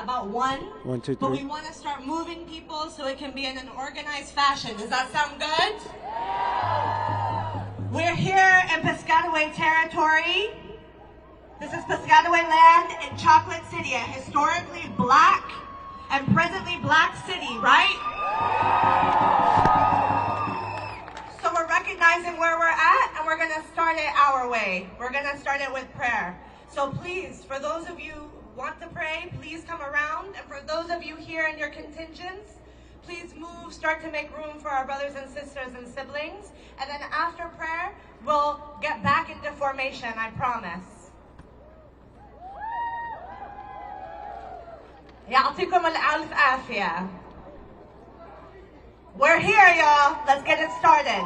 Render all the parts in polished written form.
About one. 1, 2, 3. But we want to start moving people so it can be in an organized fashion. Does that sound good? We're here in Piscataway territory. This is Piscataway land in Chocolate City, a historically black and presently black city, right? So we're recognizing where we're at, and we're going to start it our way. We're going to start it with prayer. So please, for those of you who want to pray, please come around. And for those of you here in your contingents, please move, start to make room for our brothers and sisters and siblings. And then after prayer, we'll get back into formation, I promise. يعطيكم الألف عافية. We're here, y'all. Let's get it started.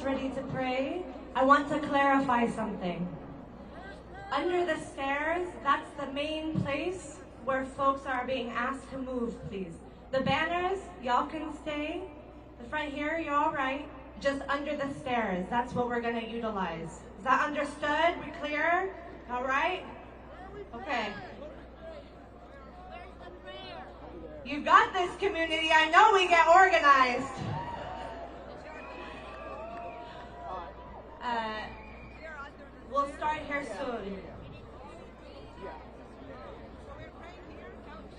ready to pray, I want to clarify something. Under the stairs, that's the main place where folks are being asked to move, please. The banners, y'all can stay. The front here, you're all right. Just under the stairs, that's what we're gonna utilize. Is that understood? We clear? All right? Okay. You got this, community. I know we get organized. We'll start here soon.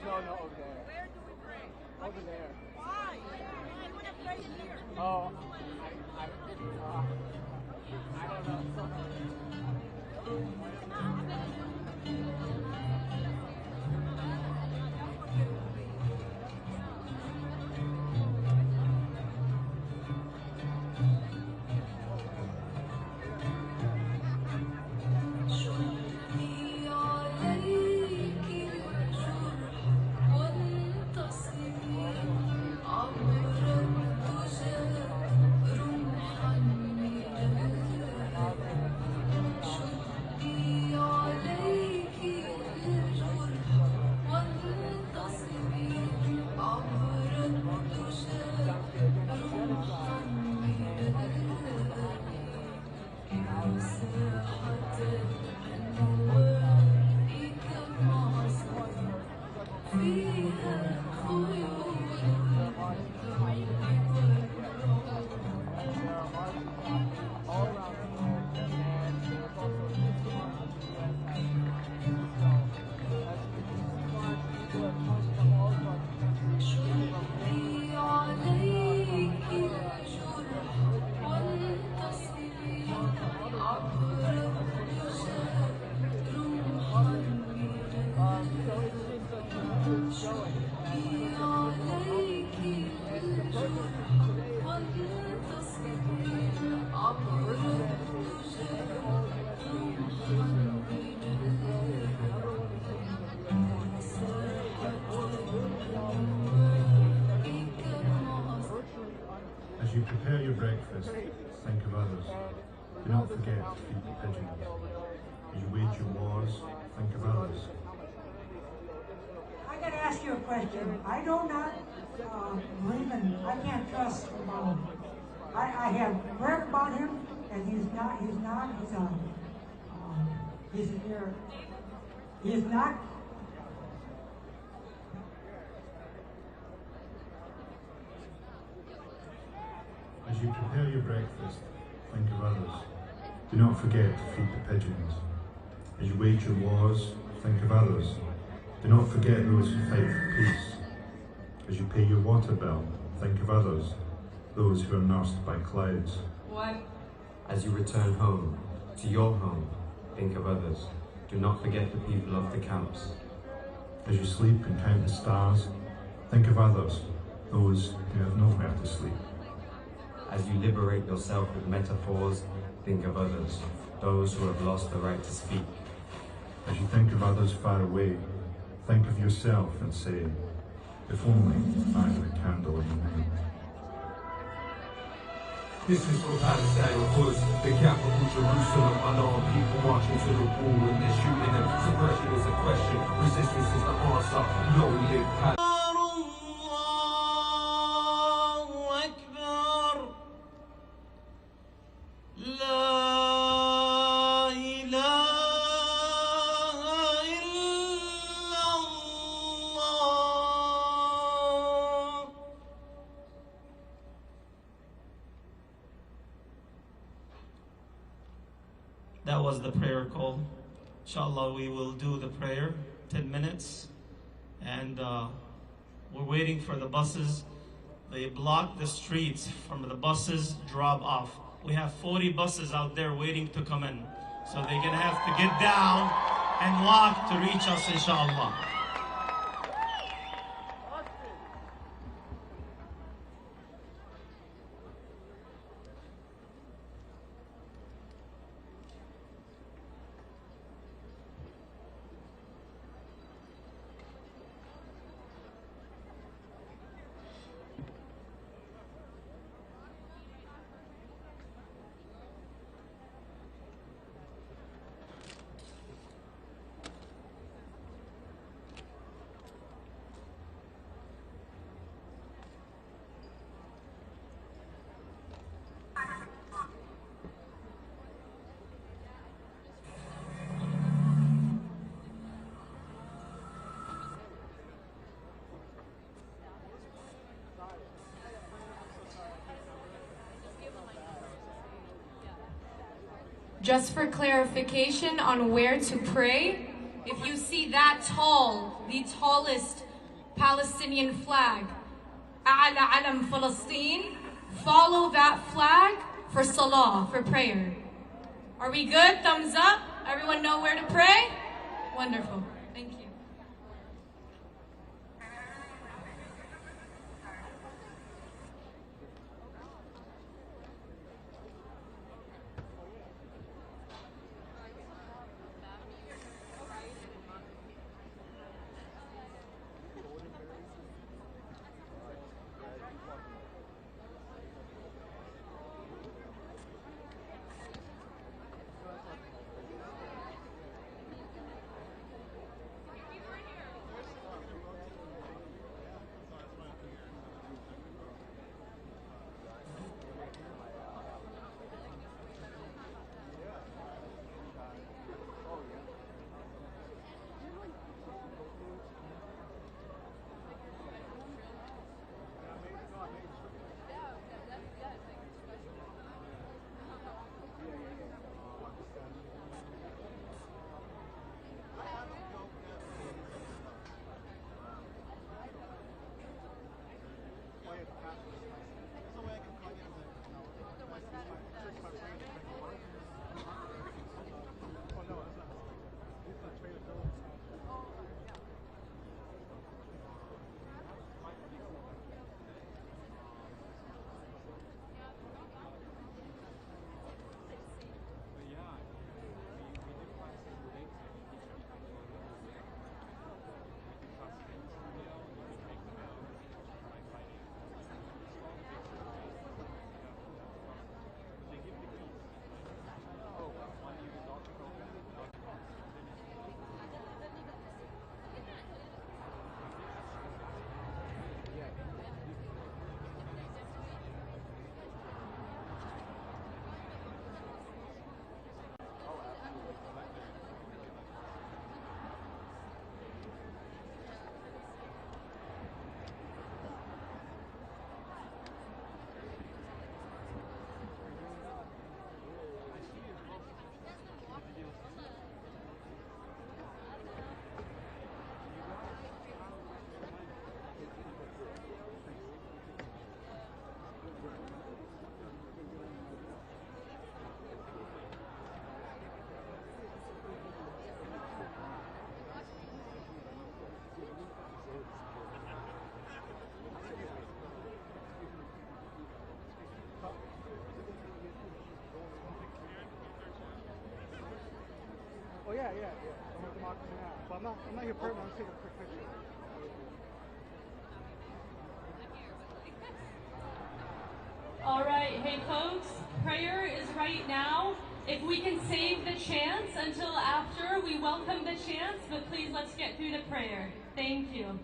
No, over there. Where do we pray? Over there. Why? We want to pray here. Oh, I don't know. As you prepare your breakfast, think of others. Do not forget to feed the pigeons. As you wage your wars, think of others. I gotta ask you a question. I do not believe in, I can't trust Obama. I have read about him, and he's not, he's not. As you prepare your breakfast, think of others. Do not forget to feed the pigeons. As you wage your wars, think of others. Do not forget those who fight for peace. As you pay your water bill, think of others, those who are nursed by clouds. As you return home, to your home, think of others. Do not forget the people of the camps. As you sleep and count the stars, think of others, those who have nowhere to sleep. As you liberate yourself with metaphors, think of others, those who have lost the right to speak. As you think of others far away, think of yourself and say, if only I had a candle in the night. This is from Palestine, of course, the capital Jerusalem. Unarmed people marching to the wall and they're shooting them. Suppression is a question, resistance is the answer. Long live Palestine. That was the prayer call. Inshallah, we will do the prayer, 10 minutes. And we're waiting for the buses. They block the streets from the buses drop off. We have 40 buses out there waiting to come in. So they're gonna have to get down and walk to reach us, inshallah. Just for clarification on where to pray, if you see that tall, the tallest Palestinian flag, A'la Alam Palestine, follow that flag for salah, for prayer. Are we good? Thumbs up. Everyone know where to pray? Wonderful. Thank you. Oh yeah. I'm with democracy now. But I'm not your partner. I'm taking a quick picture. All right, hey folks, prayer is right now. If we can save the chants until after, we welcome the chants, but please let's get through the prayer. Thank you.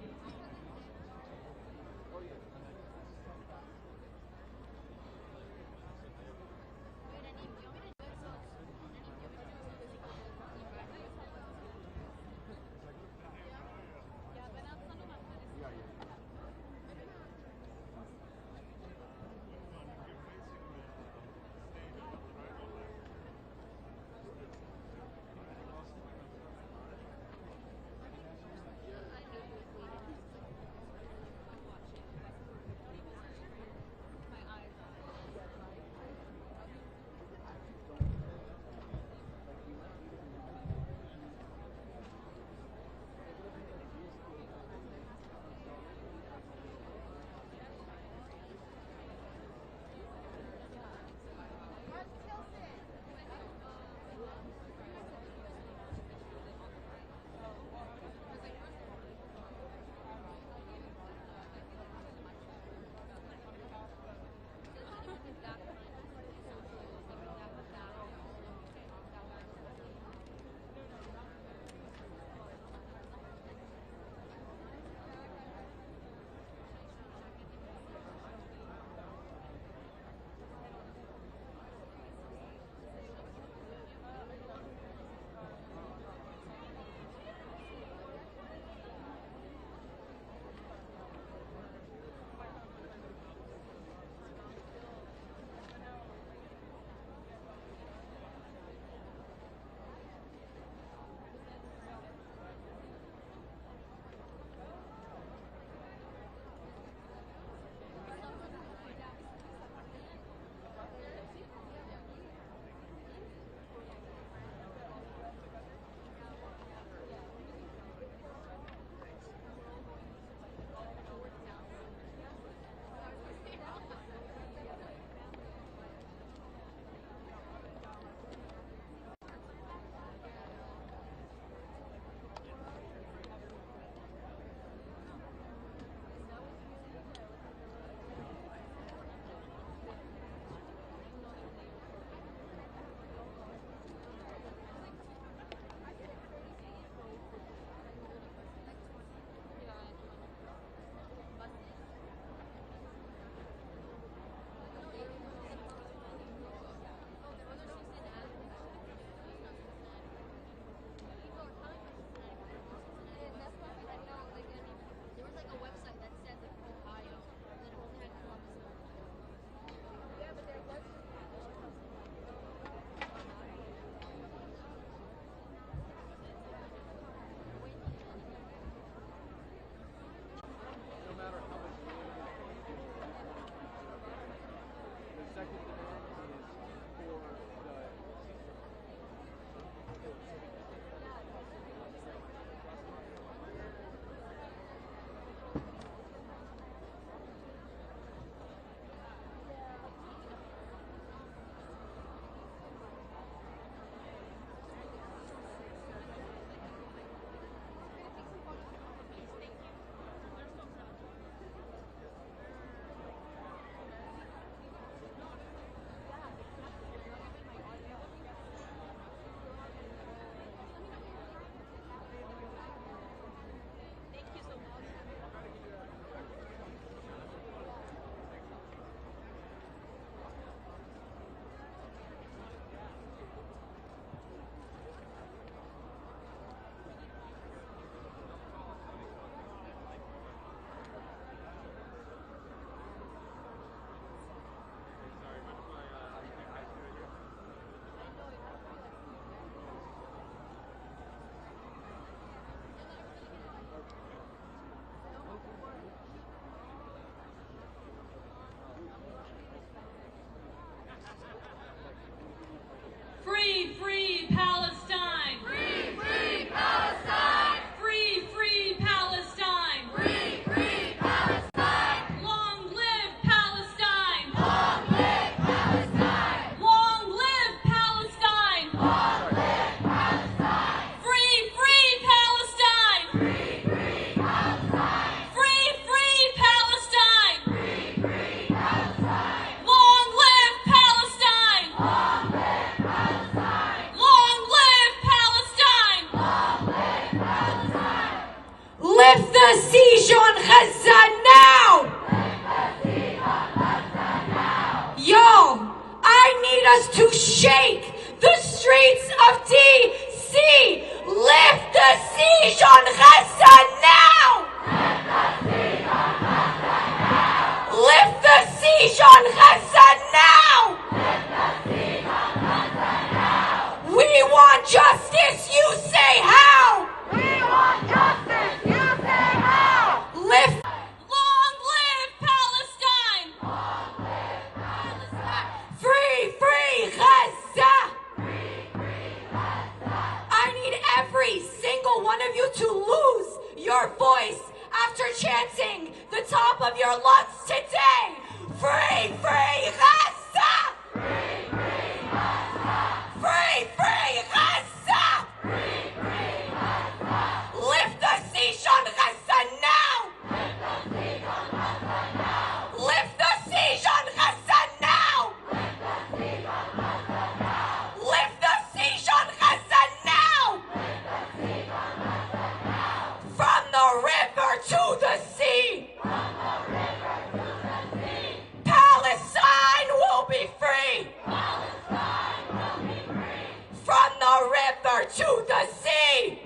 Lift the siege on Gaza now! Y'all, I need us to shake the streets of D.C. Lift the siege on Gaza now! Lift the siege on Gaza now! We want justice, you say how? We want justice, you say how? Lift. Long live Palestine! Long live Palestine! Free, free Gaza! Free, free Gaza! I need every single one of you to lose your voice after chanting the top of your lungs today. Free, free Gaza! Free, free Gaza! Free, free Gaza! Free, free Gaza! Lift the siege on Gaza now! Lift the siege on Gaza now! Lift the siege on Gaza now! From the river to the sea! Palestine will be free! From the river to the sea!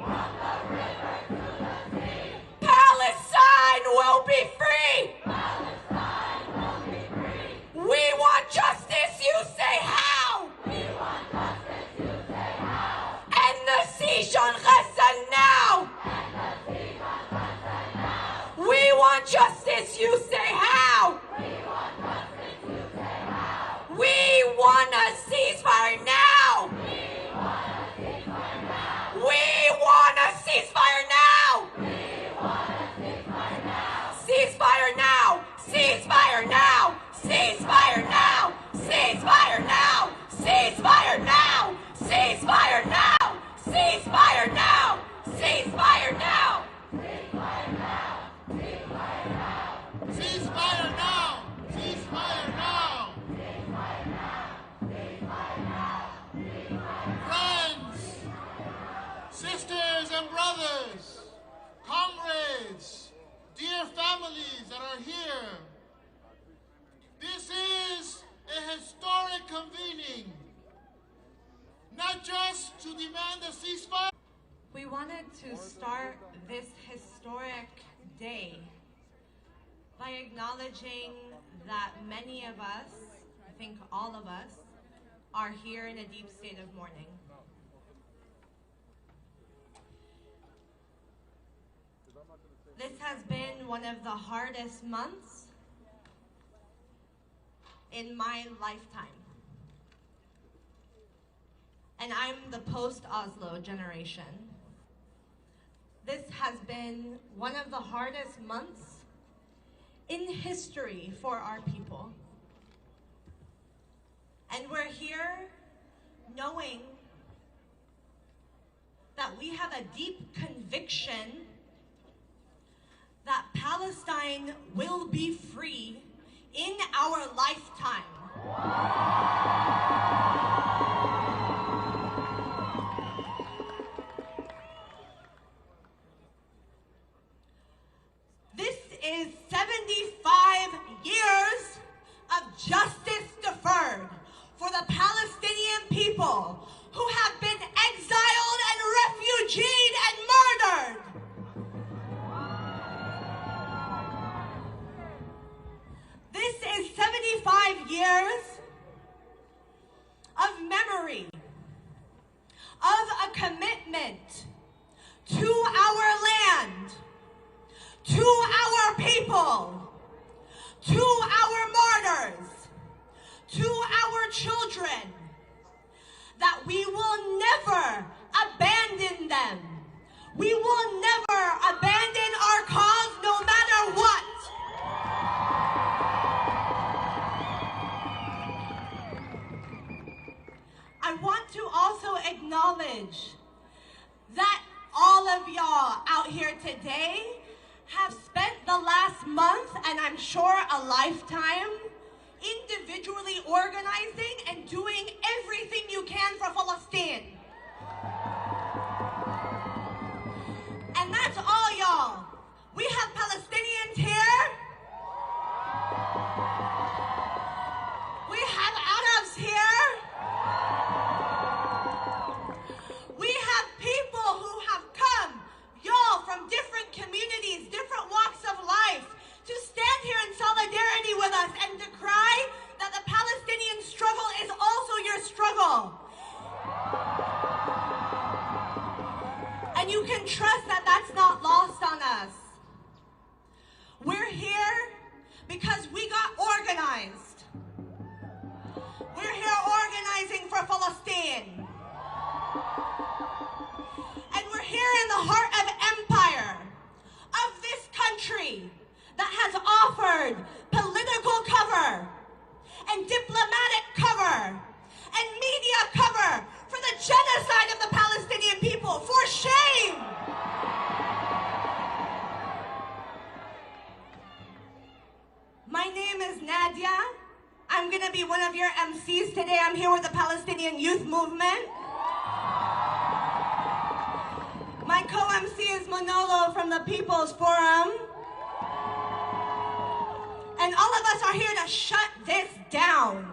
Palestine will be free! We want justice, you say how? End the siege on Gaza now! We want justice, you say how? We want a ceasefire now! We want a ceasefire now! Ceasefire now! Ceasefire now! Ceasefire now! Ceasefire now! Ceasefire now! Ceasefire now! Ceasefire now! Ceasefire now! Ceasefire now! Ceasefire now! Friends, sisters and brothers, comrades, dear families that are here, this is a historic convening, not just to demand a ceasefire. We wanted to start this historic day by acknowledging that many of us, I think all of us, are here in a deep state of mourning. This has been one of the hardest months in my lifetime. And I'm the post-Oslo generation. This has been one of the hardest months in history for our people. And we're here knowing that we have a deep conviction that Palestine will be free in our lifetime. This is 75 years of justice deferred for the Palestinian people who have been exiled and refugeed and murdered. This is 75 years of memory, of a commitment to our land, to our people, to our martyrs, to our children, that we will never abandon them. We will never abandon our cause no matter what. I want to also acknowledge that all of y'all out here today have spent the last month, and I'm sure a lifetime, individually organizing and doing everything you can for Palestine. And that's all, y'all. We have Palestinians here. We have Arabs here. We have people who have come, y'all, from different communities, different walks of life, to stand here in solidarity with us and to cry that the Palestinian struggle is also your struggle. And you can trust that that's not lost on us. We're here because we got organized. We're here organizing for Palestine. And we're here in the heart of empire, of this country that has offered political cover and diplomatic cover and media cover for the genocide of the Palestinian people. For shame! My name is Nadia. I'm gonna be one of your MCs today. I'm here with the Palestinian Youth Movement. My co-MC is Manolo from the People's Forum. And all of us are here to shut this down.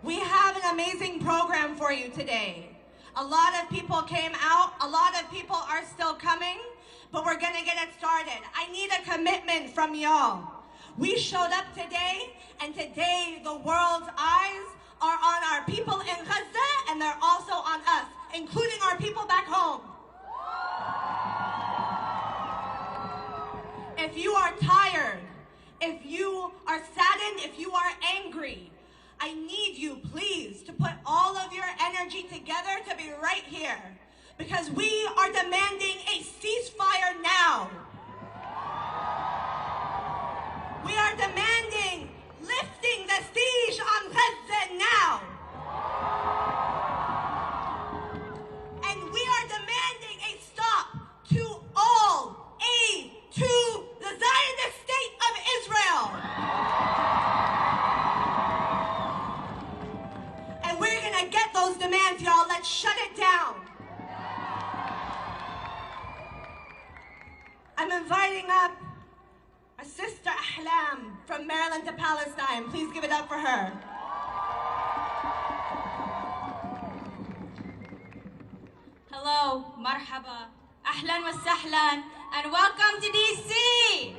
We have an amazing program for you today. A lot of people came out, a lot of people are still coming, but we're gonna get it started. I need a commitment from y'all. We showed up today, and today the world's eyes are on our people in Gaza, and they're also on us, including our people back home. If you are tired, if you are saddened, if you are angry, I need you, please, to put all of your energy together to be right here, because we are demanding a ceasefire now. We are demanding lifting the siege on Gaza now. And we are demanding a stop to all aid to the Zionist state of Israel. And we're gonna get those demands, y'all. Let's shut it down. I'm inviting up our sister Ahlam from Maryland to Palestine. Please give it up for her. Hello, marhaba, ahlan wa sahlan, and welcome to DC.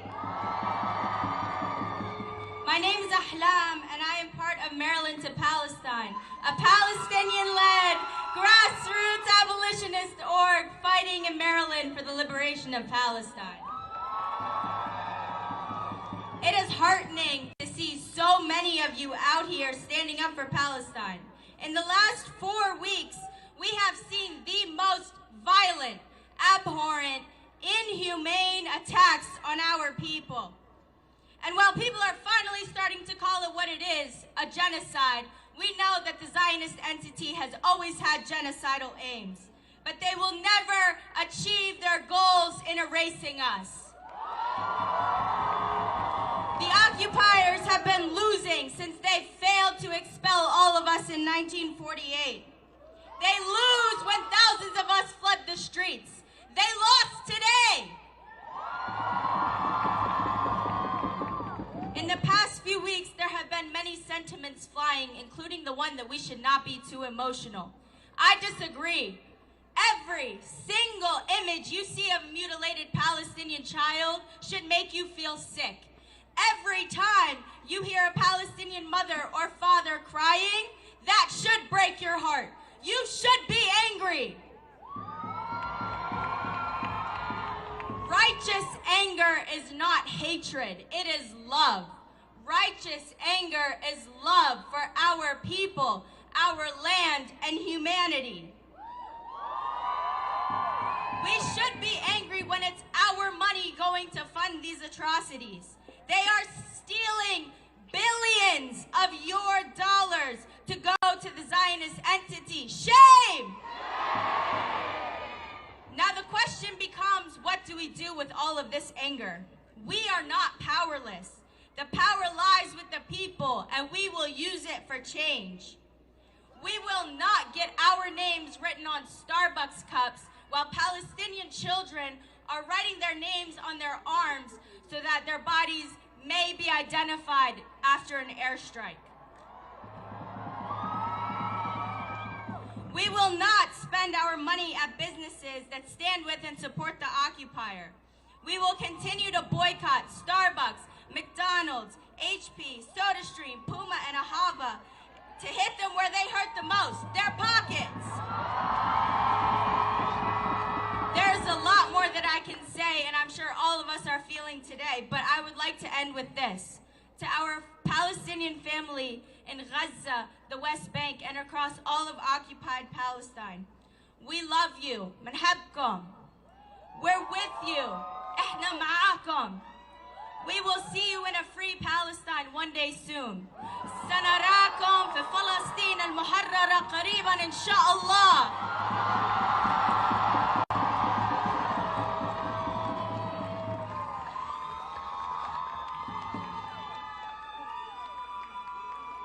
My name is Ahlam, and I am part of Maryland to Palestine, a Palestinian-led grassroots abolitionist org fighting in Maryland for the liberation of Palestine. It is heartening to see so many of you out here standing up for Palestine. In the last 4 weeks, we have seen the most violent, abhorrent, inhumane attacks on our people. And while people are finally starting to call it what it is, a genocide, we know that the Zionist entity has always had genocidal aims. But they will never achieve their goals in erasing us. The occupiers have been losing since they failed to expel all of us in 1948. They lose when thousands of us flood the streets. They lost today. In the past few weeks, there have been many sentiments flying, including the one that we should not be too emotional. I disagree. Every single image you see of a mutilated Palestinian child should make you feel sick. Every time you hear a Palestinian mother or father crying, that should break your heart. You should be angry. Righteous anger is not hatred, it is love. Righteous anger is love for our people, our land, and humanity. We should be angry when it's our money going to fund these atrocities. They are stealing billions of your dollars to go to the Zionist entity. Shame! we do with all of this anger? We are not powerless. The power lies with the people, and we will use it for change. We will not get our names written on Starbucks cups while Palestinian children are writing their names on their arms so that their bodies may be identified after an airstrike. We will not spend our money at businesses that stand with and support the occupier. We will continue to boycott Starbucks, McDonald's, HP, SodaStream, Puma, and Ahava to hit them where they hurt the most, their pockets. There's a lot more that I can say, and I'm sure all of us are feeling today, but I would like to end with this. To our Palestinian family in Gaza, the West Bank, and across all of occupied Palestine, we love you. منحبكم. We're with you. إحنا معاكم. We will see you in a free Palestine one day soon. سنراكم في فلسطين المحررة قريبا إن شاء الله.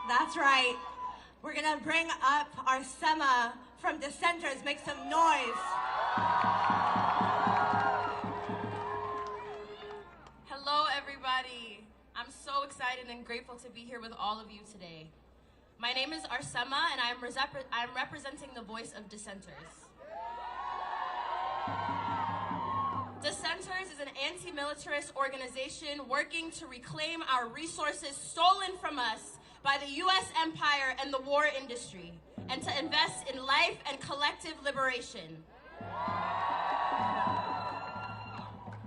That's right. We're gonna bring up our Sema from dissenters. Make some noise. Hello, everybody. I'm so excited and grateful to be here with all of you today. My name is Arsema, and I'm representing the voice of dissenters. Dissenters is an anti-militarist organization working to reclaim our resources stolen from us by the U.S. empire and the war industry, and to invest in life and collective liberation.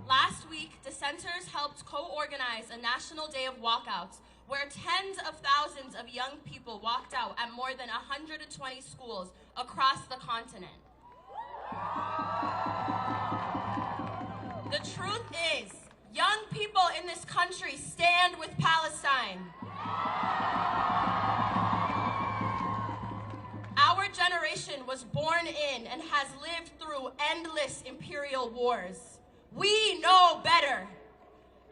Last week, dissenters helped co-organize a national day of walkouts where tens of thousands of young people walked out at more than 120 schools across the continent. The truth is, young people in this country stand with Palestine. Our generation was born in and has lived through endless imperial wars. We know better.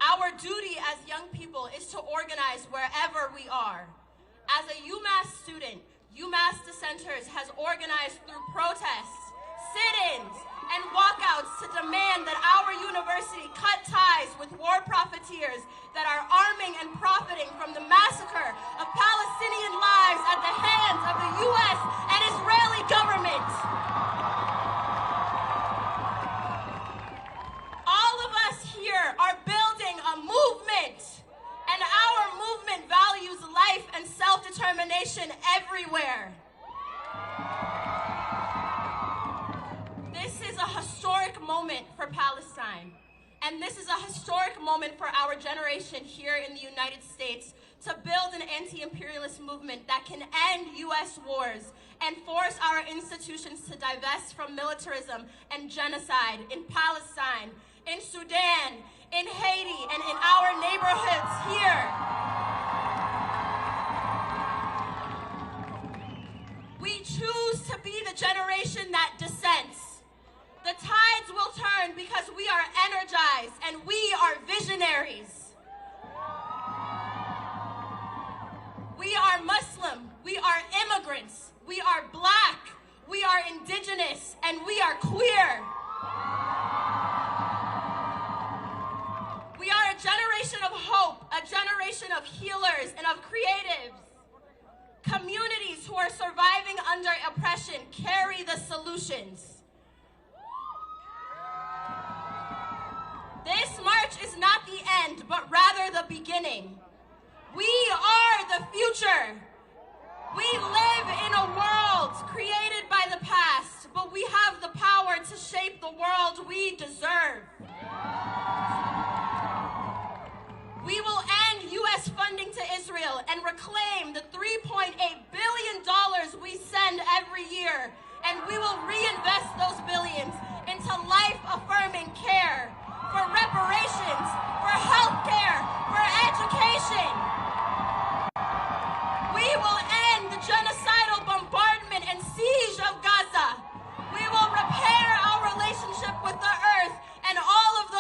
Our duty as young people is to organize wherever we are. As a UMass student, UMass Dissenters has organized through protests, sit-ins, and walkouts to demand that our university cut ties with war profiteers that are arming and profiting from the massacre of Palestinian lives at the hands of the U.S. and Israeli government. All of us here are building a movement, and our movement values life and self-determination everywhere. This is a historic moment for Palestine, and this is a historic moment for our generation here in the United States to build an anti-imperialist movement that can end U.S. wars and force our institutions to divest from militarism and genocide in Palestine, in Sudan, in Haiti, and in our neighborhoods here. We choose to be the generation that dissents. The tides will turn because we are energized and we are visionaries. We are Muslim, we are immigrants, we are Black, we are Indigenous, and we are queer. We are a generation of hope, a generation of healers and of creatives. Communities who are surviving under oppression carry the solutions. This march is not the end, but rather the beginning. We are the future. We live in a world created by the past, but we have the power to shape the world we deserve. We will end U.S. funding to Israel and reclaim the $3.8 billion we send every year, and we will reinvest those billions into life-affirming care, for reparations, for health care, for education. We will end the genocidal bombardment and siege of Gaza. We will repair our relationship with the earth and all of the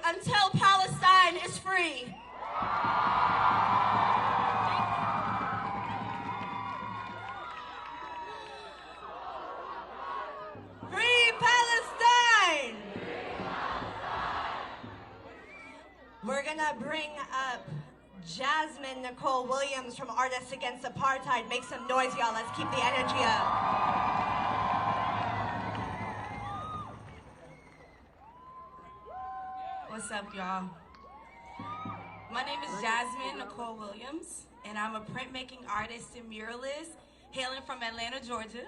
until Palestine is free. Free Palestine! We're gonna bring up Jasmine Nicole Williams from Artists Against Apartheid. Make some noise, y'all. Let's keep the energy up. What's up, y'all? My name is Jasmine Nicole Williams, and I'm a printmaking artist and muralist hailing from Atlanta, Georgia.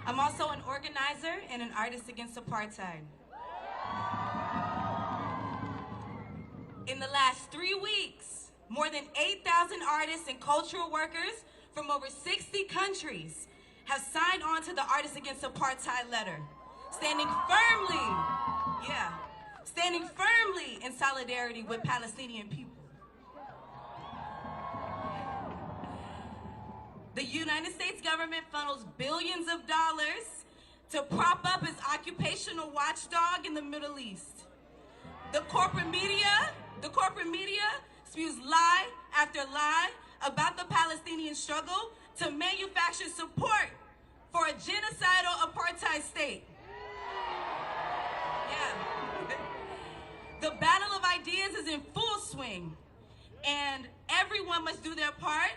I'm also an organizer and an artist against apartheid. In the last 3 weeks, more than 8,000 artists and cultural workers from over 60 countries have signed on to the Artists Against Apartheid letter, standing firmly in solidarity with Palestinian people. The United States government funnels billions of dollars to prop up its occupational watchdog in the Middle East. The corporate media spews lie after lie about the Palestinian struggle to manufacture support for a genocidal apartheid state. The battle of ideas is in full swing, and everyone must do their part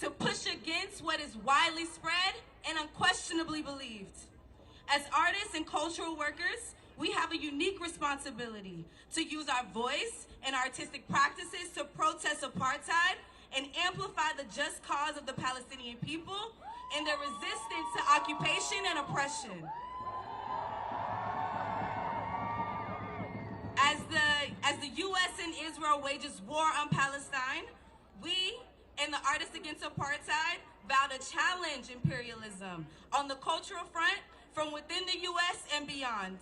to push against what is widely spread and unquestionably believed. As artists and cultural workers, we have a unique responsibility to use our voice and artistic practices to protest apartheid and amplify the just cause of the Palestinian people and their resistance to occupation and oppression. As the U.S. and Israel wages war on Palestine, we and the Artists Against Apartheid vow to challenge imperialism on the cultural front from within the U.S. and beyond.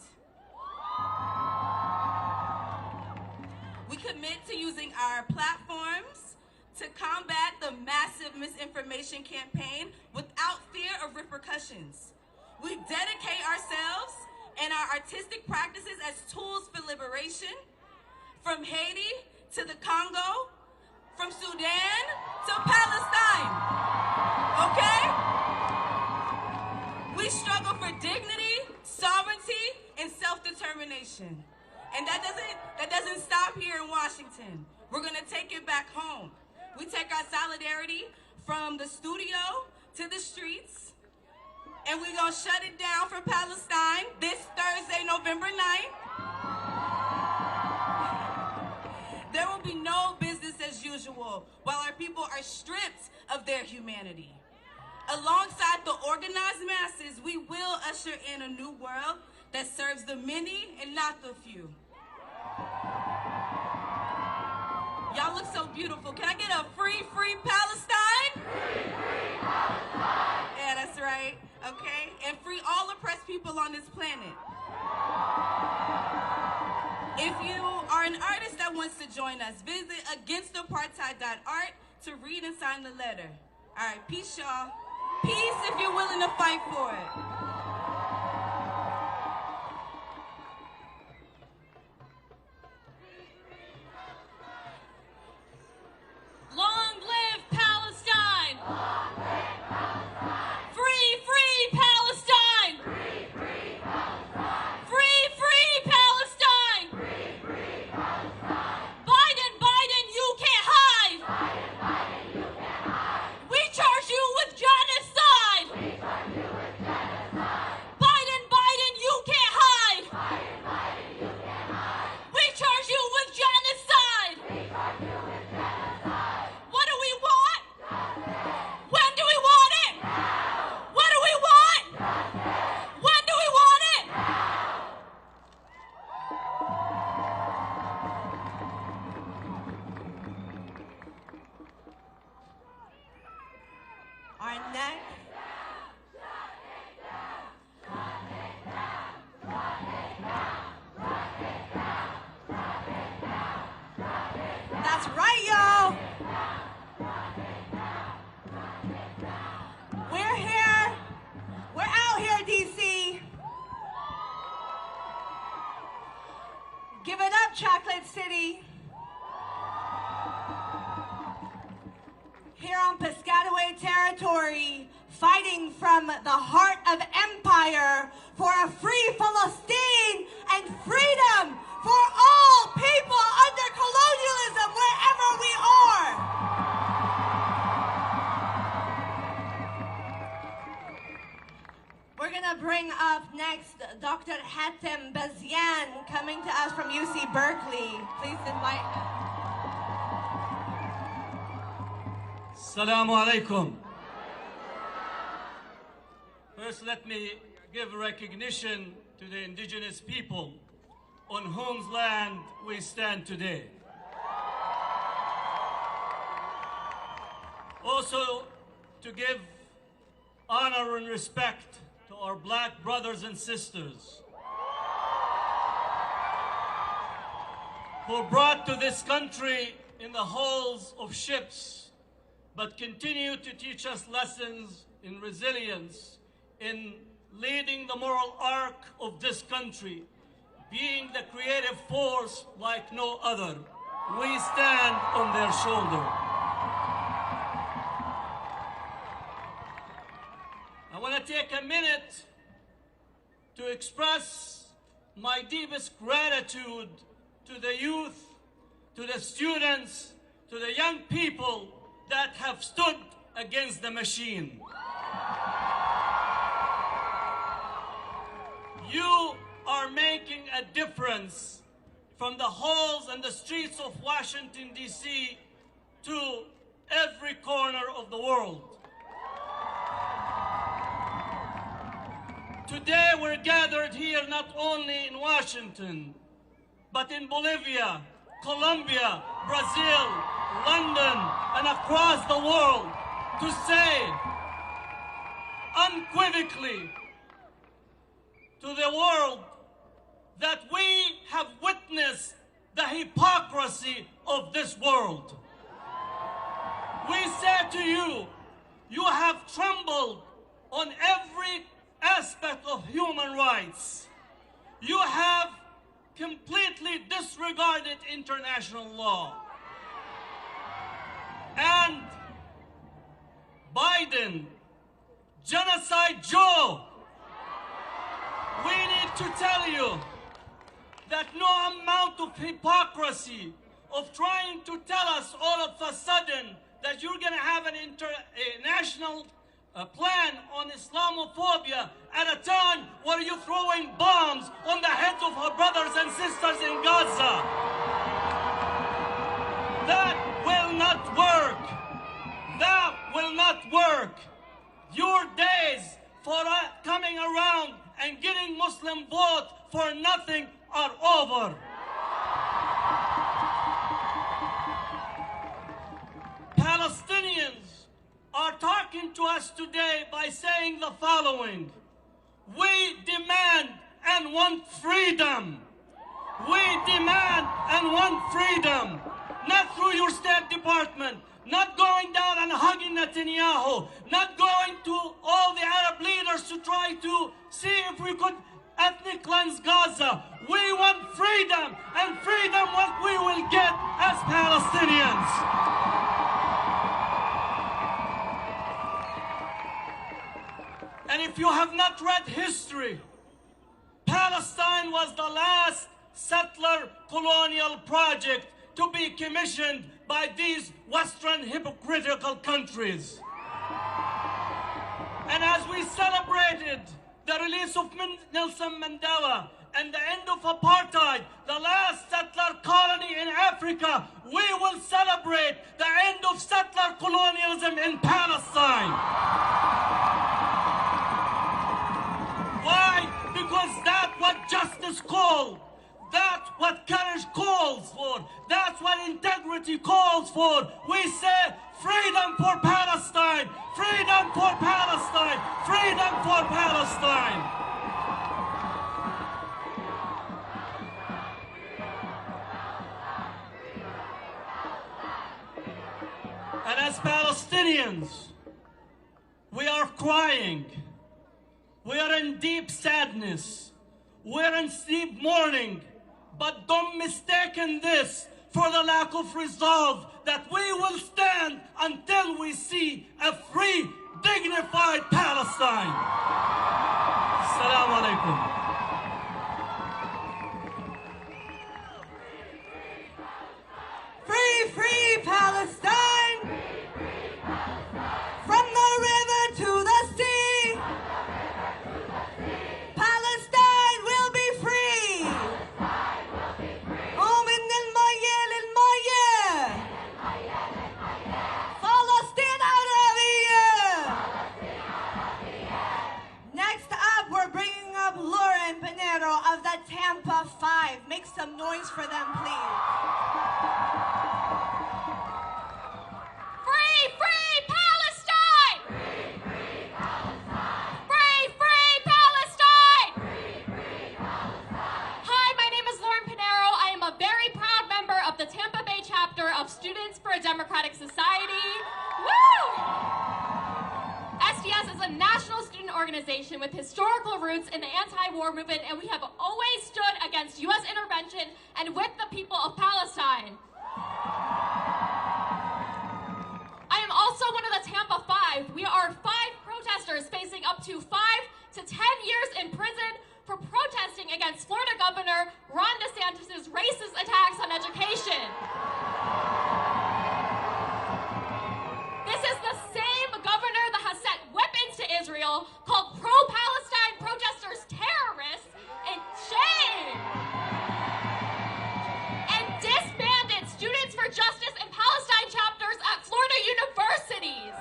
We commit to using our platforms to combat the massive misinformation campaign without fear of repercussions. We dedicate ourselves and our artistic practices as tools for liberation, from Haiti to the Congo, from Sudan to Palestine, okay? We struggle for dignity, sovereignty, and self-determination. And that doesn't stop here in Washington. We're gonna take it back home. We take our solidarity from the studio to the streets, and we're gonna shut it down for Palestine this Thursday, November 9th. There will be no business as usual while our people are stripped of their humanity. Alongside the organized masses, we will usher in a new world that serves the many and not the few. Y'all look so beautiful. Can I get a free Palestine? Free Palestine! Yeah, that's right, okay? And free all oppressed people on this planet. If you are an artist that wants to join us, visit againstapartheid.art to read and sign the letter. All right, peace, y'all. Peace if you're willing to fight for it. Long live Palestine! Long live Palestine! Free Palestine! Free Palestine! Free Palestine! Free Palestine! Biden, you can't hide! Biden, you can't hide! We charge you with genocide! We charge you with genocide! Biden, you can't hide! Biden, you can't hide! We charge you with genocide! We charge you with genocide! What do we want? When do we want it? What do we want? When do we want it? Our next. That's right, y'all. We're here. We're out here, DC. Give it up, Chocolate City. Here on Piscataway territory, fighting from the heart of empire for a free Palestine and freedom for all people under colonialism wherever we are. We're gonna bring up next Dr. Hatem Bazian, coming to us from UC Berkeley. Please invite him. Assalamu alaikum. First, let me give recognition to the indigenous people on whose land we stand today. Also, to give honor and respect to our black brothers and sisters who were brought to this country in the hulls of ships, but continue to teach us lessons in resilience, in leading the moral arc of this country, being the creative force like no other. We stand on their shoulder. I want to take a minute to express my deepest gratitude to the youth, to the students, to the young people that have stood against the machine. You are making a difference from the halls and the streets of Washington, D.C. to every corner of the world. Today we're gathered here not only in Washington, but in Bolivia, Colombia, Brazil, London, and across the world to say unequivocally to the world that we have witnessed the hypocrisy of this world. We say to you, you have trembled on every aspect of human rights. You have completely disregarded international law. And Biden, Genocide Joe, we need to tell you that no amount of hypocrisy of trying to tell us all of a sudden that you're going to have an international plan on Islamophobia at a time where you're throwing bombs on the heads of our brothers and sisters in Gaza. That will not work. That will not work. Your days for coming around and getting Muslim vote for nothing are over. Palestinians are talking to us today by saying the following: we demand and want freedom. We demand and want freedom. Not through your State Department, not going down and hugging Netanyahu, not going to all the Arab leaders to try to see if we could ethnic cleanse Gaza. We want freedom, and freedom what we will get as Palestinians. And if you have not read history, Palestine was the last settler colonial project to be commissioned by these Western hypocritical countries. And as we celebrated the release of Nelson Mandela and the end of apartheid, the last settler colony in Africa, we will celebrate the end of settler colonialism in Palestine. Why? Because that's what justice calls. That's what courage calls for. That's what integrity calls for. We say freedom for Palestine. Freedom for Palestine. Freedom for Palestine. And as Palestinians, we are crying. We are in deep sadness. We're in deep mourning but don't mistake in this for the lack of resolve that we will stand until we see a free, dignified Palestine. Assalamu alaikum. Free, free Palestine! From the river to the sea! Palestine will be free! Omen lil-Moyeh! Palestine out of here! Next up, we're bringing up Lauren Pinero of the Tampa 5. Make some noise for them, please. Free, free Palestine! Free, free Palestine! Free, free Palestine! Free, free Palestine! Hi, my name is Lauren Pinero. I am a very proud member of the Tampa Bay chapter of Students for a Democratic Society. Woo! SDS is a national student organization with historical roots in the anti-war movement, and we have always stood against U.S. intervention and with the people of Palestine. I am also one of the Tampa 5. We are 5 protesters facing up to 5 to 10 years in prison for protesting against Florida Governor Ron DeSantis' racist attacks on education. This is the same governor that has sent weapons to Israel, called pro-Palestine protesters terrorists, and shame! And disbanded Students for Justice and Palestine chapters at Florida universities.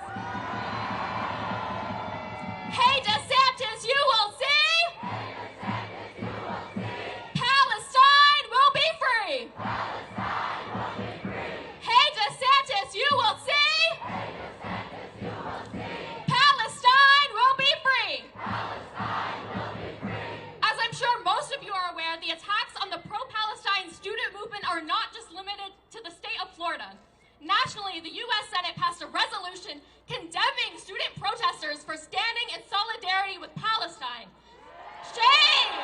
Hey DeSantis, you will see! Palestine will be free! Hey DeSantis, you will see! Palestine will be free! As I'm sure most of you are aware, the attacks on the pro-Palestine student movement are not just limited to the state of Florida. Nationally, the U.S. Senate passed a resolution condemning student protesters for standing in solidarity with Palestine. Shame!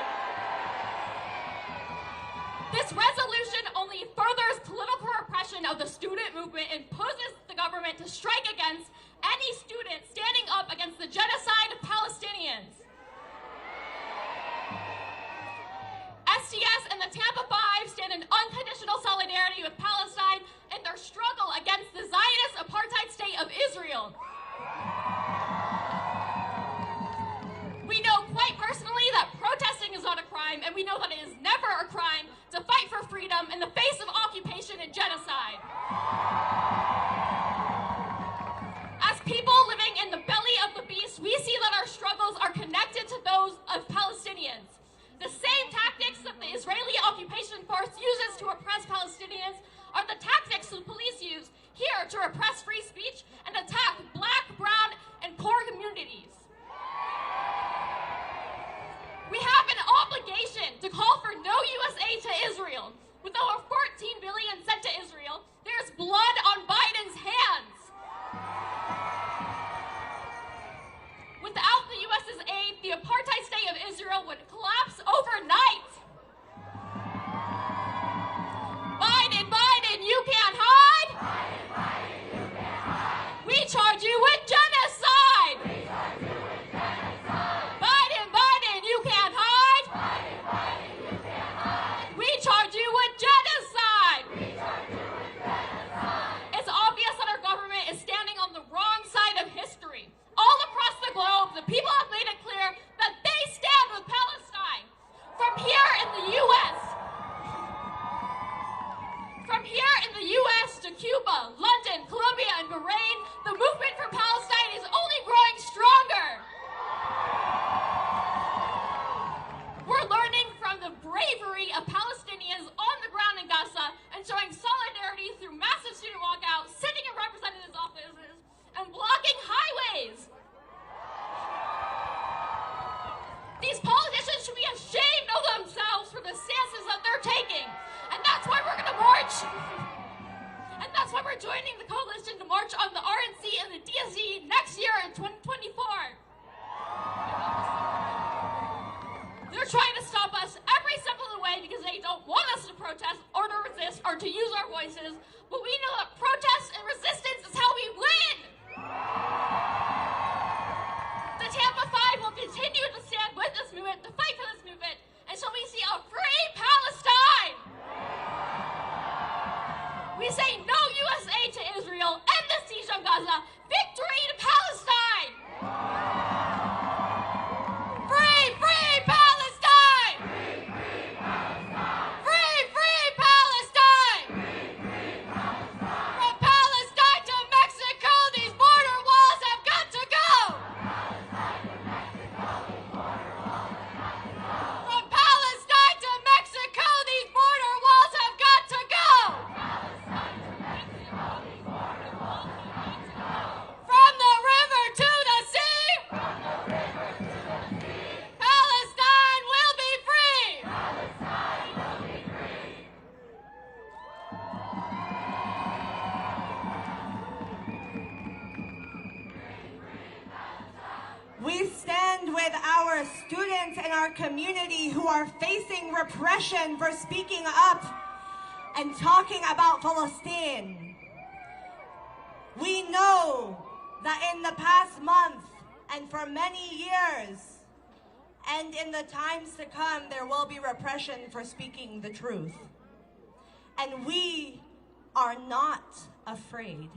This resolution only furthers political repression of the student movement and pushes the government to strike against any student standing up against the genocide of Palestinians. SDS and the Tampa 5 stand in unconditional solidarity with Palestine in their struggle against the Zionist apartheid state of Israel. We know quite personally that protesting is not a crime, and we know that it is never a crime to fight for freedom in the face of occupation and genocide. As people living in the belly of the beast, we see that our struggles are connected to those of Palestinians. The same tactics that the Israeli occupation force uses to oppress Palestinians are the tactics the police use here to repress free speech and attack Black, brown, and poor communities. We have an obligation to call for no U.S. aid to Israel. With over $14 billion sent to Israel, there's blood on Biden's hands. Without the U.S.'s aid, the apartheid state of Israel would collapse overnight. Biden, Biden, you can't hide. Biden, Biden, you can't hide. We charge you with genocide. We charge you with genocide. Biden, Biden, you can't hide. Biden, Biden, you can't hide. We charge you with genocide. We charge you with genocide. It's obvious that our government is standing on the wrong side of history. All across the globe, the people have made it clear that they stand with Palestine. From here in the U.S., to Cuba, London, Colombia, and Bahrain, the movement for Palestine is only growing stronger. We're learning from the bravery of Palestinians on the ground in Gaza and showing solidarity through massive student walkouts, sitting in representatives' offices, and blocking highways. These politicians should be ashamed of themselves for the stances that they're taking. And that's why we're going to march. And that's why we're joining the coalition to march on the RNC and the DSG next year in 2024. They're trying to stop us every step of the way because they don't want us to immigrants in our community who are facing repression for speaking up and talking about Palestine. We know that in the past month and for many years, and in the times to come, there will be repression for speaking the truth. And we are not afraid.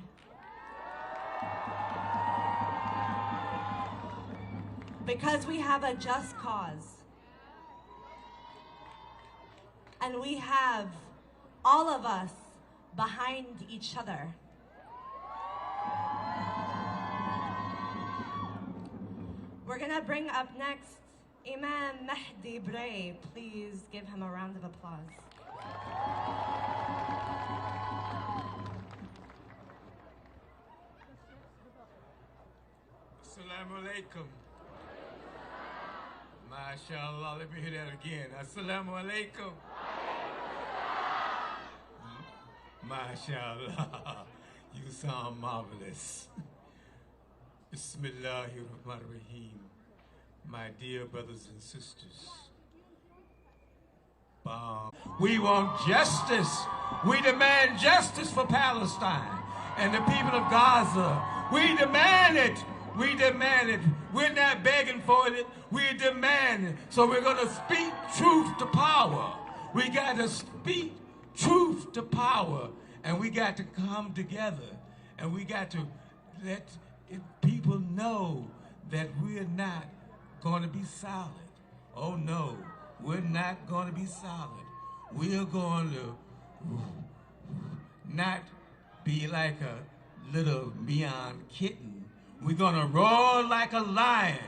Because we have a just cause. And we have all of us behind each other. We're gonna bring up next Imam Mahdi Bray. Please give him a round of applause. Assalamu alaikum. MashaAllah, let me hear that again. Assalamu alaikum. MashaAllah, you sound marvelous. Bismillahirrahmanirrahim. My dear brothers and sisters. We want justice. We demand justice for Palestine and the people of Gaza. We demand it. We demand it. We're not begging for it. We demand it. So we're going to speak truth to power. We got to speak truth to power. And we got to come together. And we got to let people know that we're not going to be silent. Oh no, we're not going to be silent. We're going to not be like a little meowing kitten. We're going to roar like a lion.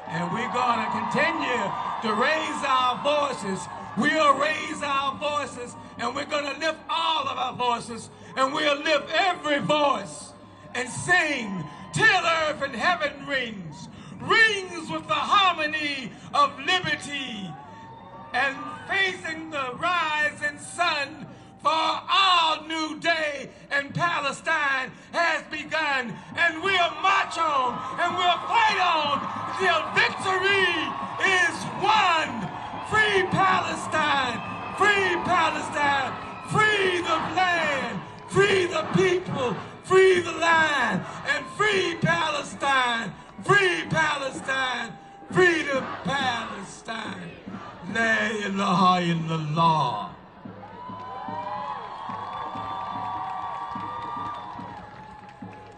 And we're going to continue to raise our voices. We'll raise our voices, and we're going to lift all of our voices, and we'll lift every voice and sing till earth and heaven rings. Rings with the harmony of liberty, and facing the rising sun, for our new day in Palestine has begun. And we'll march on and we'll fight on till victory is won. Free Palestine, free Palestine, free the land, free the people, free the land, and free Palestine. Free Palestine, free to Palestine. La ilaha illallah.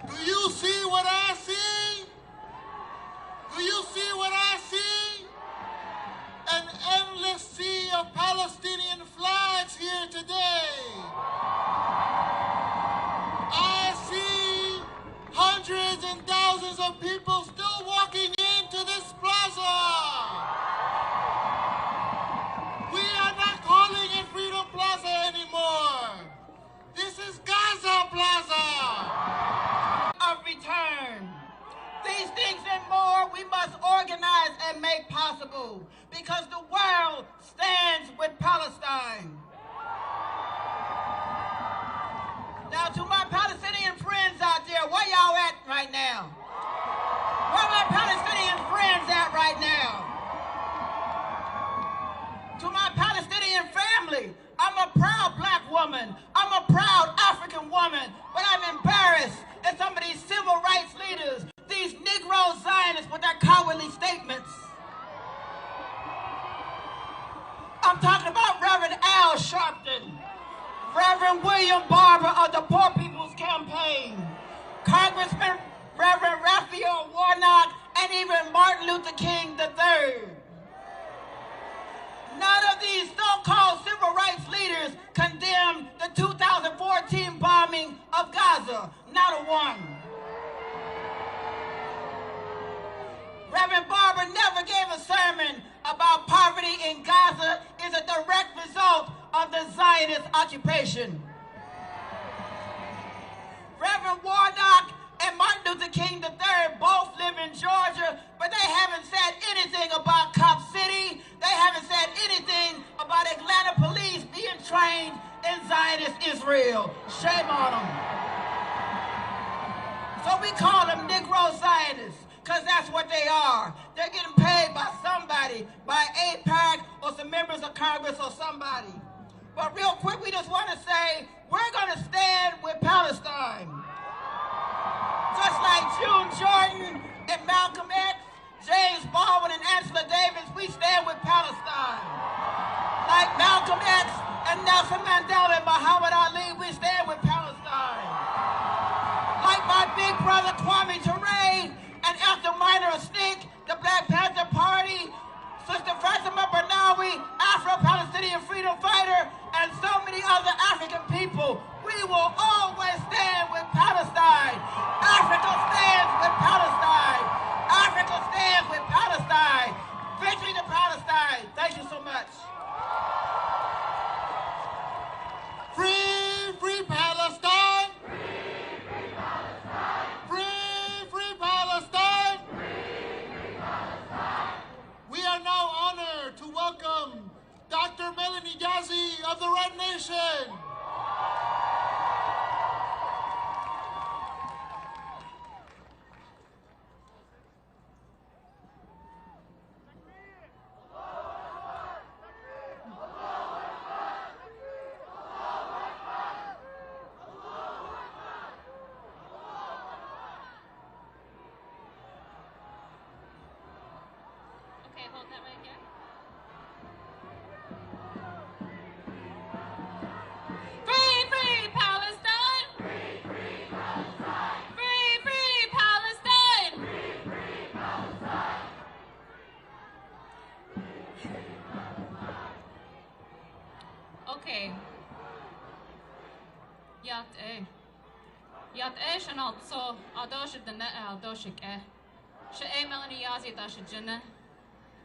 Do you see what I see? Do you see what I see? An endless sea of Palestinian flags here today. I see hundreds and thousands of people still walking into this plaza. We are not calling it Freedom Plaza anymore. This is Gaza Plaza. Of return. These things and more we must organize and make possible, because the world stands with Palestine. Now, to my Palestinian friends out there, where y'all at right now? Where my Palestinian friends at right now? To my Palestinian family, I'm a proud black woman. I'm a proud African woman, but I'm embarrassed at some of these civil rights leaders, these Negro Zionists with their cowardly statements. I'm talking about Reverend Al Sharpton, Reverend William Barber of the Poor People's Campaign, Congressman Reverend Raphael Warnock, and even Martin Luther King III. None of these so-called civil rights leaders condemned the 2014 bombing of Gaza. Not a one. Reverend Barber never gave a sermon about poverty in Gaza is a direct result of the Zionist occupation. Reverend Warnock and Martin Luther King III both live in Georgia, but they haven't said anything about Cop City. They haven't said anything about Atlanta police being trained in Zionist Israel. Shame on them. So we call them Negro Zionists, because that's what they are. They're getting paid by somebody, by AIPAC or some members of Congress or somebody. But real quick, we just want to say, we're going to stand with Palestine. Just like June Jordan and Malcolm X, James Baldwin and Angela Davis, we stand with Palestine. Like Malcolm X and Nelson Mandela and Muhammad Ali, we stand with Palestine. Like my big brother Kwame Ture and Ethel Minor Stick, the Black Panther Party, Sister Fatima Barnawi, Afro-Palestinian freedom fighter, and so many other African people, we will always stand with Palestine. Africa stands with Palestine. Africa stands with Palestine. Victory to Palestine. Thank you so much. Free, free Palestine! Free, free Palestine! Free, free Palestine! Free, free Palestine! We are now honored to welcome Dr. Melanie Gazi of the Red Nation.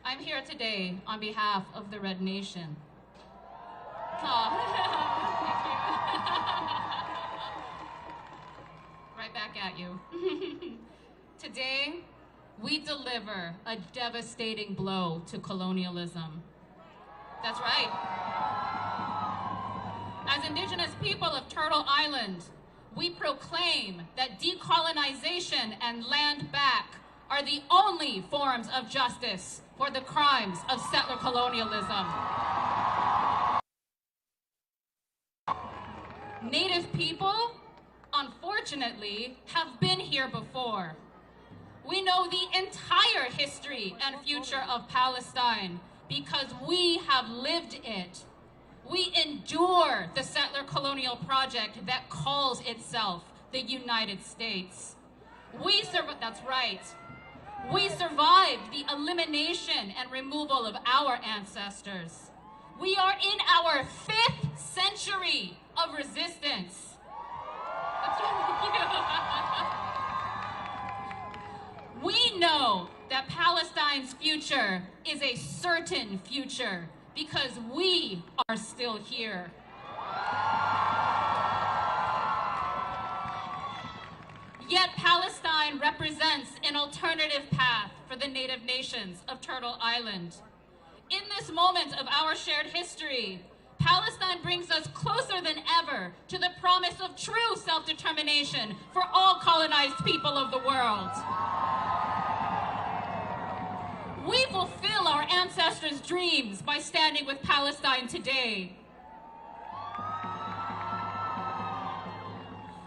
I'm here today on behalf of the Red Nation. Right back at you. Today, we deliver a devastating blow to colonialism. That's right. As Indigenous people of Turtle Island, we proclaim that decolonization and land back are the only forms of justice for the crimes of settler colonialism. Native people, unfortunately, have been here before. We know the entire history and future of Palestine because we have lived it. We endure the settler colonial project that calls itself the United States. That's right. We survived the elimination and removal of our ancestors. We are in our 5th century of resistance. That's right. We know that Palestine's future is a certain future because we are still here. Yet Palestine represents an alternative path for the native nations of Turtle Island. In this moment of our shared history, Palestine brings us closer than ever to the promise of true self-determination for all colonized people of the world. We fulfill our ancestors' dreams by standing with Palestine today.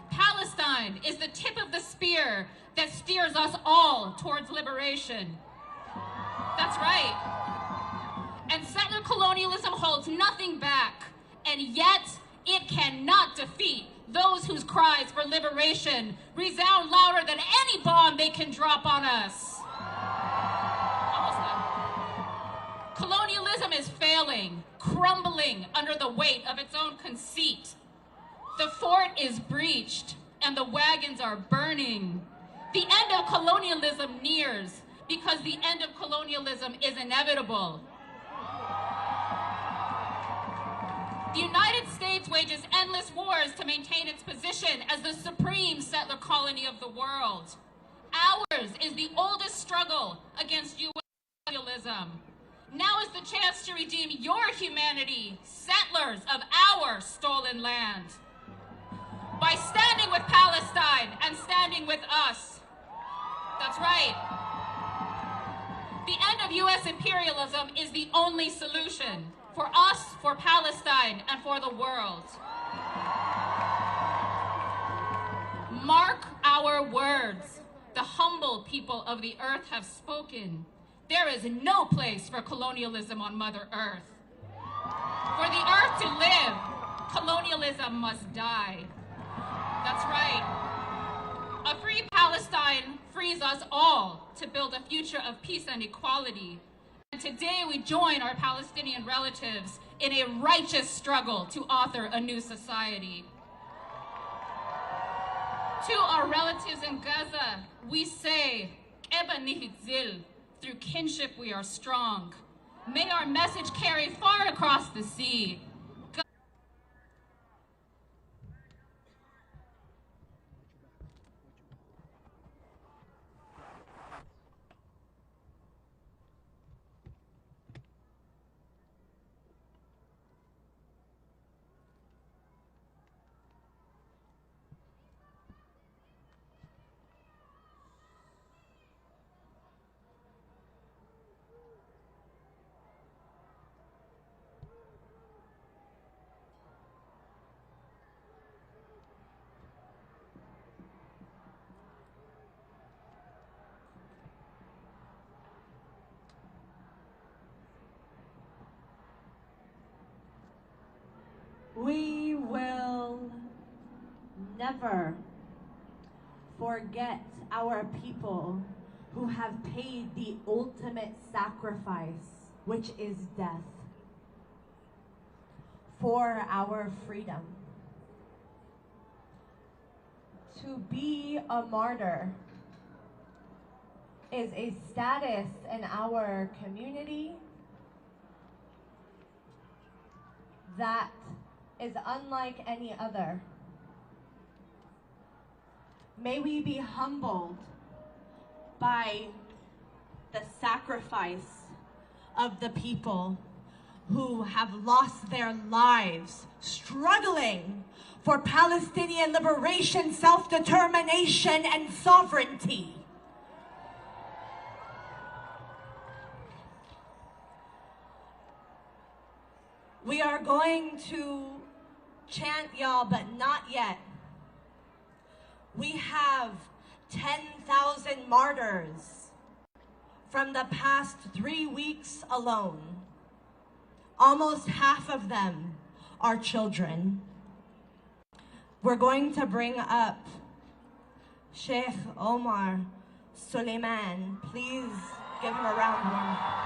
Palestine is the tip of the spear that steers us all towards liberation. That's right. And settler colonialism holds nothing back, and yet it cannot defeat those whose cries for liberation resound louder than any bomb they can drop on us. Almost done. Colonialism is failing, crumbling under the weight of its own conceit. The fort is breached, and the wagons are burning. The end of colonialism nears because the end of colonialism is inevitable. The United States wages endless wars to maintain its position as the supreme settler colony of the world. Ours is the oldest struggle against U.S. colonialism. Now is the chance to redeem your humanity, settlers of our stolen land. By standing with Palestine and standing with us. That's right. of US imperialism is the only solution for us, for Palestine, and for the world. Mark our words. The humble people of the earth have spoken. There is no place for colonialism on Mother Earth. For the earth to live, colonialism must die. That's right. A free Palestine frees us all to build a future of peace and equality. And today we join our Palestinian relatives in a righteous struggle to author a new society. To our relatives in Gaza, we say, through kinship we are strong. May our message carry far across the sea. We will never forget our people who have paid the ultimate sacrifice, which is death, for our freedom. To be a martyr is a status in our community that is unlike any other. May we be humbled by the sacrifice of the people who have lost their lives struggling for Palestinian liberation, self-determination, and sovereignty. We are going to chant, y'all, but not yet. We have 10,000 martyrs from the past 3 weeks alone. Almost half of them are children. We're going to bring up Sheikh Omar Suleiman. Please give him a round of applause.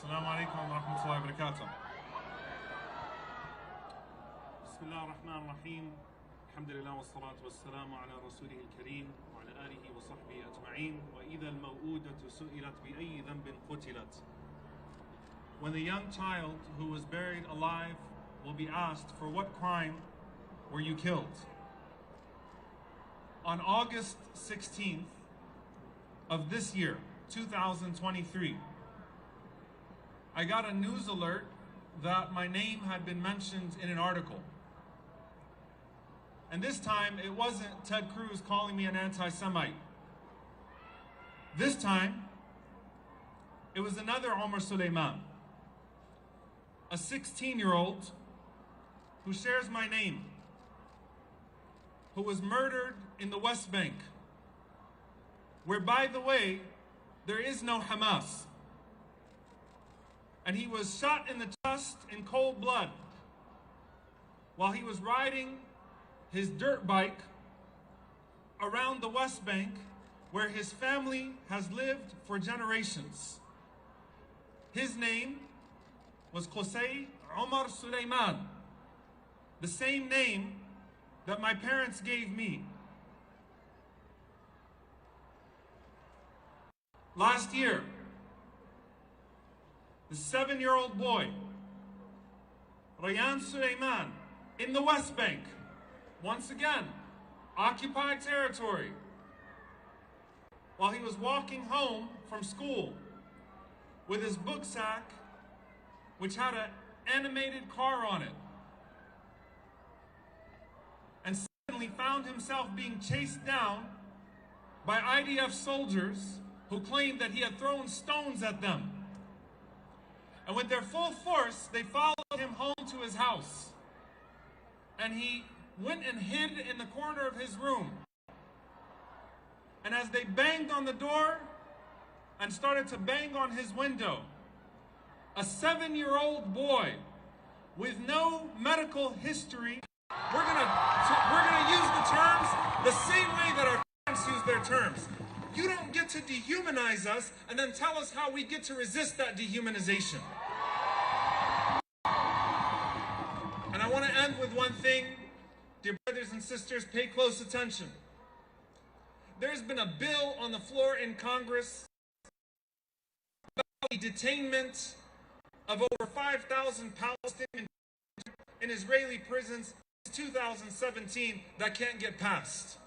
السلام عليكم ورحمة الله وبركاته. بسم الله الرحمن الرحيم. الحمد لله والصلاة والسلام على رسوله الكريم وعلى آله وصحبه أجمعين. وإذا الموءودة سئلت بأي ذنب قتلت. When the young child who was buried alive will be asked, for what crime were you killed? On August 16th of this year, 2023, I got a news alert that my name had been mentioned in an article. And this time, it wasn't Ted Cruz calling me an anti-Semite. This time, it was another Omar Suleiman, a 16-year-old who shares my name, who was murdered in the West Bank, where, by the way, there is no Hamas. And he was shot in the chest in cold blood while he was riding his dirt bike around the West Bank, where his family has lived for generations. His name was Qusay Omar Suleiman, the same name that my parents gave me. Last year, the 7-year-old boy, Rayan Suleiman, in the West Bank, once again, occupied territory, while he was walking home from school, with his book sack, which had an animated car on it, and suddenly found himself being chased down by IDF soldiers who claimed that he had thrown stones at them. And with their full force, they followed him home to his house. And he went and hid in the corner of his room. And as they banged on the door and started to bang on his window, a 7-year-old boy with no medical history, we're gonna use the terms the same way that our parents use their terms. You don't get to dehumanize us and then tell us how we get to resist that dehumanization. And I want to end with one thing. Dear brothers and sisters, pay close attention. There's been a bill on the floor in Congress about the detainment of over 5,000 Palestinians in Israeli prisons since 2017 that can't get passed.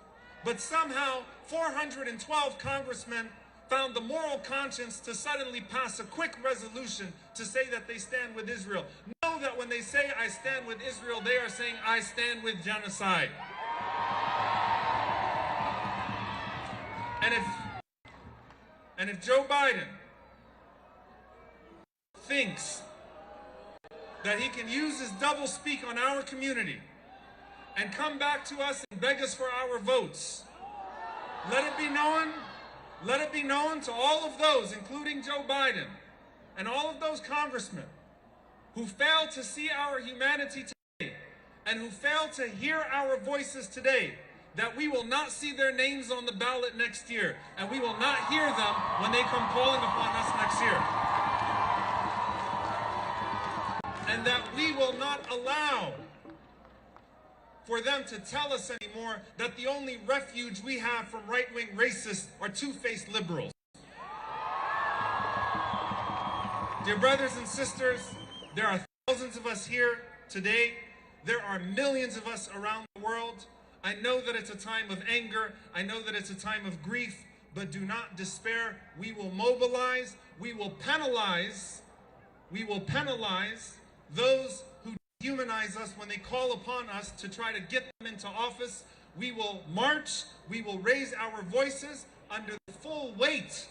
But somehow 412 congressmen found the moral conscience to suddenly pass a quick resolution to say that they stand with Israel. Know that when they say I stand with Israel, they are saying I stand with genocide. And if Joe Biden thinks that he can use his doublespeak on our community and come back to us and beg us for our votes, let it be known to all of those, including Joe Biden, and all of those congressmen who fail to see our humanity today and who fail to hear our voices today, that we will not see their names on the ballot next year, and we will not hear them when they come calling upon us next year. And that we will not allow for them to tell us anymore that the only refuge we have from right-wing racists are two-faced liberals. Dear brothers and sisters, there are thousands of us here today. There are millions of us around the world. I know that it's a time of anger. I know that it's a time of grief, but do not despair. We will mobilize. We will penalize those who dehumanize us when they call upon us to try to get them into office. We will march. We will raise our voices under the full weight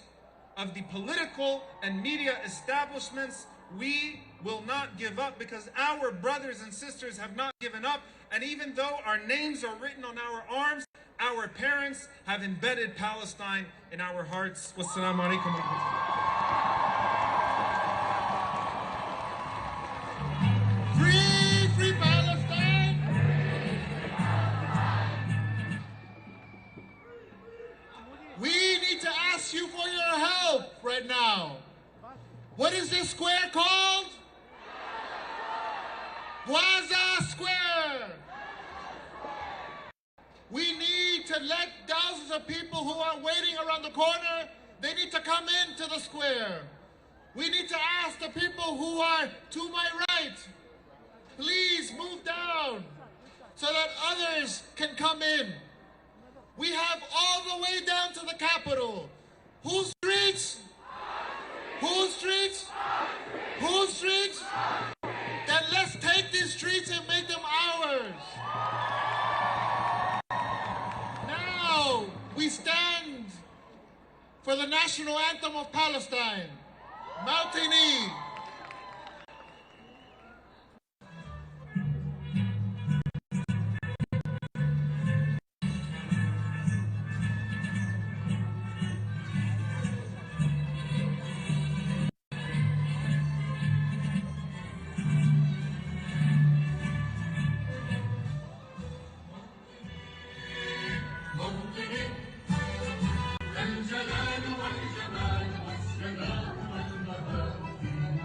of the political and media establishments. We will not give up because our brothers and sisters have not given up. And even though our names are written on our arms, our parents have embedded Palestine in our hearts. Wassalamu alaikum wa rahmatullah. Free Palestine! We need to ask you for your help right now. What is this square called? Gaza Square. We need to let thousands of people who are waiting around the corner, they need to come into the square. We need to ask the people who are to my right, please move down so that others can come in. We have all the way down to the Capitol. Whose streets? Whose streets? Whose streets? Then let's take these streets and make them ours. Now we stand for the national anthem of Palestine. Mountainy. الجلال والجمال والسلام والمبادئ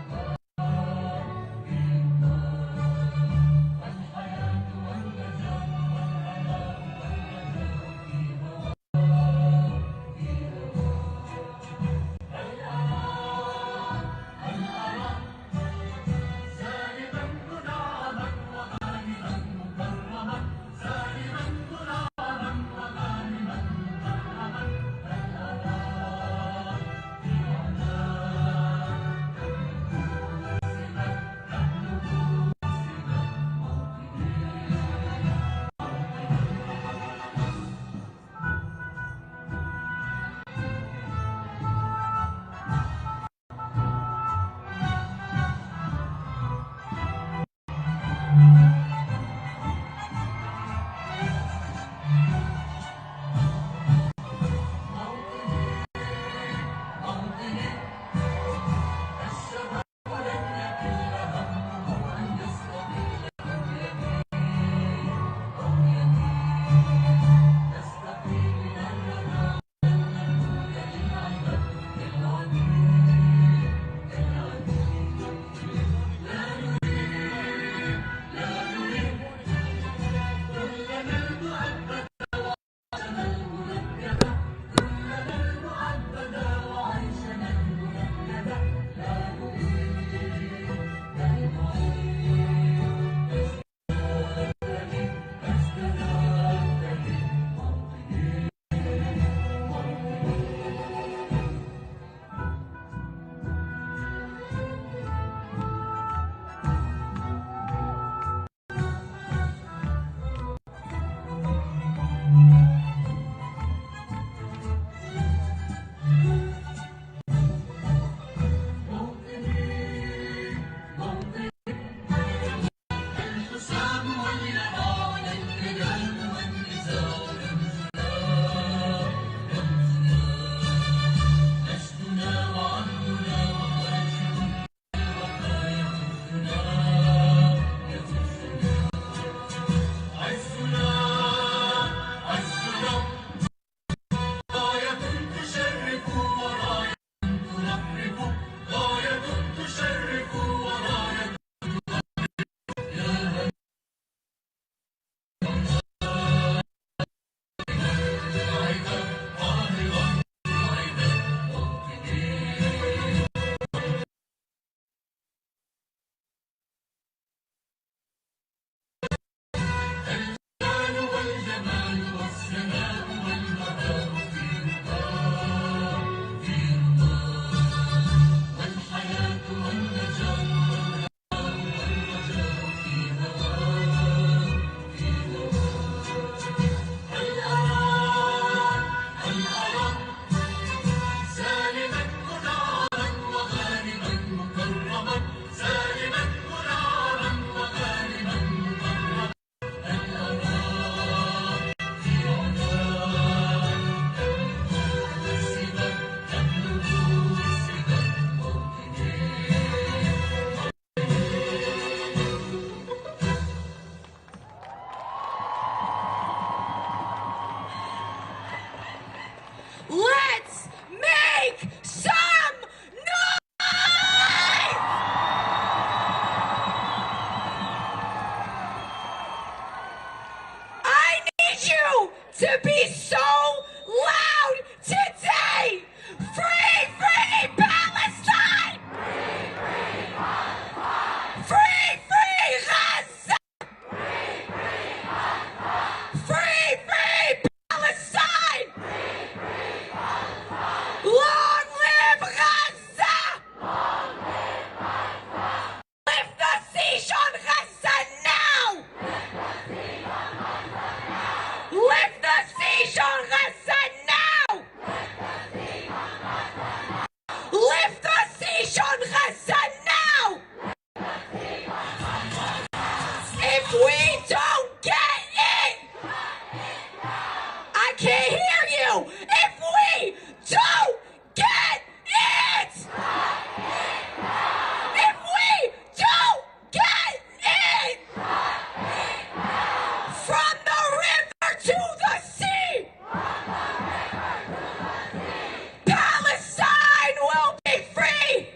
to be so loud today. Free, free Palestine! Free, free Gaza! Free, free Palestine! Long live Gaza! Lift the siege on Gaza now! Lift the siege on Gaza now! Lift the siege on Gaza now! If we don't get it, I can't hear you. If we don't get it, if we don't get it, from the river to the sea, Palestine will be free.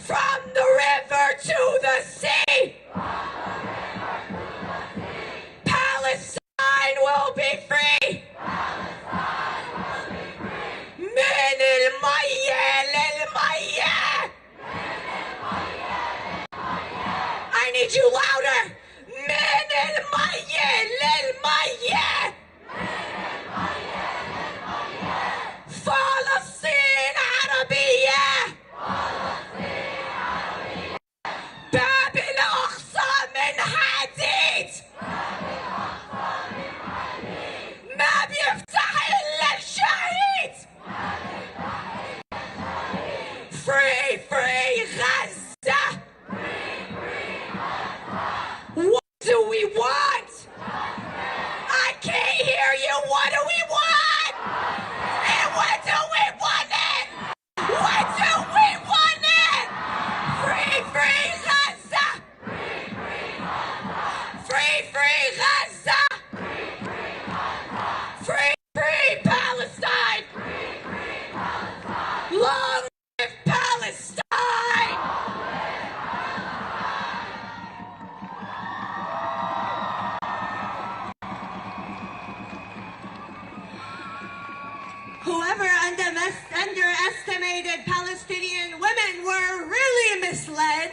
From the river to the sea, Palestine will be free. من المية للمية. I need you louder. من المية للمية. فلسطين عربية. باب الأقصى من حديد. ما بيفتح إلا الشهيد. Free, free Gaza. What do we want? I can't hear you. What do we want? And what do we want it? What do we want it? Free, free Gaza. Free, free Gaza. Free, free Palestine. Long live Palestine. Whoever underestimated Palestinian women were really misled.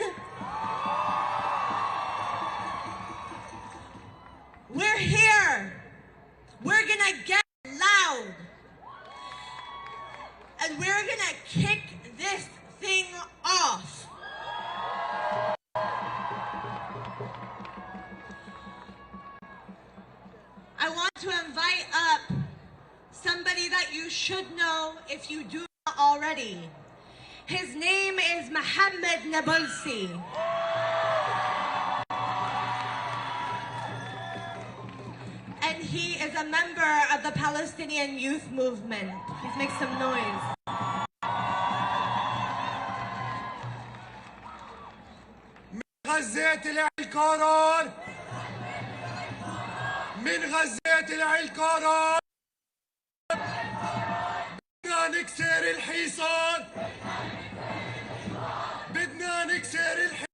We're here. We're gonna get loud. And we're gonna kick this thing off. I want to invite up somebody that you should know if you do not already. His name is Mohammed Nabulsi. And he is a member of the Palestinian youth movement. Please make some noise. غزة طلع القرار من غزة طلع القرار بدنا نكسر الحصار بدنا نكسر الحصار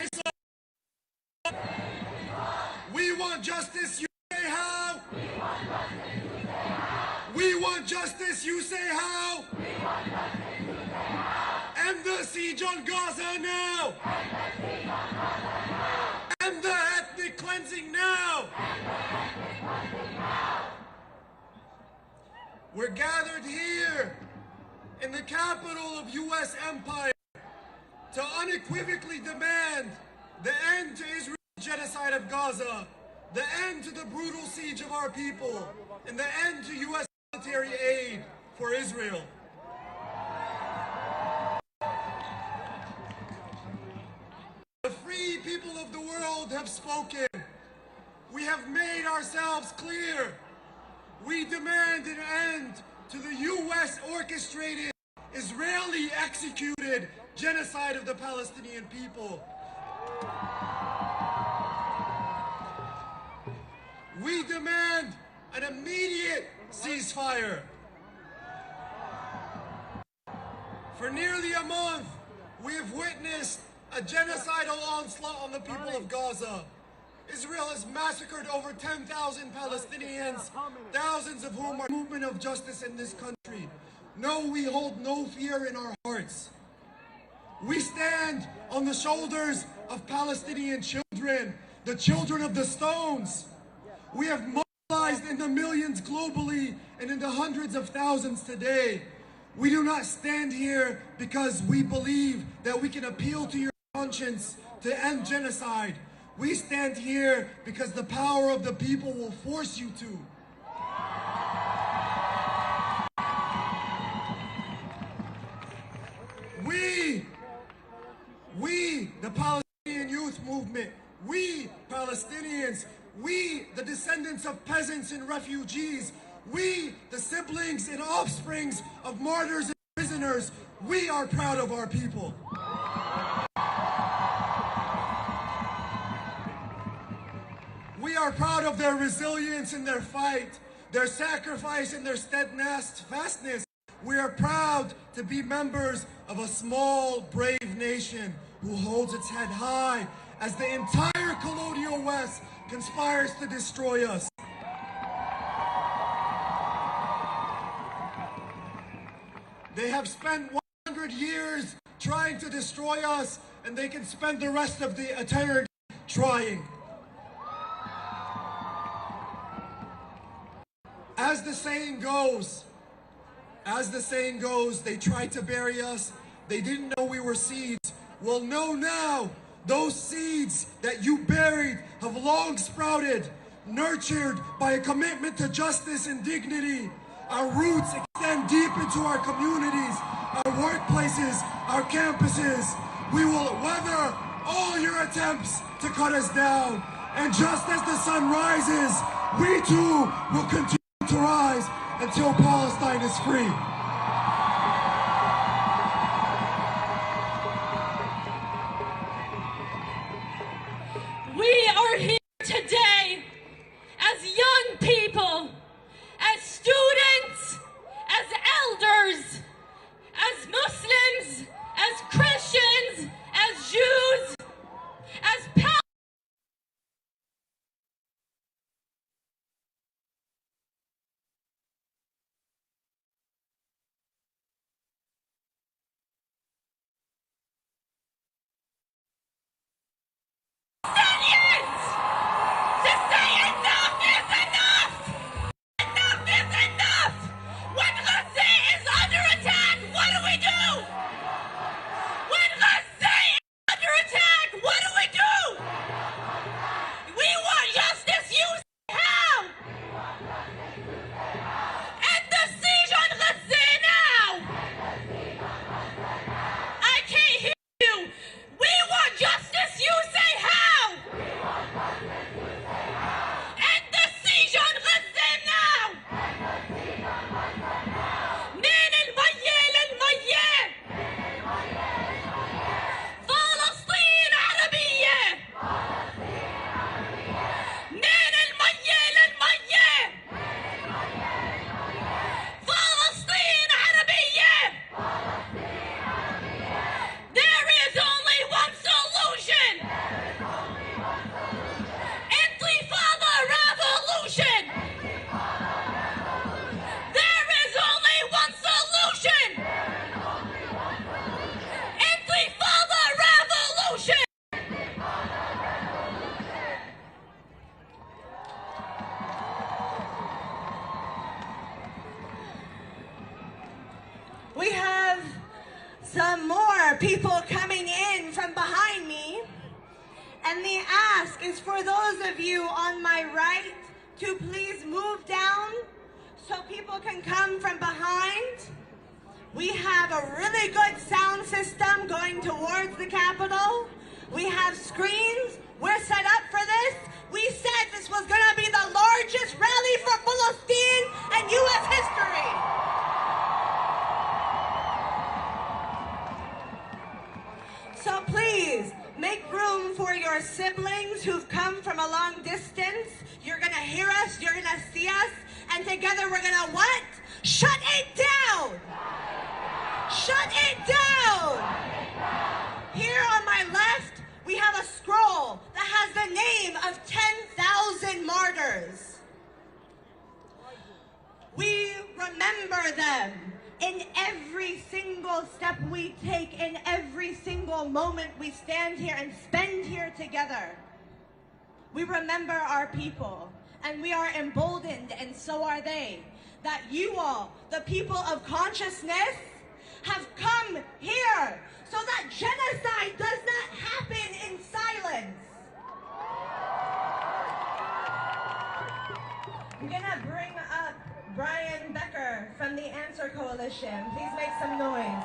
We want justice, you say how? We want justice, you say how? End the siege on Gaza now! End the ethnic cleansing now! We're gathered here in the capital of U.S. empire to unequivocally demand the end to Israel's genocide of Gaza, the end to the brutal siege of our people, and the end to U.S. military aid for Israel. The free people of the world have spoken. We have made ourselves clear. We demand an end to the U.S. orchestrated, Israeli executed genocide of the Palestinian people. We demand an immediate ceasefire. For nearly a month, we have witnessed a genocidal onslaught on the people of Gaza. Israel has massacred over 10,000 Palestinians, thousands of whom are movement of justice in this country. No, we hold no fear in our hearts. We stand on the shoulders of Palestinian children, the children of the stones. We have mobilized in the millions globally and in the hundreds of thousands today. We do not stand here because we believe that we can appeal to your conscience to end genocide. We stand here because the power of the people will force you to. We, the Palestinian youth movement, we, Palestinians, we, the descendants of peasants and refugees, we, the siblings and offsprings of martyrs and prisoners, we are proud of our people. We are proud of their resilience in their fight, their sacrifice and their steadfastness. We are proud to be members of a small, brave nation who holds its head high as the entire colonial West conspires to destroy us. They have spent 100 years trying to destroy us, and they can spend the rest of the eternity trying. As the saying goes, they tried to bury us. They didn't know we were seeds. Well, know now, those seeds that you buried have long sprouted, nurtured by a commitment to justice and dignity. Our roots extend deep into our communities, our workplaces, our campuses. We will weather all your attempts to cut us down. And just as the sun rises, we too will continue to rise until Palestine is free. We are here today as young people, as students, as elders, as Muslims, as Christians, as Jews, as Palestinians to say enough is enough! Enough is enough! When Gaza is under attack, what do we do? When Gaza is under attack, what do we do? We want justice, you say how? End the siege on Gaza now! I can't hear you! We want justice, you say how? End the siege on Gaza now! من المية للمية! فلسطين عربية! من المية للمية! فلسطين عربية! There is only one solution! Intifada revolution! There is only one solution! Intifada revolution! We have some more people coming in from behind me. And the ask is for those of you on my right to please move down so people can come from behind. We have a really good sound system going towards the Capitol. We have screens. We're set up for this. We said this was going to be the largest rally for Palestine in U.S. history. So please, make room for your siblings who've come from a long distance. You're gonna hear us, you're gonna see us, and together we're gonna what? Shut it down! Shut it down! Here on my left, we have a scroll that has the name of 10 remember them in every single step we take, in every single moment we stand here and spend here together. We remember our people, and we are emboldened, and so are they, that you all, the people of consciousness, have come here so that genocide does not happen in silence. I'm gonna bring up Brian Becker from the Answer Coalition. Please make some noise.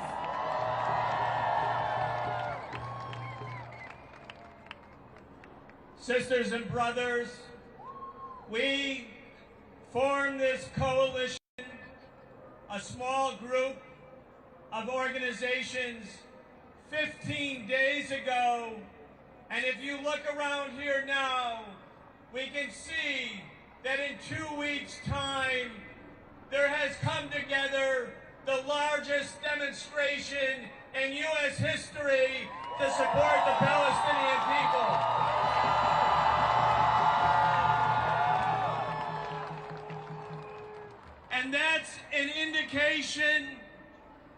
Sisters and brothers, we formed this coalition, a small group of organizations 15 days ago, and if you look around here now, we can see that in 2 weeks' time, there has come together the largest demonstration in U.S. history to support the Palestinian people. And that's an indication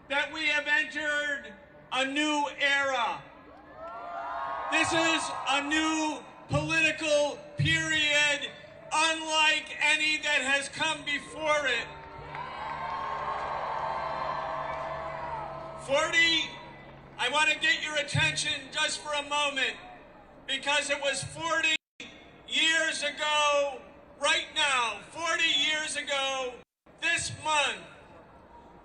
that we have entered a new era. This is a new political period, unlike any that has come before it. I want to get your attention just for a moment, because it was 40 years ago, right now, 40 years ago, this month,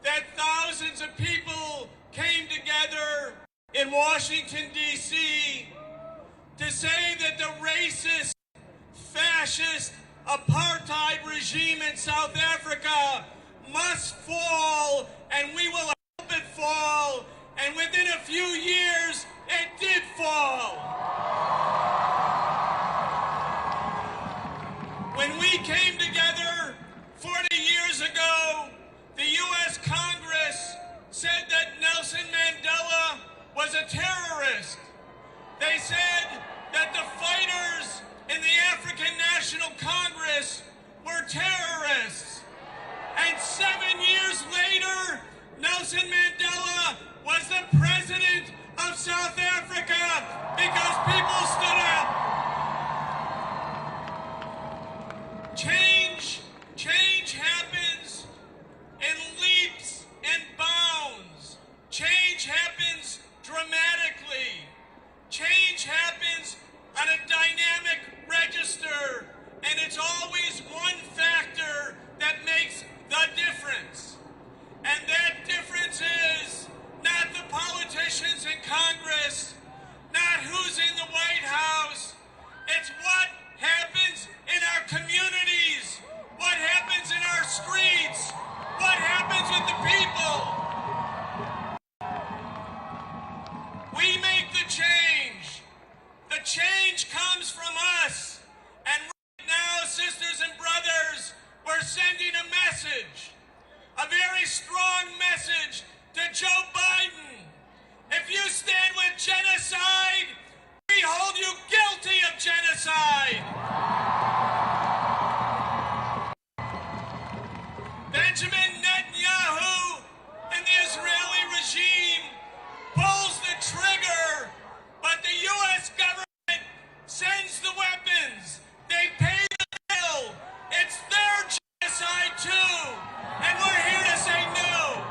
that thousands of people came together in Washington, D.C. to say that the racist, fascist, apartheid regime in South Africa must fall, and we will help it fall, and within a few years, it did fall. When we came together 40 years ago, the U.S. Congress said that Nelson Mandela was a terrorist. They said that the fighters in the African National Congress were terrorists. And 7 years later, Nelson Mandela was the president of South Africa because people stood up. Change happens in leaps and bounds. Change happens dramatically. Change happens on a dynamic register, and it's always one factor that makes the difference. And that difference is not the politicians in Congress, not who's in the White House. It's what happens in our communities, what happens in our streets, what happens with the people. We make the change. The change comes from us. And right now, sisters and brothers, we're sending a message, a very strong message to Joe Biden. If you stand with genocide, we hold you guilty of genocide. Benjamin Netanyahu and the Israeli regime pulls the trigger, but the U.S. government sends the weapons. They pay the bill. It's their genocide too, and we're here to say no.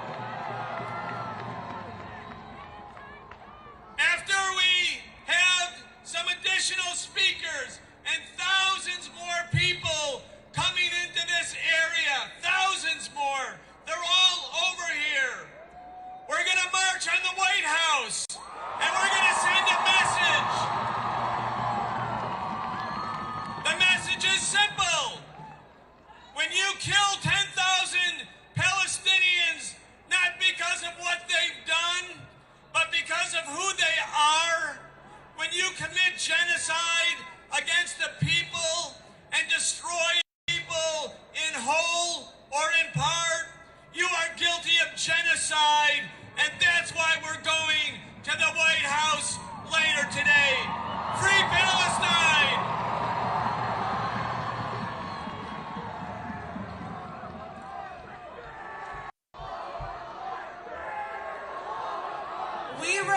After we have some additional speakers and thousands more people coming into this area, thousands more, they're all over here. We're going to march on the White House, and we're going to send a message. The message is simple. When you kill 10,000 Palestinians, not because of what they've done, but because of who they are, when you commit genocide against the people and destroy people in whole or in part, you are guilty of genocide, and that's why we're going to the White House later today.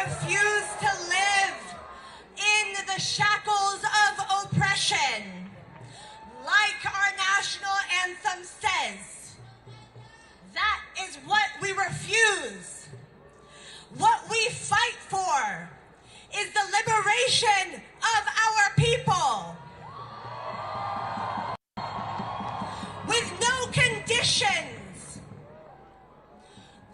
refuse to live in the shackles of oppression. Like our national anthem says, that is what we refuse. What we fight for is the liberation of our people. With no conditions.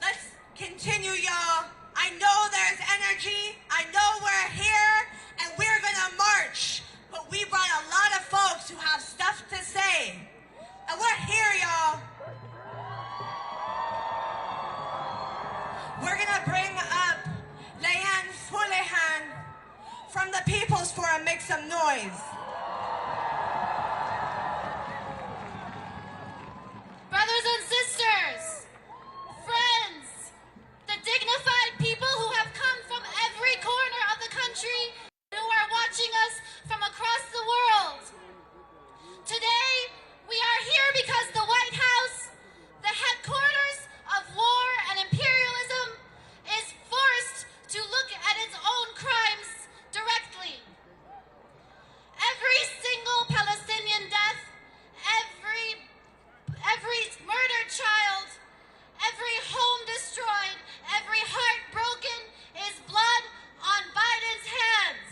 Let's continue, y'all. I know there's energy. I know we're here and we're gonna march. But we brought a lot of folks who have stuff to say. And we're here, y'all. We're gonna bring up Leanne Fulehan from the People's Forum. Make some noise. Brothers and sisters, friends, the dignified people who have come from every corner of the country who are watching us from across the world. Today, we are here because the White House, the headquarters of war and imperialism, is forced to look at its own crimes directly. Every single Palestinian death, every murdered child, every home destroyed, every heart broken is blood on Biden's hands.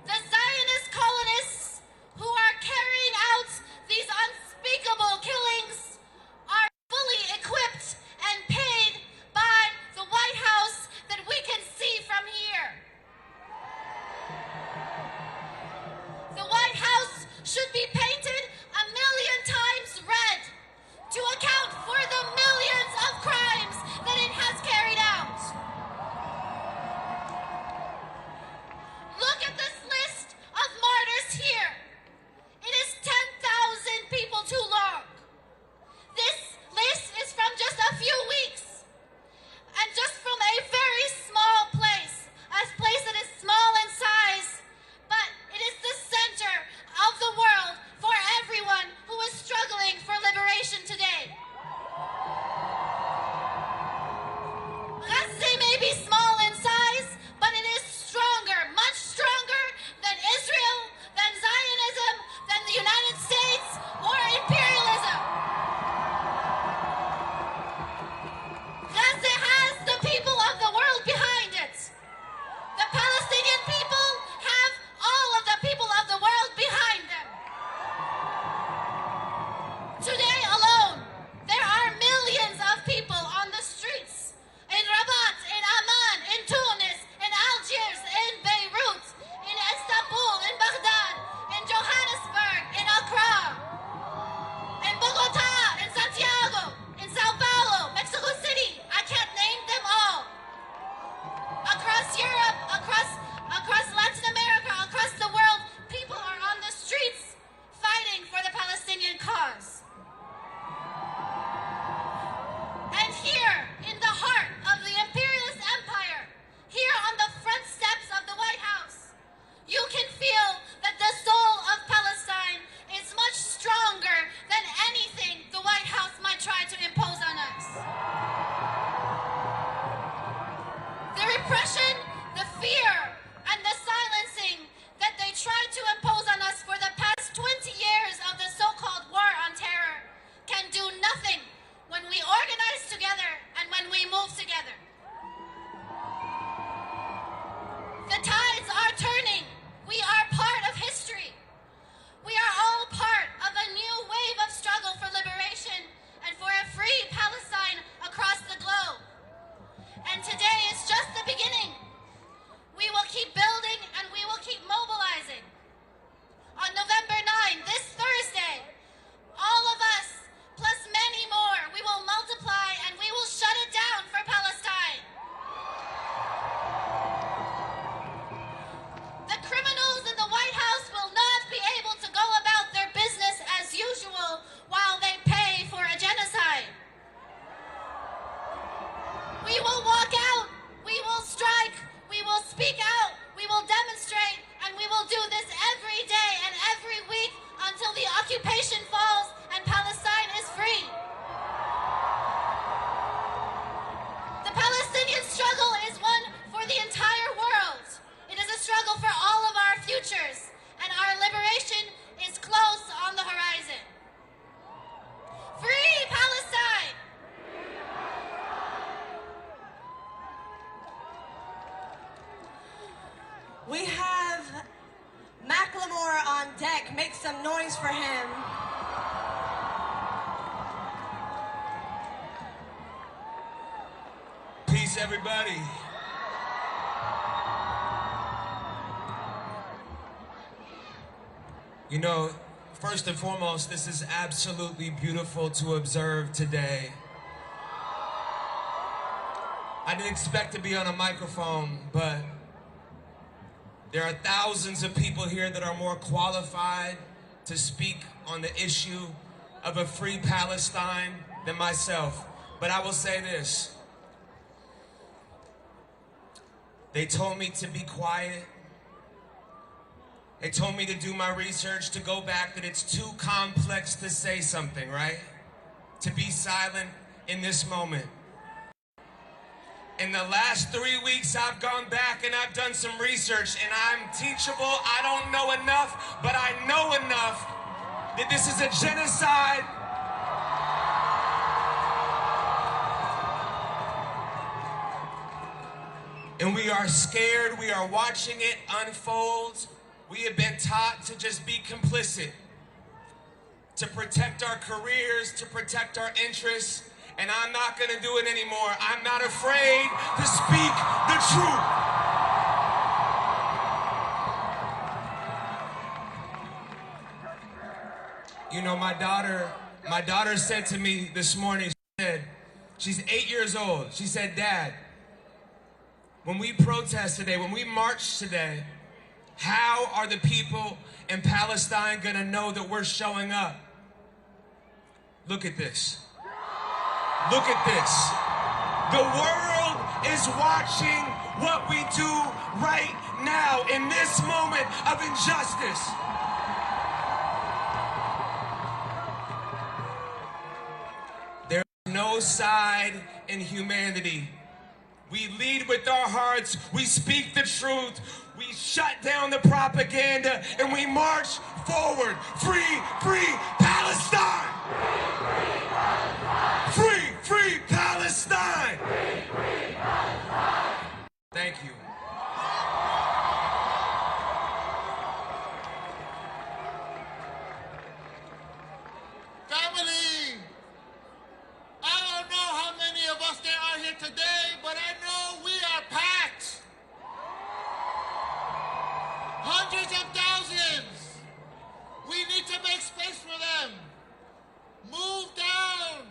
The Zionist colonists who are carrying out these unspeakable killings are fully equipped and paid by the White House that we can see from here. The White House should be painted 1,000,000 times red to account for the millions of crimes that it has carried out. Look at this list of martyrs here. It is 10,000 people too long. This list is from just a few weeks and just from a very small place, a place that is small in size, but it is the center of the world for We have Macklemore on deck. Make some noise for him. Peace, everybody. You know, first and foremost, this is absolutely beautiful to observe today. I didn't expect to be on a microphone, but there are thousands of people here that are more qualified to speak on the issue of a free Palestine than myself. But I will say this. They told me to be quiet. They told me to do my research, to go back, that it's too complex to say something, right? To be silent in this moment. In the last 3 weeks, I've gone back and I've done some research, and I'm teachable. I don't know enough, but I know enough that this is a genocide. And we are scared. We are watching it unfold. We have been taught to just be complicit, to protect our careers, to protect our interests, and I'm not going to do it anymore. I'm not afraid to speak the truth. You know, my daughter said to me this morning, she said, she's 8 years old. She said, "Dad, when we protest today, when we march today, how are the people in Palestine going to know that we're showing up?" Look at this. Look at this. The world is watching what we do right now in this moment of injustice. There's no side in humanity. We lead with our hearts, we speak the truth, we shut down the propaganda, and we march forward. Free, free Palestine! Free, free Palestine! Free, free Palestine! Thank you. Family, I don't know how many of us there are here today, but I know we are packed. Hundreds of thousands. We need to make space for them. Move down.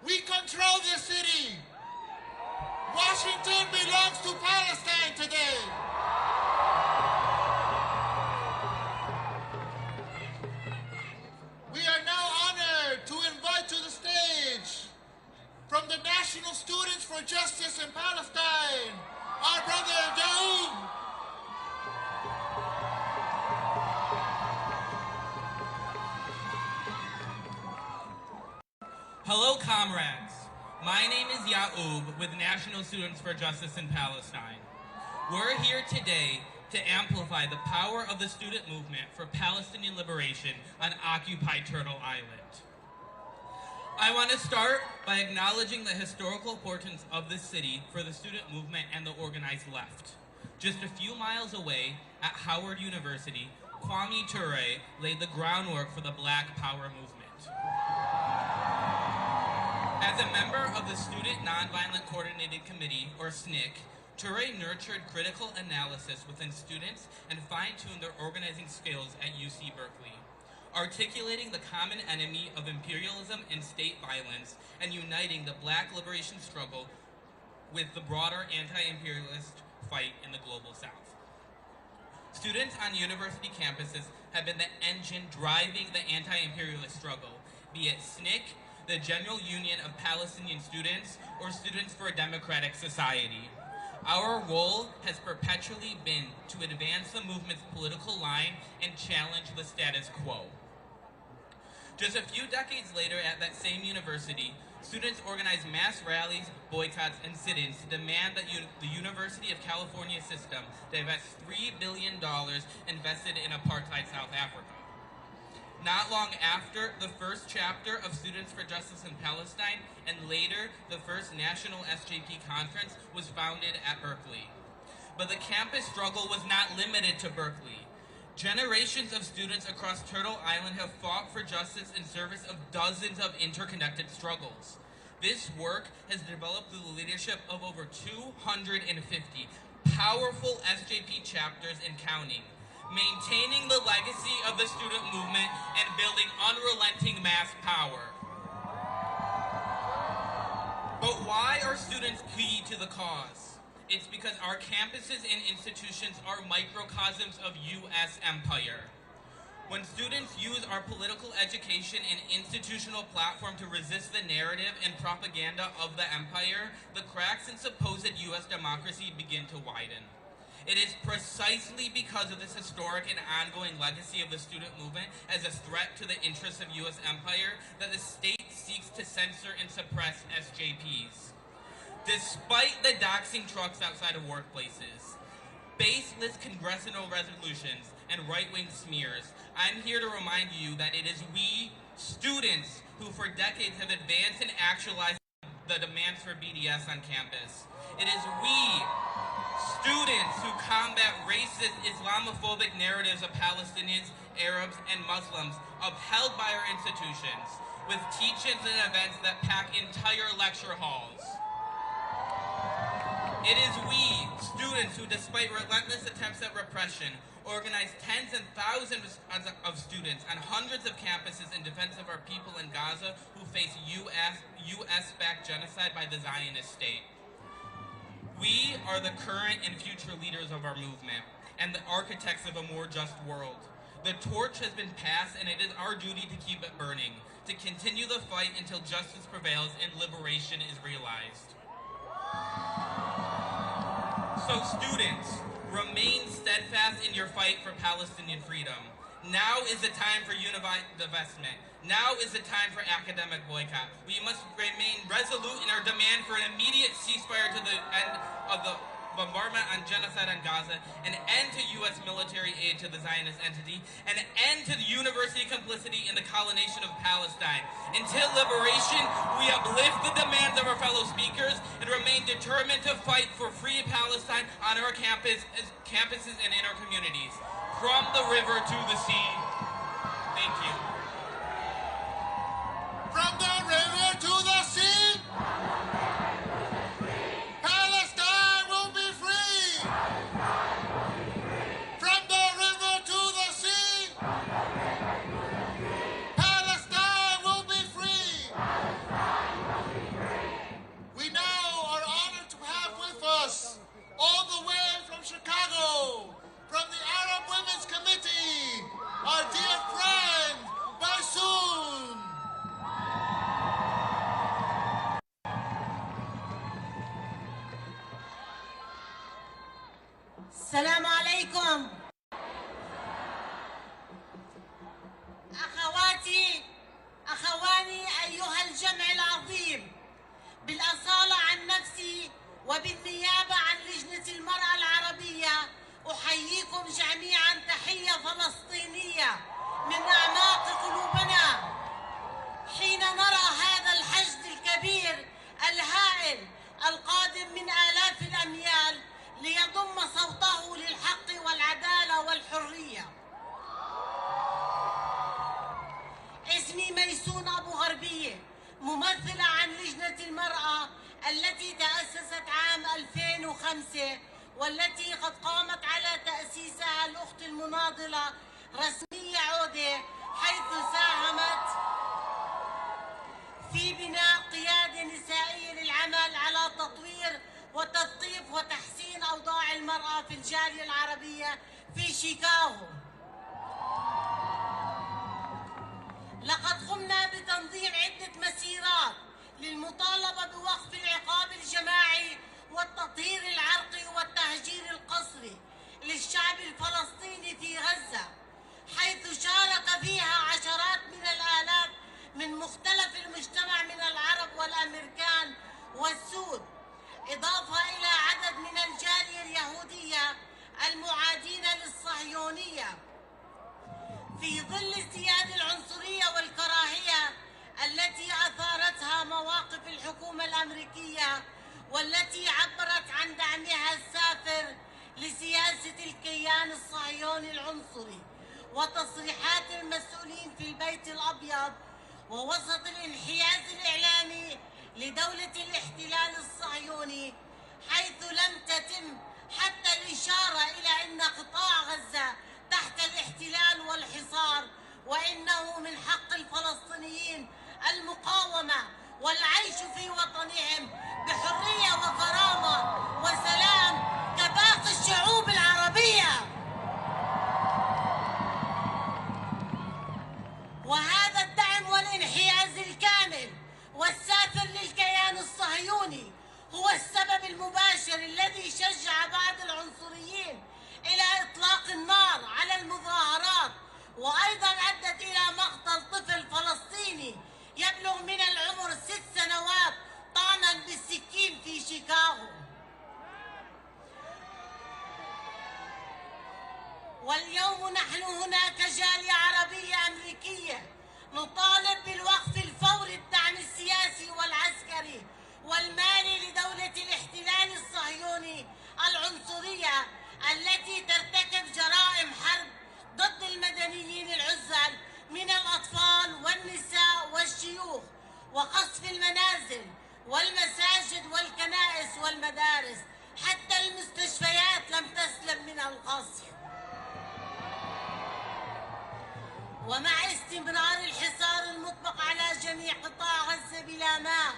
We control this city. Washington belongs to Palestine today. We are now honored to invite to the stage, from the National Students for Justice in Palestine, our brother Daoud. Hello, comrades. My name is Yaoub with National Students for Justice in Palestine. We're here today to amplify the power of the student movement for Palestinian liberation on occupied Turtle Island. I want to start by acknowledging the historical importance of this city for the student movement and the organized left. Just a few miles away at Howard University, Kwame Ture laid the groundwork for the Black Power movement. As a member of the Student Nonviolent Coordinated Committee, or SNCC, Ture nurtured critical analysis within students and fine-tuned their organizing skills at UC Berkeley, articulating the common enemy of imperialism and state violence and uniting the Black liberation struggle with the broader anti-imperialist fight in the global South. Students on university campuses have been the engine driving the anti-imperialist struggle, be it SNCC, the General Union of Palestinian Students, or Students for a Democratic Society. Our role has perpetually been to advance the movement's political line and challenge the status quo. Just a few decades later at that same university, students organized mass rallies, boycotts, and sit-ins to demand that the University of California system divest $3 billion invested in apartheid South Africa. Not long after, the first chapter of Students for Justice in Palestine, and later the first national SJP conference, was founded at Berkeley. But the campus struggle was not limited to Berkeley. Generations of students across Turtle Island have fought for justice in service of dozens of interconnected struggles. This work has developed through the leadership of over 250 powerful SJP chapters and counting, maintaining the legacy of the student movement and building unrelenting mass power. But why are students key to the cause? It's because our campuses and institutions are microcosms of U.S. empire. When students use our political education and institutional platform to resist the narrative and propaganda of the empire, the cracks in supposed U.S. democracy begin to widen. It is precisely because of this historic and ongoing legacy of the student movement as a threat to the interests of U.S. empire that the state seeks to censor and suppress SJPs. Despite the doxing trucks outside of workplaces, baseless congressional resolutions, and right-wing smears, I'm here to remind you that it is we, students, who for decades have advanced and actualized the demands for BDS on campus. It is we, students, who combat racist, Islamophobic narratives of Palestinians, Arabs, and Muslims upheld by our institutions, with teach-ins and events that pack entire lecture halls. It is we, students, who despite relentless attempts at repression, organized tens and thousands of students on hundreds of campuses in defense of our people in Gaza who face US-backed genocide by the Zionist state. We are the current and future leaders of our movement and the architects of a more just world. The torch has been passed and it is our duty to keep it burning, to continue the fight until justice prevails and liberation is realized. So students, remain steadfast in your fight for Palestinian freedom. Now is the time for unified divestment. Now is the time for academic boycott. We must remain resolute in our demand for an immediate ceasefire to the end of the bombardment on genocide on Gaza, an end to U.S. military aid to the Zionist entity, and an end to the university complicity in the colonization of Palestine. Until liberation, we uplift the demands of our fellow speakers and remain determined to fight for free Palestine on our campuses and in our communities, from the river to the sea. Thank you. From the river to the sea, Palestine will be free. From the river to the sea, Palestine will be free. We now are honored to have with us, all the way from Chicago, from the Arab Women's Committee, our dear friend, Barsoon. السلام عليكم أخواتي أخواني أيها الجمع العظيم. بالأصالة عن نفسي وبالنيابة عن لجنة المرأة العربية أحييكم جميعا تحية فلسطينية من أعماق قلوبنا حين نرى هذا الحشد الكبير الهائل القادم من آلاف الأميال ليضم صوته للحق والعدالة والحرية. اسمي ميسون أبو غربية، ممثلة عن لجنة المرأة التي تأسست عام 2005 والتي قد قامت على تأسيسها الأخت المناضلة رسمية عودة، حيث ساهمت في بناء قيادة نسائية للعمل على تطوير وتثقيف وتحسين أوضاع المرأة في الجالية العربية في شيكاغو. لقد قمنا بتنظيم عدة مسيرات للمطالبة بوقف العقاب الجماعي والتطهير العرقي والتهجير القسري للشعب الفلسطيني في غزة، حيث شارك فيها عشرات من الآلاف من مختلف المجتمع من العرب والأمريكان والسود، إضافة إلى عدد من الجالية اليهودية المعادين للصهيونية، في ظل ازدياد العنصرية والكراهية التي أثارتها مواقف الحكومة الأمريكية والتي عبرت عن دعمها السافر لسياسة الكيان الصهيوني العنصري وتصريحات المسؤولين في البيت الأبيض، ووسط الانحياز الإعلامي لدولة الاحتلال الصهيوني، حيث لم تتم حتى الإشارة إلى أن قطاع غزة تحت الاحتلال والحصار، وإنه من حق الفلسطينيين المقاومة والعيش في وطنهم بحرية وكرامة وسلام كباقي الشعوب العربية. وهذا الدعم والانحياز الكامل والسافر للكيان الصهيوني هو السبب المباشر الذي شجع بعض العنصريين إلى إطلاق النار على المظاهرات، وأيضا أدت إلى مقتل طفل فلسطيني يبلغ من العمر 6 سنوات طعنا بالسكين في شيكاغو. واليوم نحن هنا كجالية عربية أمريكية نطالب بالوقف الفوري الدعم السياسي والعسكري والمالي لدولة الاحتلال الصهيوني العنصرية التي ترتكب جرائم حرب ضد المدنيين العزل من الأطفال والنساء والشيوخ، وقصف المنازل والمساجد والكنائس والمدارس، حتى المستشفيات لم تسلم من القصف. ومع استمرار الحصار المطبق على جميع قطاع غزة بلا ماء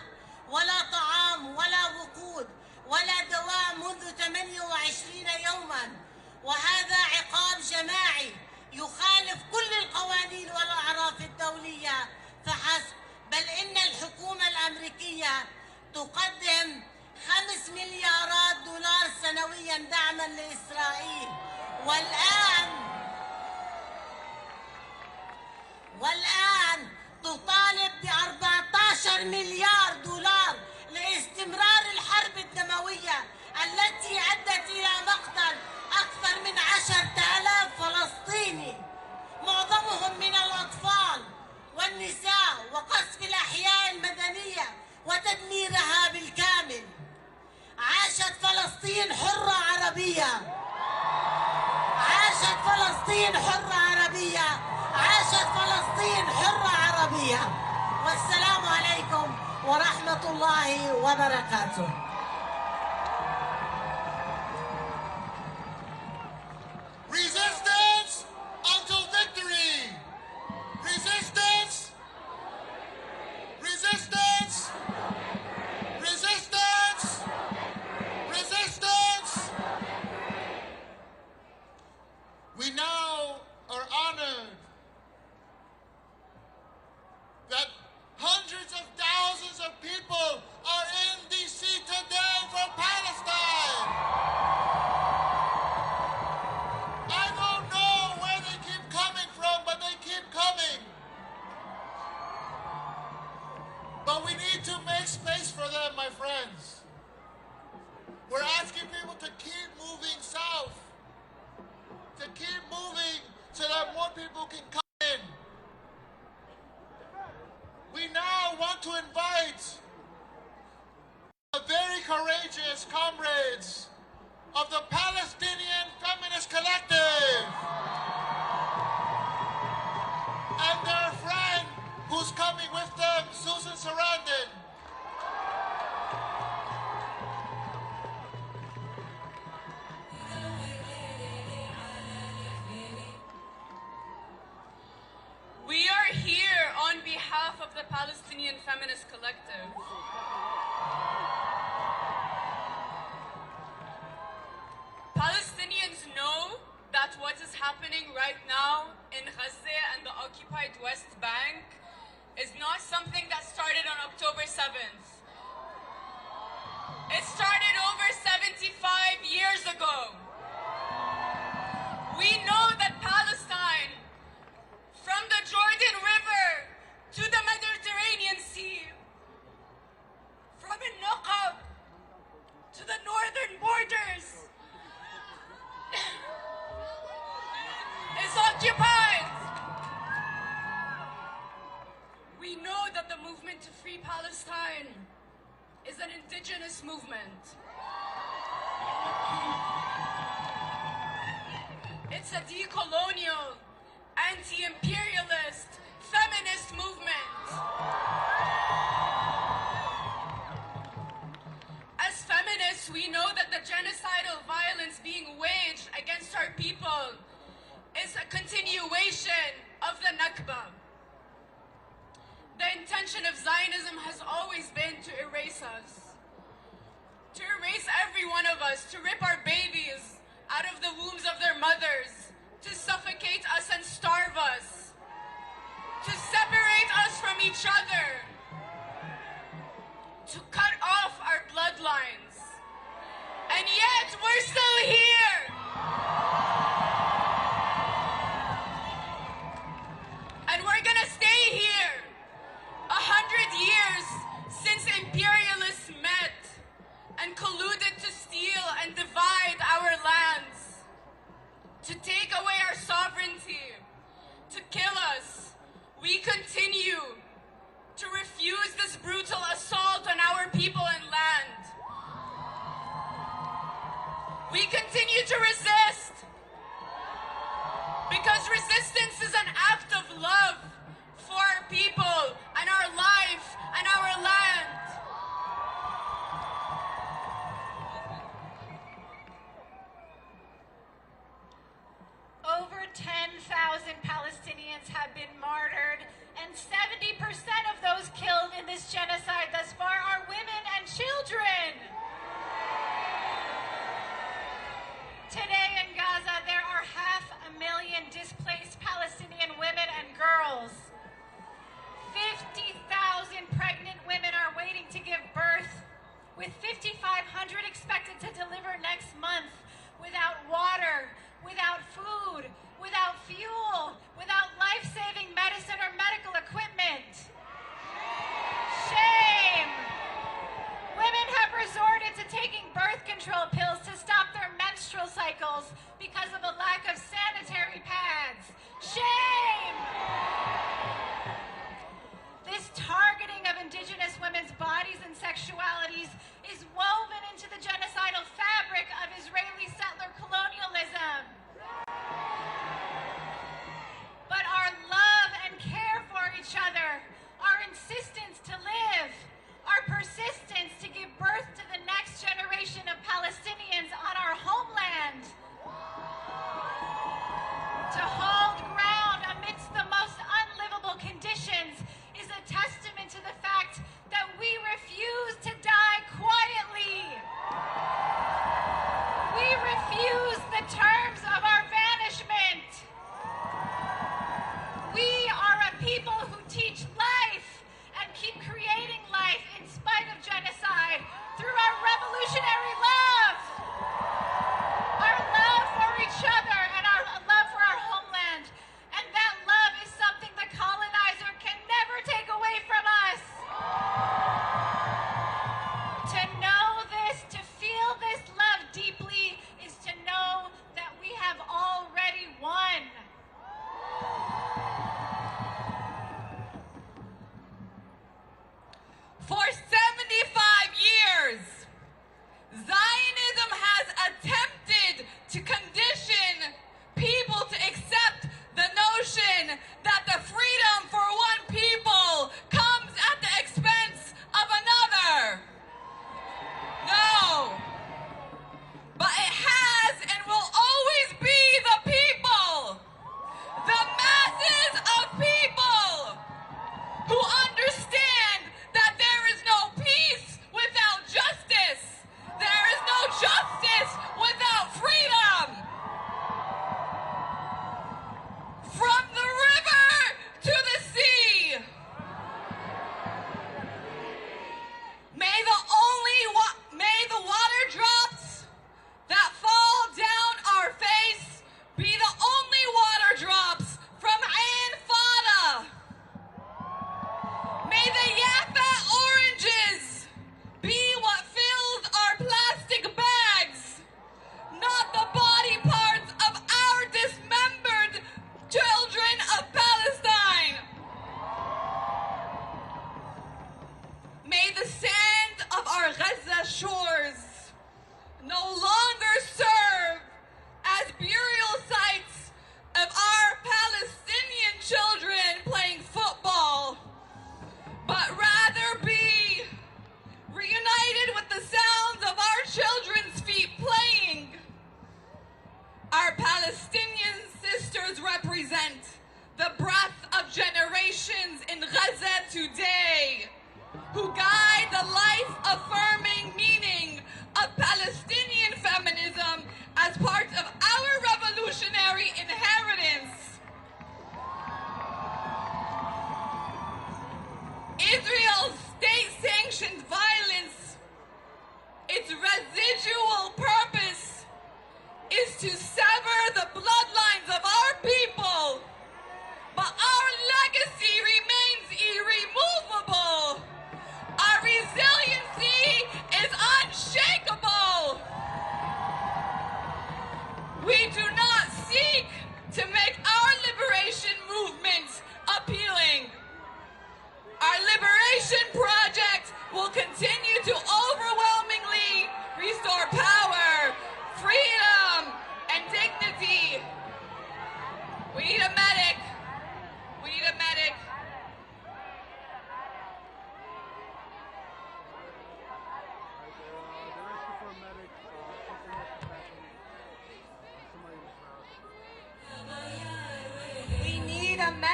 ولا طعام ولا وقود ولا دواء منذ 28 يوما، وهذا عقاب جماعي يخالف كل القوانين والأعراف الدولية فحسب، بل إن الحكومة الأمريكية تقدم 5 مليارات دولار سنويا دعما لإسرائيل، والآن تطالب ب14 مليار دولار لاستمرار الحرب الدموية التي أدت إلى مقتل أكثر من 10,000 فلسطيني، معظمهم من الأطفال والنساء، وقصف الأحياء المدنية وتدميرها بالكامل. عاشت فلسطين حرة عربية، عاشت فلسطين حرة عربية، عاشت فلسطين حرة عربية. والسلام عليكم ورحمة الله وبركاته. Resistance until victory! Resistance! Resistance! Resistance! Resistance! We now are honored that hundreds of thousands of people are in D.C. today for Palestine. I don't know where they keep coming from, but they keep coming. But we need to make space for them, my friends. We're asking people to keep moving south, to keep moving so that more people can come in. We now want to invite the very courageous comrades of the Palestinian Feminist Collective and their friend who's coming with them, Susan Sarandon. We are here on behalf of the Palestinian Feminist Collective. Palestinians know that what is happening right now in Gaza and the occupied West Bank is not something that started on October 7th. It started over 75 years ago. We know that Palestine, from the Jordan River to the Mediterranean Sea, from Al-Naqab to the northern borders, is occupied. We know that the movement to free Palestine is an indigenous movement. a decolonial, anti-imperialist, feminist movement. As feminists, we know that the genocidal violence being waged against our people is a continuation of the Nakba. The intention of Zionism has always been to erase us. To erase every one of us, to rip our babies out of the wombs of their mothers, to suffocate us and starve us, to separate us from each other, to cut off our bloodlines. And yet, we're still here. And we're gonna stay here. 100 years since imperialists met and colluded to steal and divide our lands, to take away our sovereignty, to kill us. We continue to refuse this brutal assault on our people and land. We continue to resist because resistance is an act of love for our people and our life and our land. Over 10,000 Palestinians have been martyred, and 70% of those killed in this genocide thus far are women and children. Today in Gaza, there are 500,000 displaced Palestinian women and girls. 50,000 pregnant women are waiting to give birth, with 5,500 expected to deliver next month, without water, without food, without fuel, without life-saving medicine or medical equipment. Shame! Women have resorted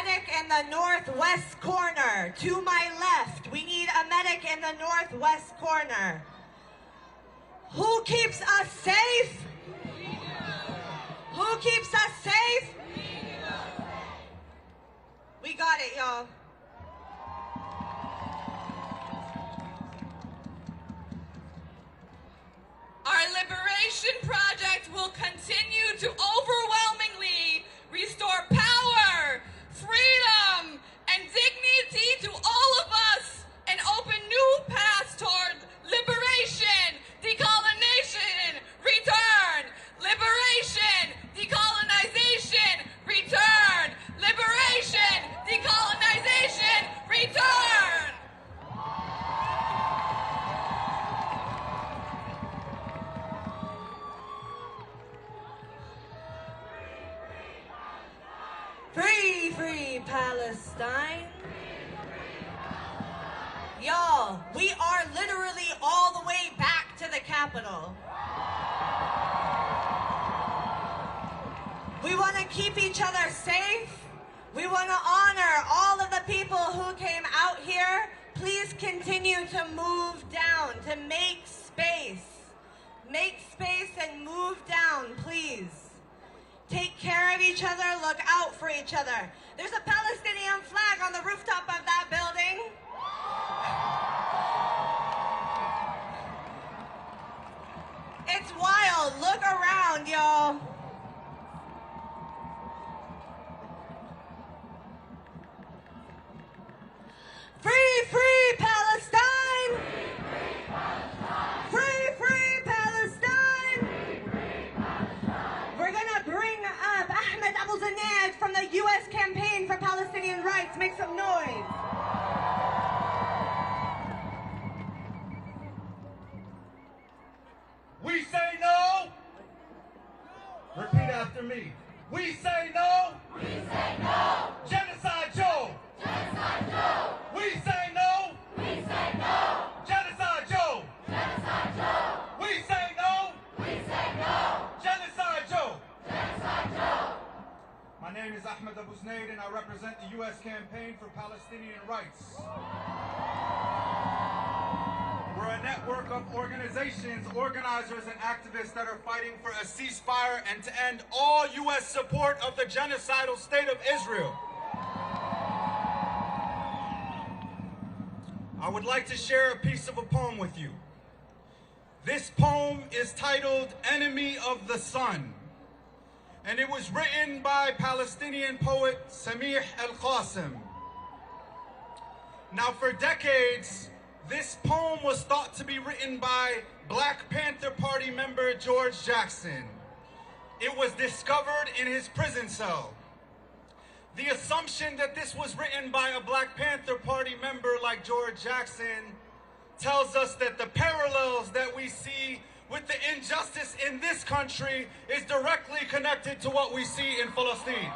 medic in the northwest corner. To my left, we need a medic in the northwest corner. Who keeps us safe? Who keeps us safe? We got it, y'all. Our liberation project will continue to overwhelmingly restore power, freedom, and dignity to all of us and open new paths toward liberation, decolonization, return. Liberation, decolonization, return. Liberation, decolonization, return. Free, free Palestine. Y'all, we are literally all the way back to the Capitol. We want to keep each other safe. We want to honor all of the people who came out here. Please continue to move down, to make space. Make space and move down, please. Take care of each other, look out for each other. There's a Palestinian flag on the rooftop of that building. It's wild, look around, y'all. Free, free Palestine! Free, free Palestine! We're gonna bring up Ahmed Abu Zanad from the U.S. Campaign for Palestinian Rights. Make some noise. We say no. Repeat after me. We say no. We say no. Genocide Joe. Genocide Joe. We say no. We say no. Genocide Joe. Genocide Joe. We say no. We say no. Genocide Joe. Genocide Joe. My name is Ahmed Abu Znaid and I represent the U.S. Campaign for Palestinian Rights. We're a network of organizations, organizers, and activists that are fighting for a ceasefire and to end all U.S. support of the genocidal state of Israel. I would like to share a piece of a poem with you. This poem is titled Enemy of the Sun, and it was written by Palestinian poet Samih al-Qasim. Now, for decades, this poem was thought to be written by Black Panther Party member George Jackson. It was discovered in his prison cell. The assumption that this was written by a Black Panther Party member like George Jackson tells us that the parallels that we see with the injustice in this country is directly connected to what we see in Palestine.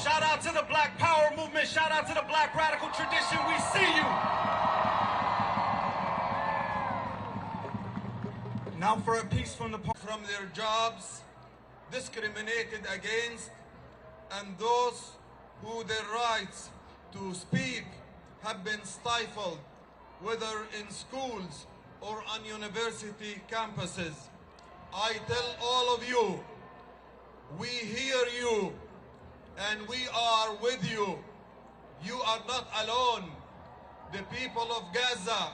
Shout out to the Black Power movement. Shout out to the Black radical tradition. We see you. Now for a piece from the poem. From their jobs, discriminated against, and those who their rights to speak have been stifled, whether in schools or on university campuses. I tell all of you, we hear you and we are with you. You are not alone. The people of Gaza,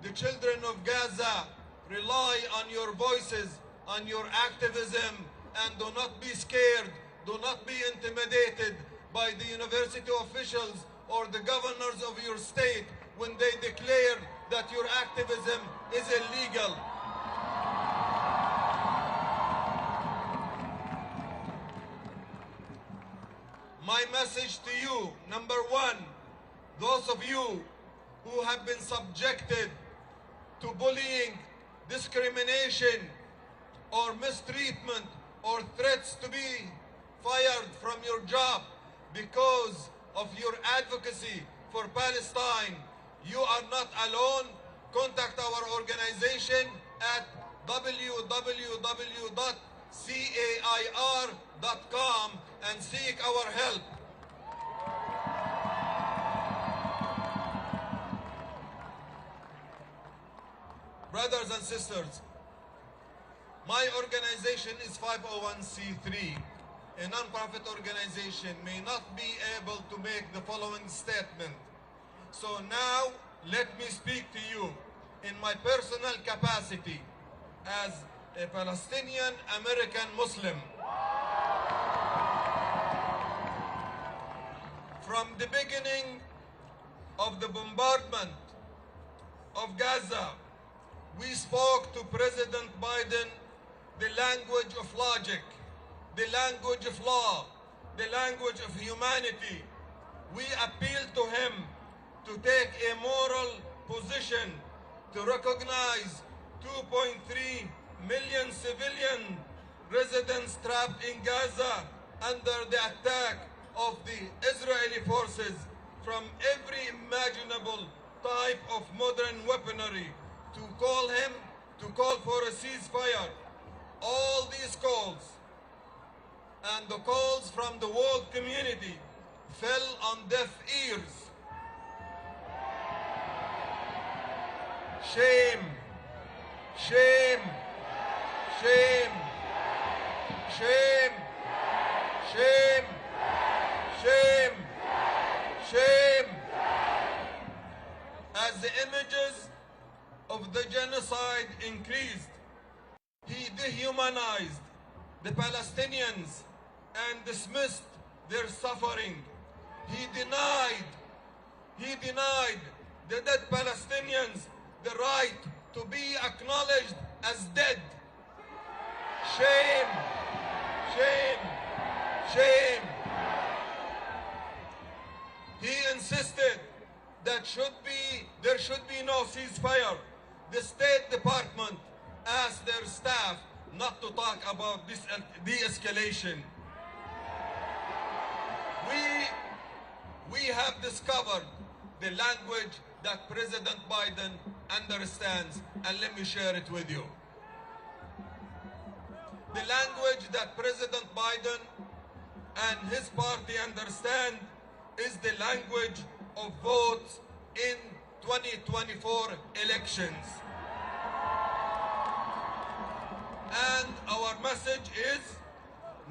the children of Gaza, rely on your voices, on your activism, and do not be scared, do not be intimidated by the university officials or the governors of your state when they declare that your activism is illegal. My message to you, number one, those of you who have been subjected to bullying, discrimination, or mistreatment, or threats to be fired from your job because of your advocacy for Palestine, you are not alone. Contact our organization at www.cai ir.com and seek our help. Brothers and sisters, my organization is 501c3. A non-profit organization may not be able to make the following statement. So now, let me speak to you in my personal capacity as a Palestinian American Muslim. From the beginning of the bombardment of Gaza, we spoke to President Biden the language of logic, the language of law, the language of humanity. We appealed to him to take a moral position to recognize 2.3 million civilian residents trapped in Gaza under the attack of the Israeli forces from every imaginable type of modern weaponry, to call for a ceasefire. All these calls and the calls from the world community fell on deaf ears. Shame, shame, shame, shame, shame, shame, shame. As the images of the genocide increased, he dehumanized the Palestinians and dismissed their suffering. He denied the dead Palestinians the right to be acknowledged as dead. Shame, shame, shame. He insisted that there should be no ceasefire. The State Department asked their staff not to talk about this de-escalation. We have discovered the language that President Biden understands, and let me share it with you. The language that President Biden and his party understand is the language of votes in 2024 elections. And our message is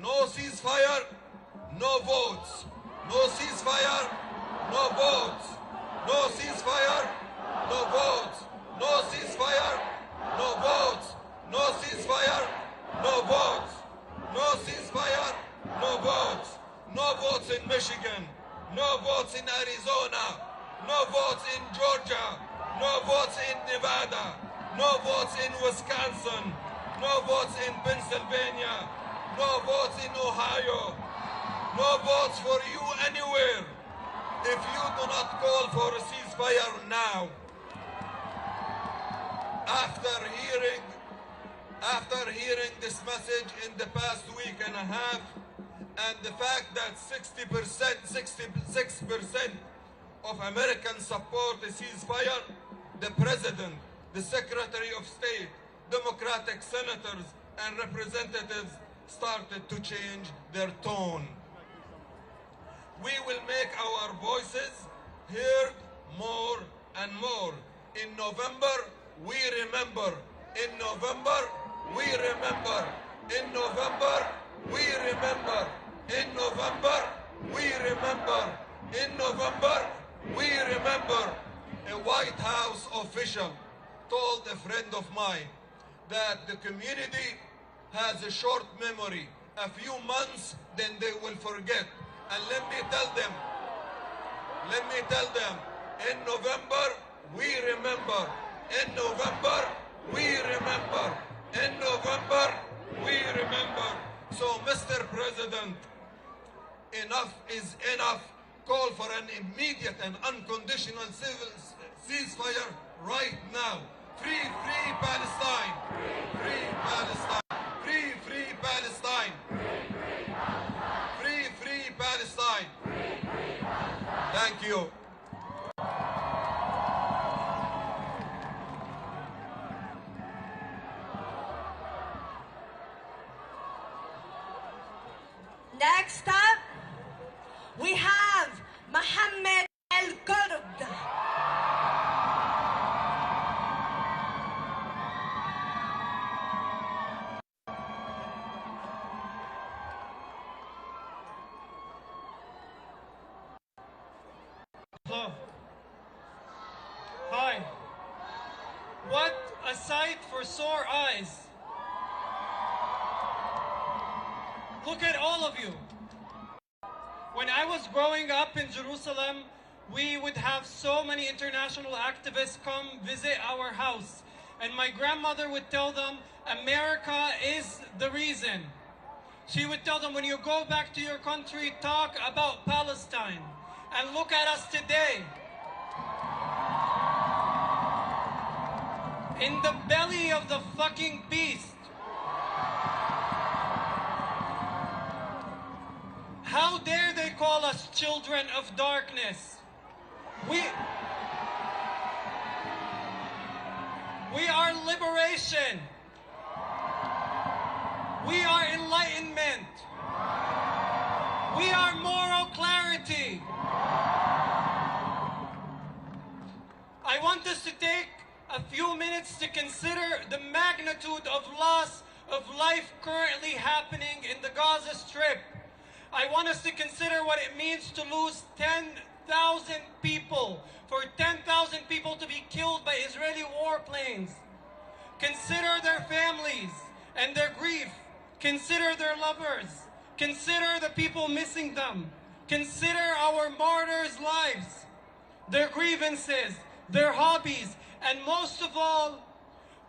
no ceasefire, no votes. No ceasefire, no votes. No ceasefire, no votes. No ceasefire, no votes. No ceasefire, no votes. No ceasefire, no votes. No votes in Michigan. No votes in Arizona. No votes in Georgia. No votes in Nevada. No votes in Wisconsin. No votes in Pennsylvania. No votes in Ohio. No votes for you anywhere if you do not call for a ceasefire now. After hearing this message in the past week and a half, and the fact that 66% of Americans support a ceasefire, the President, the Secretary of State, Democratic senators and representatives started to change their tone. We will make our voices heard more and more. In November, we remember. In November, we remember. In November, we remember. In November, we remember. In November, we remember. A White House official told a friend of mine that the community has a short memory. A few months, then they will forget. And let me tell them, in November, we remember. In November, we remember. In November, we remember. So, Mr. President, enough is enough. Call for an immediate and unconditional civil ceasefire right now. Free, free Palestine. Free Palestine. Free, free Palestine. Free, free Palestine. Thank you. Next up, we have Mohammed El-Kurd. Hello. Hi. What a sight for sore eyes. Look at all of you. When I was growing up in Jerusalem, we would have so many international activists come visit our house. And my grandmother would tell them, America is the reason. She would tell them, when you go back to your country, talk about Palestine. And look at us today. In the belly of the fucking beast. How dare they call us children of darkness? We are liberation. We are enlightenment. We are moral clarity. I want us to take a few minutes to consider the magnitude of loss of life currently happening in the Gaza Strip. I want us to consider what it means to lose 10,000 people, for 10,000 people to be killed by Israeli warplanes. Consider their families and their grief. Consider their lovers. Consider the people missing them. Consider our martyrs' lives, their grievances, their hobbies, and most of all,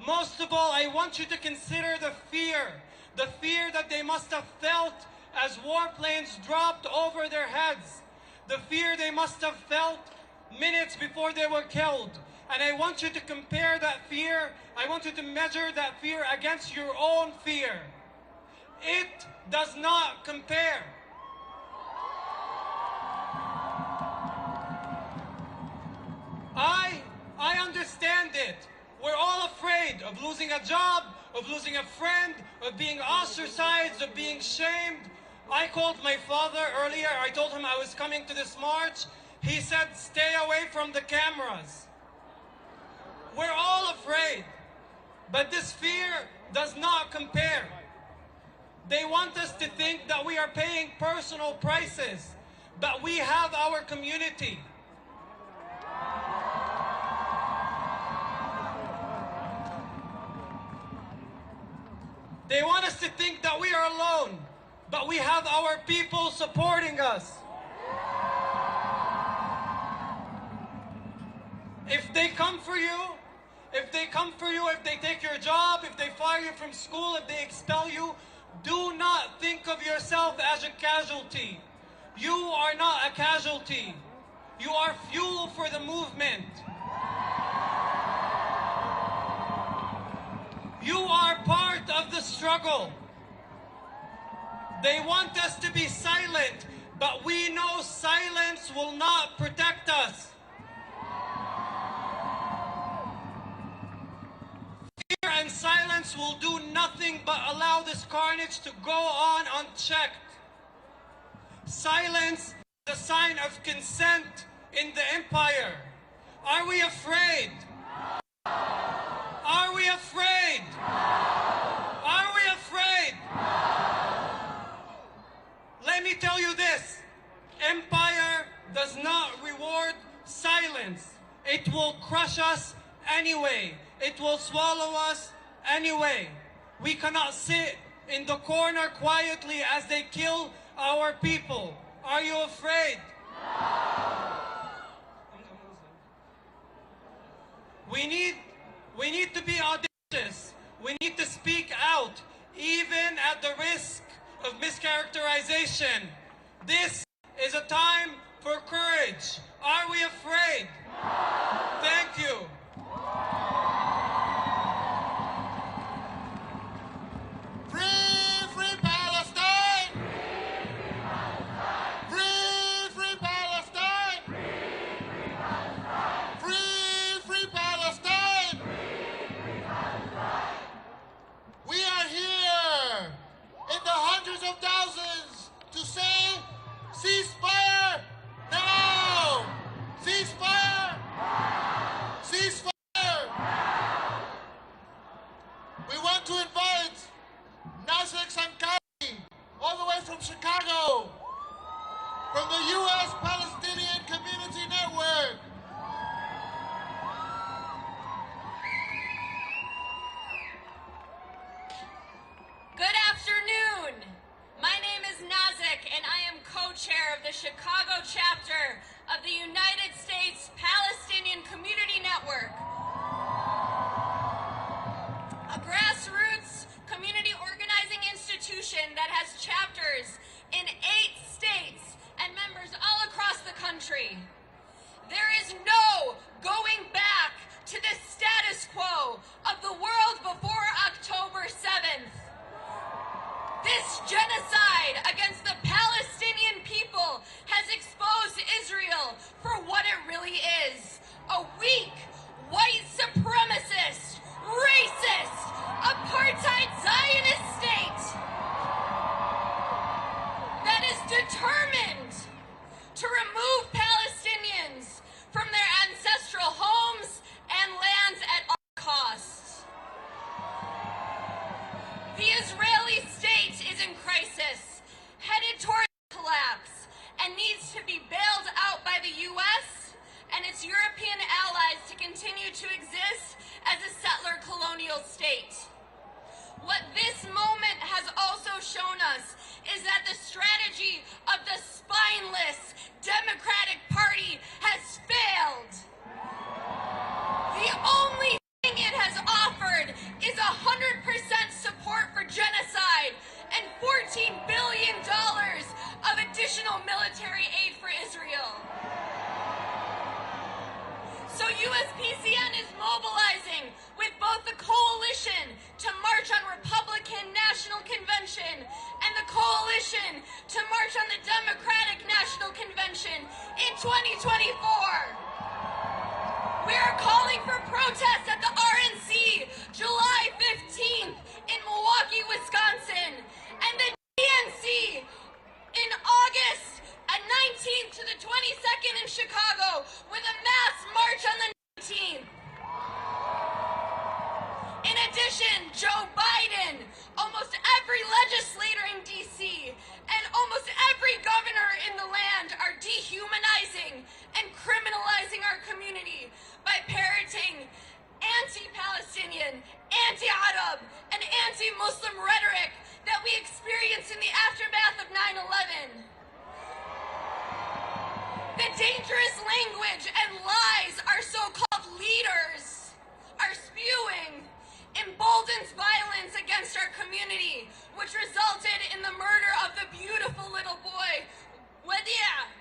I want you to consider the fear that they must have felt as warplanes dropped over their heads, the fear they must have felt minutes before they were killed. And I want you to compare that fear, I want you to measure that fear against your own fear. It does not compare. I understand it. We're all afraid of losing a job, of losing a friend, of being ostracized, of being shamed. I called my father earlier. I told him I was coming to this march. He said, stay away from the cameras. We're all afraid. But this fear does not compare. They want us to think that we are paying personal prices, but we have our community. They want us to think that we are alone, but we have our people supporting us. If they come for you, if they take your job, if they fire you from school, if they expel you, do not think of yourself as a casualty. You are not a casualty. You are fuel for the movement. You are part of the struggle. They want us to be silent, but we know silence will not protect us. Fear and silence will do nothing but allow this carnage to go on unchecked. Silence is a sign of consent in the empire. Are we afraid? Are we afraid? Are we afraid? Let me tell you this. Empire does not reward silence. It will crush us anyway. It will swallow us anyway. We cannot sit in the corner quietly as they kill our people. Are you afraid? We need to be audacious. We need to speak out, even at the risk of mischaracterization. This is a time for courage. Are we afraid? Thank you. Free Palestine! Free Palestine! Free Palestine! We are here in the hundreds of thousands to say ceasefire now! Ceasefire! Ceasefire! We want to invite Nazek Sankari, all the way from Chicago, from the U.S. Palestinian Community Network. Good afternoon. My name is Nazek, and I am co-chair of the Chicago chapter of the United States Palestinian Community Network, a grassroots community organizing institution that has chapters in 8 states and members all across the country. There is no going back to the status quo of the world before October 7th. This genocide against the Palestinian people has exposed Israel for what it really is: a weak, white supremacist, racist, apartheid Zionist state that is determined to remove Palestinians from their ancestral homes and lands at all costs. The Israeli state is in crisis, headed toward collapse, and needs to be bailed out by the U.S. and its European allies to continue to exist as a settler colonial state. What this moment has also shown us is that the strategy of the spineless Democratic Party has failed. The only thing it has offered is 100% support for genocide and $14 billion of additional military aid for Israel. So USPCN is mobilizing with both the coalition to march on Republican National Convention and the coalition to march on the Democratic National Convention in 2024. We are calling for protests at the RNC July 15th in Milwaukee, Wisconsin, and the DNC in August 19th to the 22nd in Chicago with a mass march on the 19th. In addition, Joe Biden, almost every legislator in D.C., and almost every governor in the land are dehumanizing and criminalizing our community by parroting anti-Palestinian, anti-Arab, and anti-Muslim rhetoric that we experienced in the aftermath of 9/11. The dangerous language and lies our so-called leaders are spewing emboldens violence against our community, which resulted in the murder of the beautiful little boy, Wadia,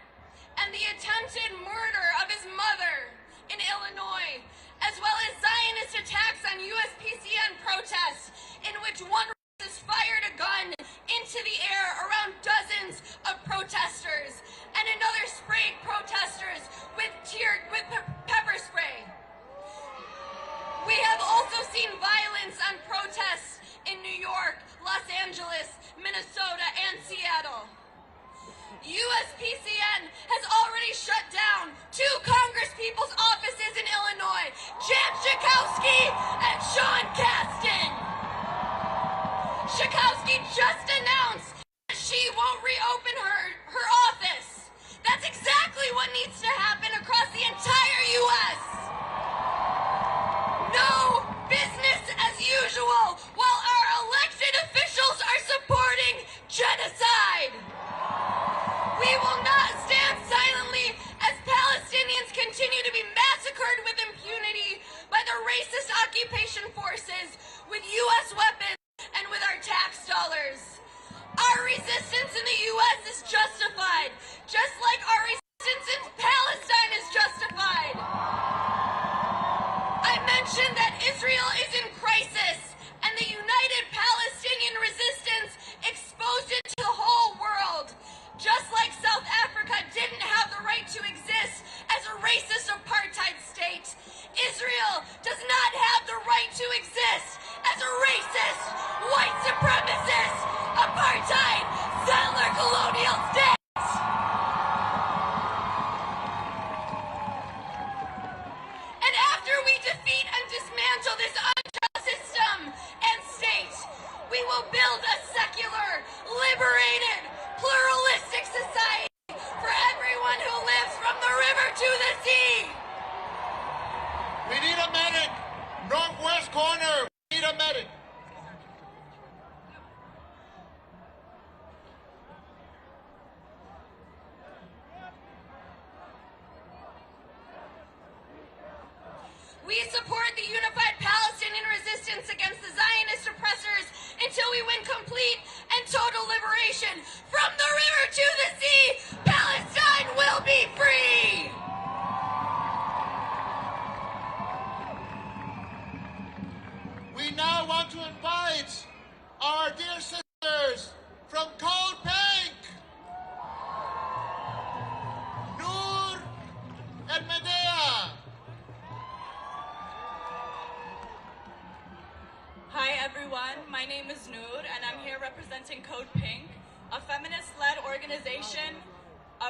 and the attempted murder of his mother in Illinois, as well as Zionist attacks on USPCN protests in which one racist fired a gun into the air around dozens of protesters, and another sprayed protesters with pepper spray. We have also seen violence on protests in New York, Los Angeles, Minnesota, and Seattle. USPCN has already shut down 2 congresspeople's offices in Illinois, Jan Schakowsky and Sean Casten. Schakowsky just announced that she won't reopen her office. That's exactly what needs to happen across the entire U.S. No business as usual while our elected officials are supporting genocide. We will not stand silently as Palestinians continue to be massacred with impunity by the racist occupation forces with U.S. weapons and with our tax dollars. Our resistance in the U.S. is justified, just like our resistance in Palestine is justified. I mentioned that Israel is in crisis, and the United Palestinian Resistance exposed it to the whole world. Just like South Africa didn't have the right to exist as a racist apartheid state, Israel does not have the right to exist as a racist, white supremacist, apartheid, settler colonial support the unified Palestinian resistance against the Zionist oppressors until we win complete and total liberation. From the river to the sea, Palestine will be free! We now want to invite our dear sisters from Code Pink, Noor and Medea. Hi everyone, my name is Noor and I'm here representing Code Pink, a feminist-led organization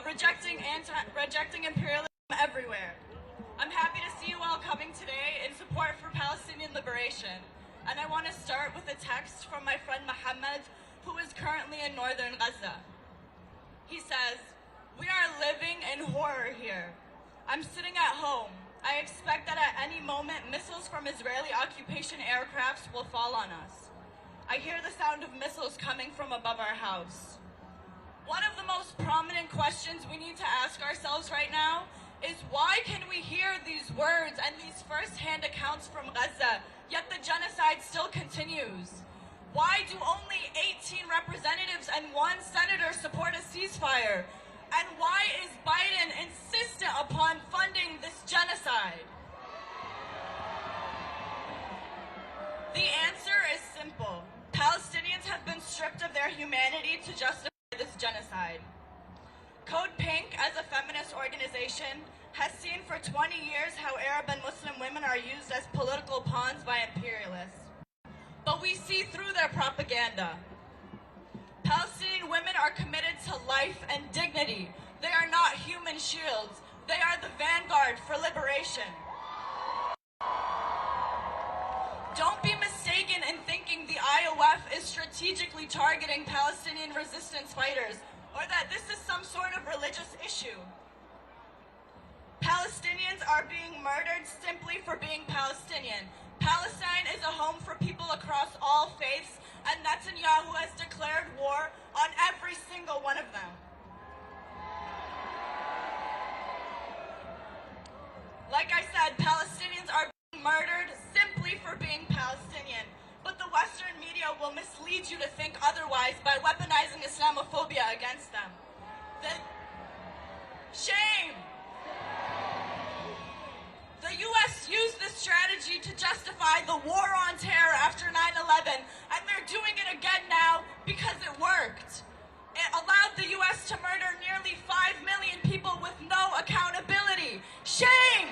rejecting imperialism everywhere. I'm happy to see you all coming today in support for Palestinian liberation. And I want to start with a text from my friend Mohammed, who is currently in northern Gaza. He says, "We are living in horror here. I'm sitting at home. I expect that at any moment missiles from Israeli occupation aircrafts will fall on us. I hear the sound of missiles coming from above our house." One of the most prominent questions we need to ask ourselves right now is why can we hear these words and these first-hand accounts from Gaza, yet the genocide still continues? Why do only 18 representatives and 1 senator support a ceasefire? And why is Biden insistent upon funding this genocide? The answer is simple. Palestinians have been stripped of their humanity to justify this genocide. Code Pink, as a feminist organization, has seen for 20 years how Arab and Muslim women are used as political pawns by imperialists. But we see through their propaganda. Palestinian women are committed to life and dignity. They are not human shields. They are the vanguard for liberation. Don't be mistaken in thinking the IOF is strategically targeting Palestinian resistance fighters, or that this is some sort of religious issue. Palestinians are being murdered simply for being Palestinian. Palestine is a home for people across all faiths, and Netanyahu has declared war on every single one of them. Like I said, Palestinians are being murdered simply for being Palestinian. But the Western media will mislead you to think otherwise by weaponizing Islamophobia against them. Shame! The U.S. used this strategy to justify the war on terror after 9/11, and they're doing it again now because it worked. It allowed the U.S. to murder nearly 5 million people with no accountability. Shame!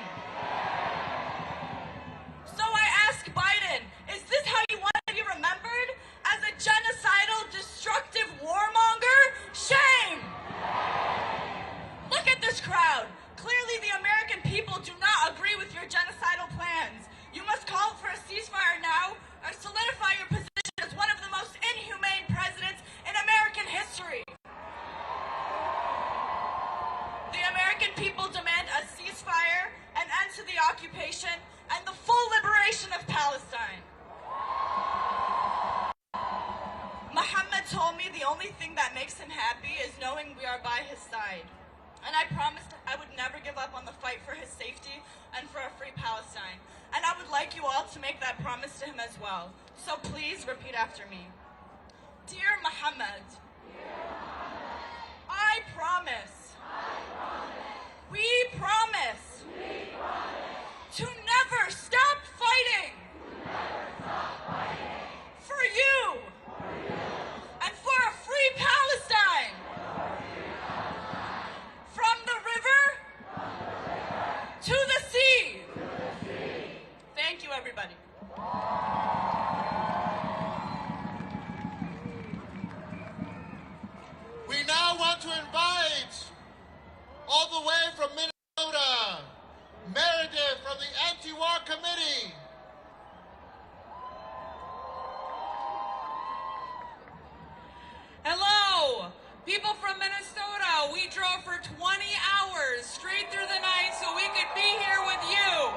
So I ask Biden, is this how you want to be remembered? As a genocidal, destructive warmonger? Shame! Look at this crowd. Clearly the American people do not agree with your genocidal plans. You must call for a ceasefire now or solidify your position as one of the most inhumane presidents in American history. The American people demand a ceasefire, an end to the occupation, and the full liberation of Palestine. Muhammad told me the only thing that makes him happy is knowing we are by his side. And I promised I would never give up on the fight for his safety and for a free Palestine. And I would like you all to make that promise to him as well. So please repeat after me. Dear Muhammad, I promise, we promise to never stop fighting for you and for a free Palestine. From the river to the sea. Thank you, everybody. We now want to invite, all the way from Minnesota, Meredith from the Anti-War Committee. Hello, people from Minnesota. We drove for 20 hours straight through the night so we could be here with you.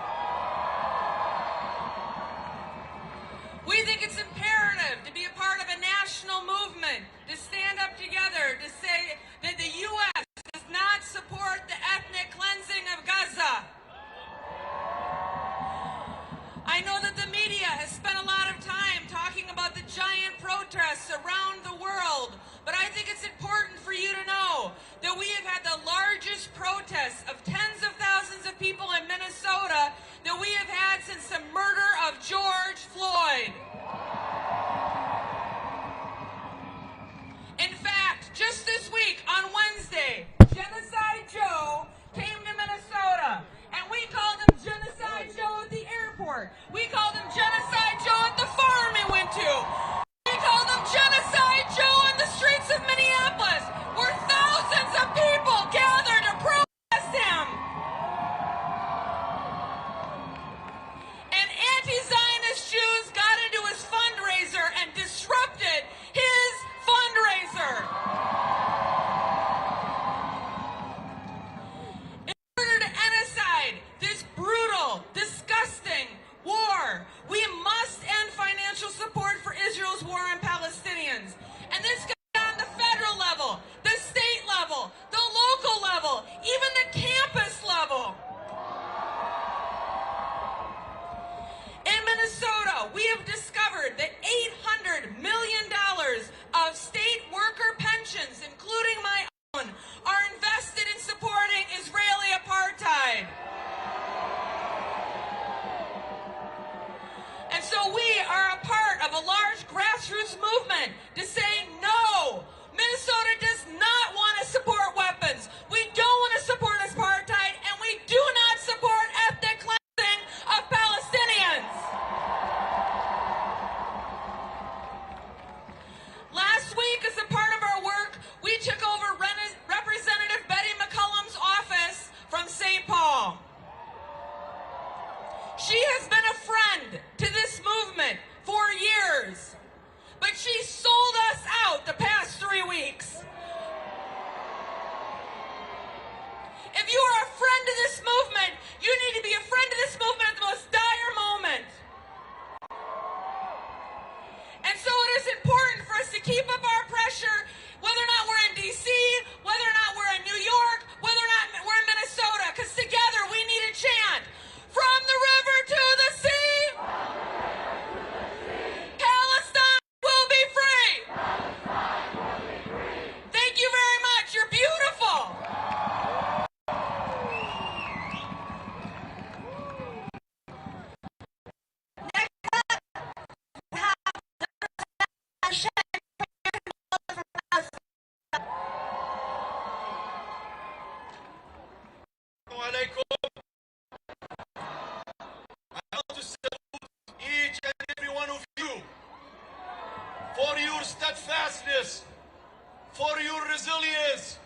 We think it's imperative to be a part of a national movement, to stand up together, to say that the U.S. does not support the ethnic cleansing of Gaza. protests of tens of thousands of people in Minnesota that we have had since the murder of George Floyd. In fact, just this week, on Wednesday, Genocide Joe came to Minnesota, and we called him Genocide Joe at the airport. We called him Genocide Joe at the farm he went to. We called him Genocide Joe on the streets of Minneapolis, where thousands of people gathered to protest him. And anti-Zionist Jews got into his fundraiser and disrupted his fundraiser. In order to end aside this brutal, disgusting war, we must end financial support for Israel's war on Palestinians. And this goes on the federal level, the state level, the local level, even the campus level. In Minnesota, we have discovered that $800 million of state worker pensions, including my own, are invested in supporting Israeli apartheid. And so we are a part of a large grassroots movement to say no. Minnesota does not want to support weapons. We don't want to support apartheid, and we do not support ethnic cleansing of Palestinians. Last week, as a part of our work, we took over Representative Betty McCollum's office from St. Paul. She has been a friend to this movement for years, but she sold us out the past 3 weeks. If you are a friend to this movement, you need to be a friend to this movement at the most dire moment. And so it is important for us to keep up our pressure, whether or not we're in D.C., whether or not we're in New York, whether or not we're in Minnesota, because together we need a chant. From the river to the sea, Palestine will be free. Thank you very much. You're beautiful. For your steadfastness, for your resilience,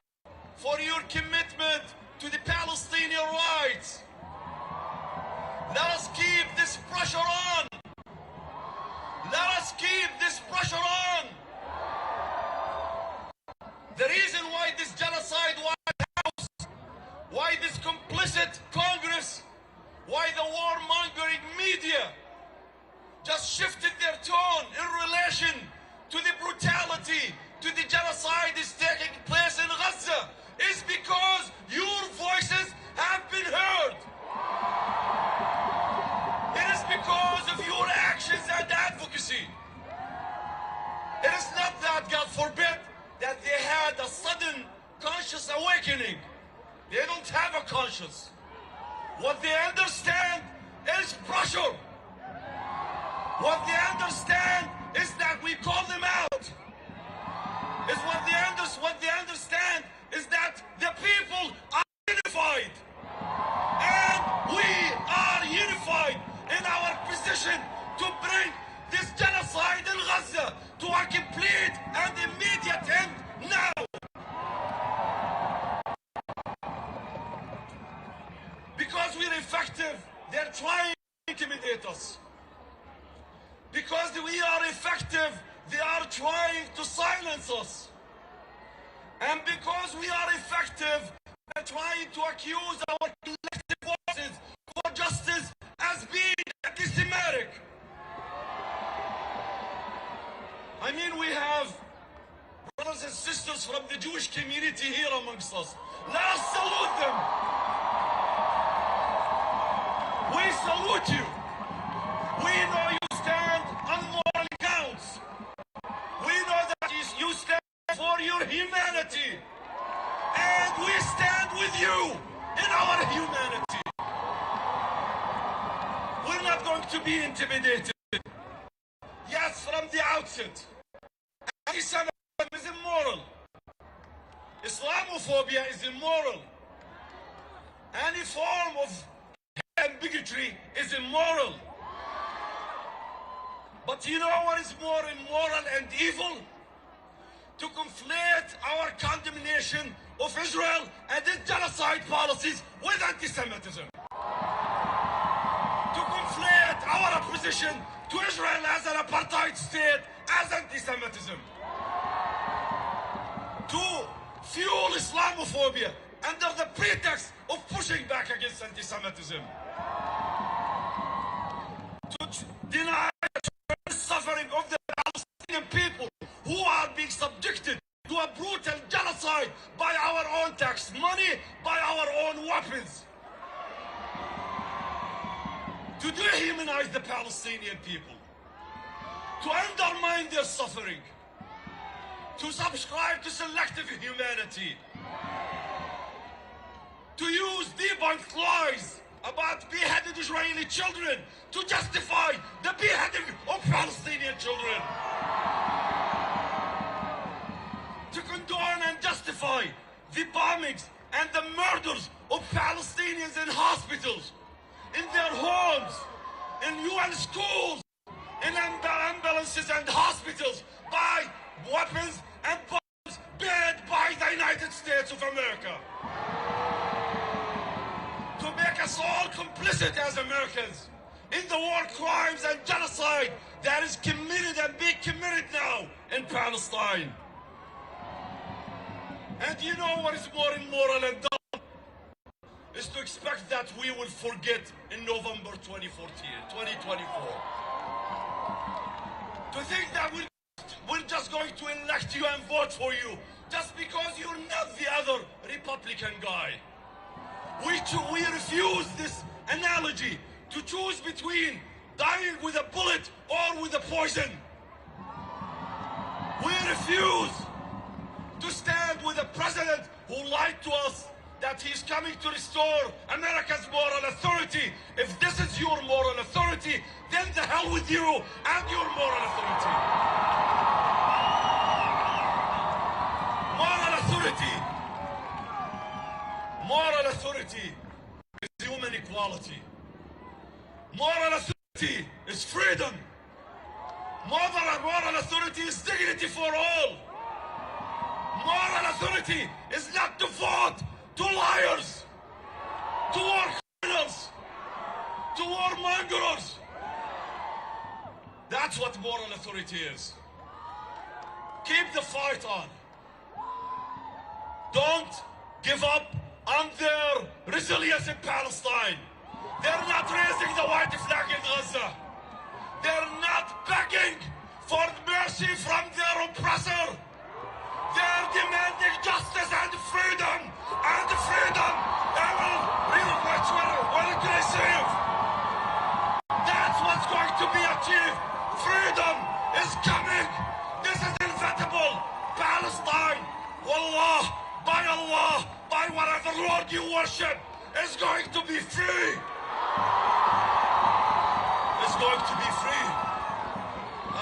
for your commitment to the Palestinian rights. Let us keep this pressure on. Let us keep this pressure on. The reason why this genocide White House, why this complicit Congress, why the warmongering media just shifted their tone in relation to the brutality, to the genocide is taking place in Gaza, is because your voices have been heard. It is because of your actions and advocacy. It is not that, God forbid, that they had a sudden conscious awakening. They don't have a conscience. What they understand is pressure. What they understand is that we call them out. Is what they understand is that the people are unified. And we are unified in our position to bring this genocide in Gaza to a complete and immediate end now. Because we're effective, they're trying to intimidate us. Because we are effective, they are trying to silence us. And because we are effective, they're trying to accuse our collective forces for justice as being anti-Semitic. I mean, we have brothers and sisters from the Jewish community here amongst us. Let us salute them. We salute you. We know you stand on moral grounds. We know that you stand for your humanity. And we stand with you in our humanity. We're not going to be intimidated. Yes, from the outset, anti-Semitism is immoral. Islamophobia is immoral. Any form of hate and bigotry is immoral. But you know what is more immoral and evil? To conflate our condemnation of Israel and its genocide policies with anti-Semitism. To conflate our opposition to Israel as an apartheid state as anti-Semitism. To fuel Islamophobia under the pretext of pushing back against anti-Semitism. To deny the suffering of the Palestinian people who are being subjected to a brutal genocide by our own tax money, by our own weapons. To dehumanize the Palestinian people. To undermine their suffering. To subscribe to selective humanity. To use debunked lies about beheaded Israeli children to justify the beheading of Palestinian children. To condone and justify the bombings and the murders of Palestinians in hospitals, in their homes, in UN schools, in ambulances and hospitals by weapons and bombs made by the United States of America. To make us all complicit as Americans in the war crimes and genocide that is committed and being committed now in Palestine. And you know what is more immoral and dumb? Is to expect that we will forget in November 2024. To think that we're just going to elect you and vote for you just because you're not the other Republican guy. We refuse this analogy to choose between dying with a bullet or with a poison. We refuse to stand with a president who lied to us that he's coming to restore America's moral authority. If this is your moral authority, then the hell with you and your moral authority. Moral authority. Moral authority is human equality. Moral authority is freedom. Moral authority is dignity for all. Moral authority is not to vote to liars, to war criminals, to warmongers. That's what moral authority is. Keep the fight on. Don't give up on their resilience in Palestine. They're not raising the white flag in Gaza. They're not begging for mercy from their oppressor. They're demanding justice and freedom. And freedom will receive. That's what's going to be achieved. Freedom is coming. This is inevitable. Palestine, Allah, by whatever Lord you worship, is going to be free. It's going to be free.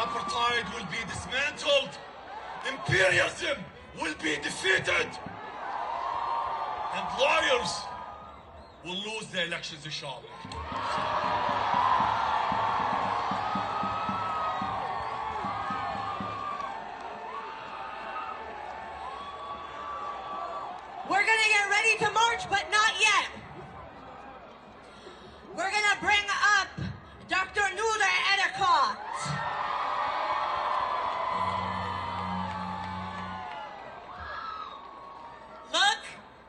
Apartheid will be dismantled. Imperialism will be defeated. And liars will lose the elections, inshallah. We're gonna get ready to march, but not yet. We're gonna bring up Dr. Nuda Edicott. Look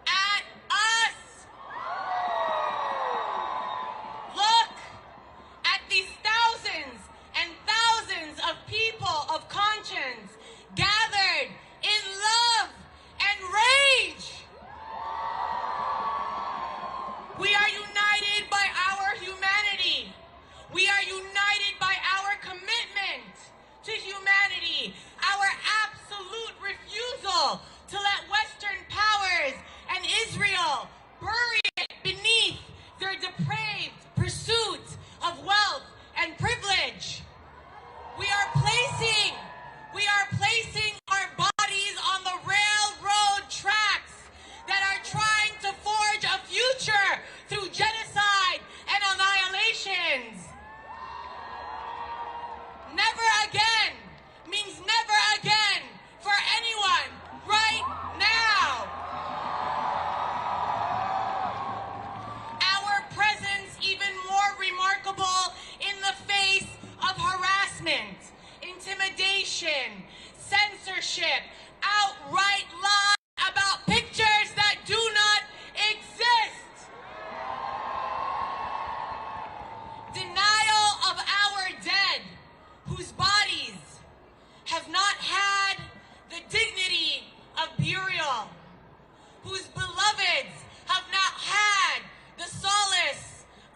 at us. Look at these thousands and thousands of people of conscience gathered in love and rage. We are united by our humanity. We are united by our commitment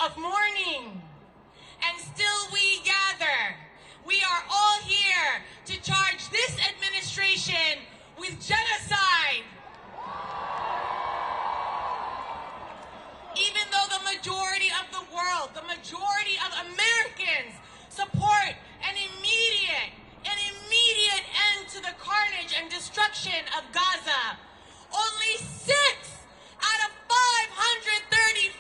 of mourning. And still we gather. We are all here to charge this administration with genocide. Even though the majority of the world, the majority of Americans support an immediate end to the carnage and destruction of Gaza, only 6 out of 535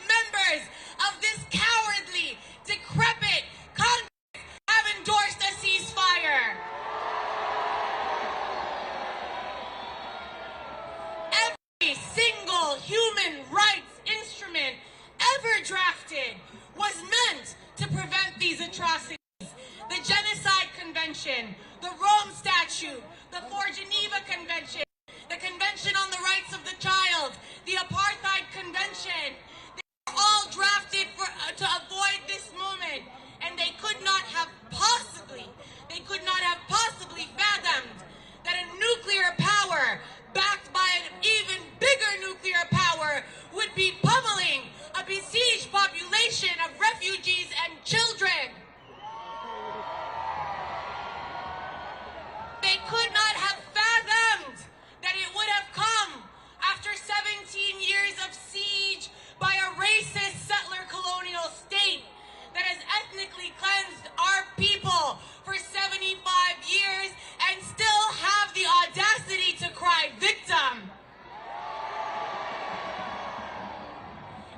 members of this cowardly, decrepit Congress have endorsed a ceasefire. Every single human rights instrument ever drafted was meant to prevent these atrocities. The Genocide Convention, the Rome Statute, the Four Geneva Convention, the Convention on the Rights of the Child, the Apartheid Convention, they were all drafted to avoid this moment, and they could not have possibly fathomed that a nuclear power backed by an even bigger nuclear power would be pummeling a besieged population of refugees and children. They could not have fathomed that it would have come after 17 years of siege by a racist settler colonial state that has ethnically cleansed our people for 75 years and still have the audacity to cry victim.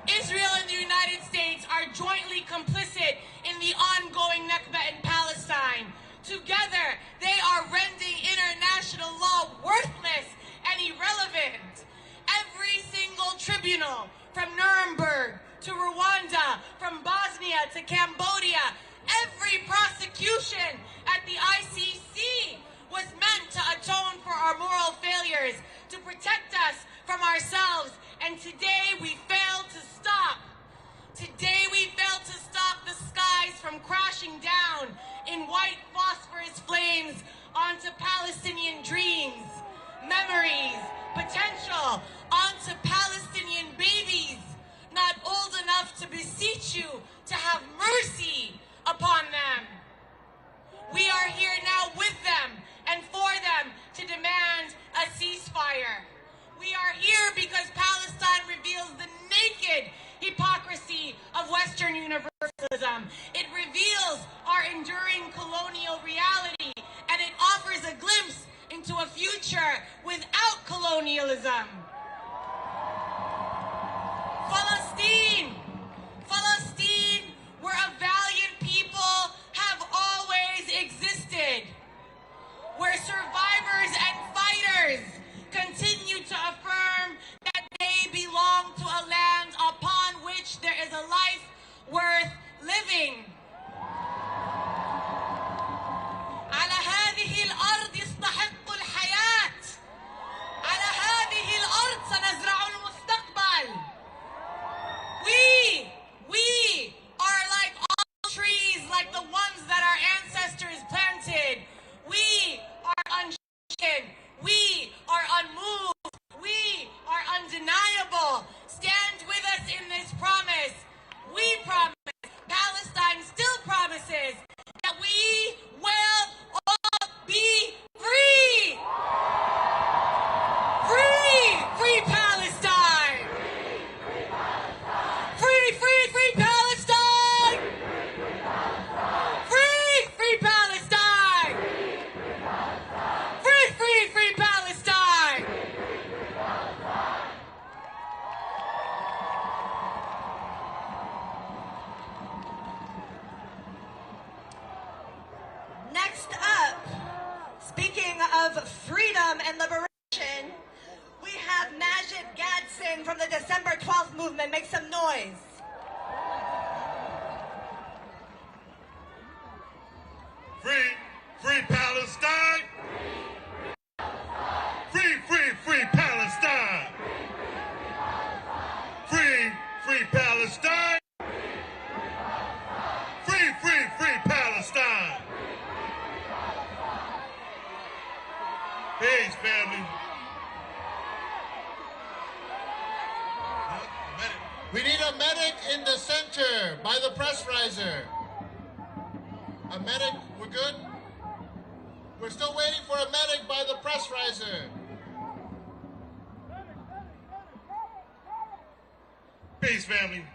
Israel and the United States are jointly complicit in the ongoing Nakba in Palestine. Together, they are rendering international law worthless and irrelevant. Every single tribunal, from Nuremberg to Rwanda, from Bosnia to Cambodia, every prosecution at the ICC was meant to atone for our moral failures, to protect us from ourselves, and today we failed to stop. Today we failed to stop the skies from crashing down in white phosphorus flames onto Palestinian dreams, memories, potential, onto Palestinian babies, not old enough to beseech you to have mercy upon them. We are here now with them and for them to demand a ceasefire. We are here because Palestine reveals the naked hypocrisy of Western universalism. It reveals our enduring colonial reality, and it offers a glimpse into a future without colonialism. Palestine, where a valiant people have always existed, where survivors and fighters continue to affirm that they belong to a land upon which there is a life worth living. على هذه الأرض يستحق الحياة. على هذه الأرض سنزرع المستقبل. We are like all trees, like the ones that our ancestors planted. We are unshaken. We are unmoved. We are undeniable. Stand with us in this promise. We promise, Palestine still promises, that we will all be free. Free Palestine. Free Palestine. Free Palestine. Free Palestine. Next up, speaking of freedom and liberation, we have Majid Gadson from the December 12th movement. Make some noise. Free Palestine. Free Palestine. Free Palestine. Free Palestine. Peace, family. We need a medic in the center by the press riser. A medic, we're good? We're still waiting for a medic by the press riser. Peace, family.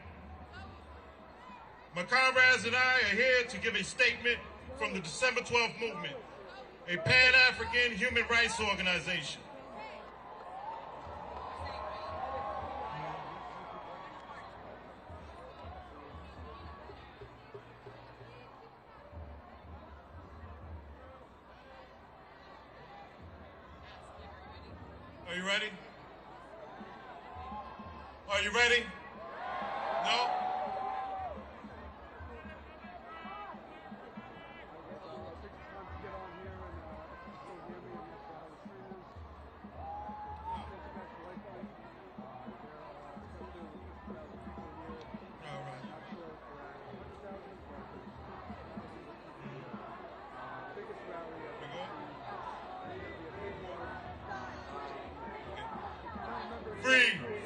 My comrades and I are here to give a statement from the December 12th movement, a Pan-African human rights organization. Are you ready? Are you ready? No?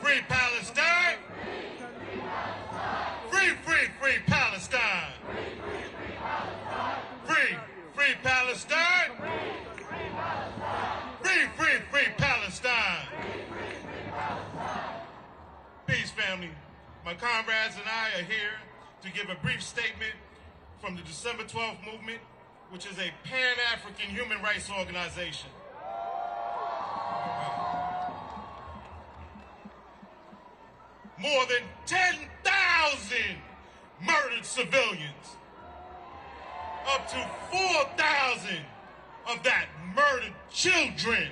Free Palestine! Free Palestine! Free Palestine! Free Palestine! Peace, family. My comrades and I are here to give a brief statement from the December 12th movement, which is a Pan-African human rights organization. More than 10,000 murdered civilians. Up to 4,000 of that murdered children.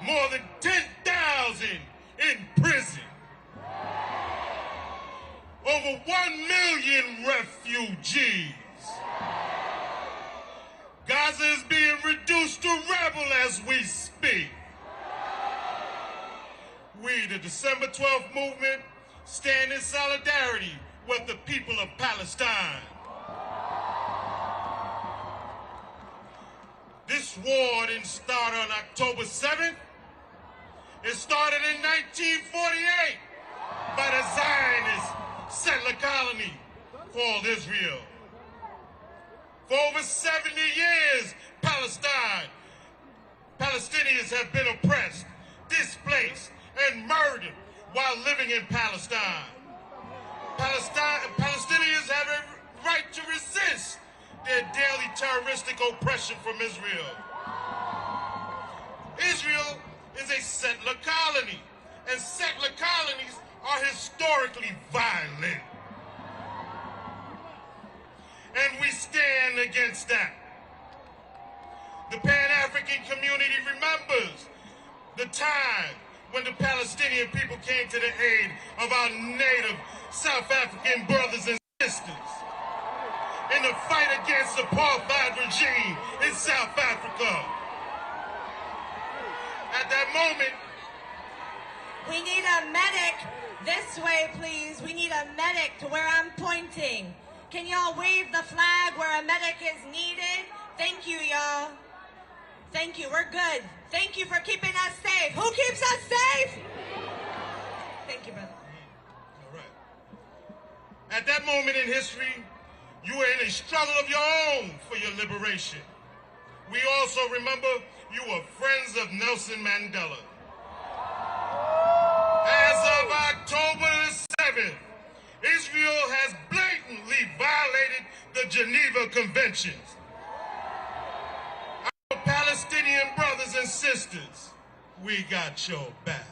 More than 10,000 in prison. Over 1 million refugees. Gaza is being reduced to rubble as we speak. We, the December 12th movement, stand in solidarity with the people of Palestine. This war didn't start on October 7th. It started in 1948 by the Zionist settler colony called Israel. For over 70 years, Palestinians have been oppressed, displaced, and murdered while living in Palestine. Palestinians have a right to resist their daily terroristic oppression from Israel. Israel is a settler colony, and settler colonies are historically violent. And we stand against that. The Pan-African community remembers the time when the Palestinian people came to the aid of our native South African brothers and sisters in the fight against the apartheid regime in South Africa. At that moment, we need a medic this way, please. We need a medic to where I'm pointing. Can y'all wave the flag where a medic is needed? Thank you, y'all. Thank you, we're good. Thank you for keeping us safe. Who keeps us safe? Thank you, brother. All right. At that moment in history, you were in a struggle of your own for your liberation. We also remember you were friends of Nelson Mandela. As of October the 7th, Israel has blatantly violated the Geneva Conventions. Our Palestinian brothers and sisters, we got your back.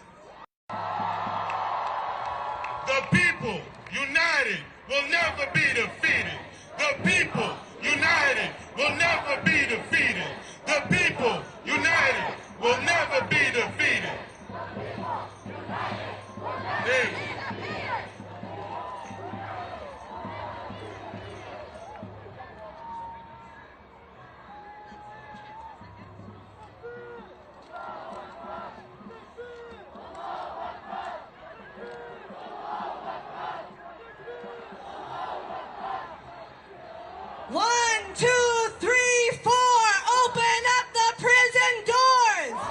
The people united will never be defeated. The people united will never be defeated. The people united will never be defeated. Hey. One, two, three, four. Open up the prison doors.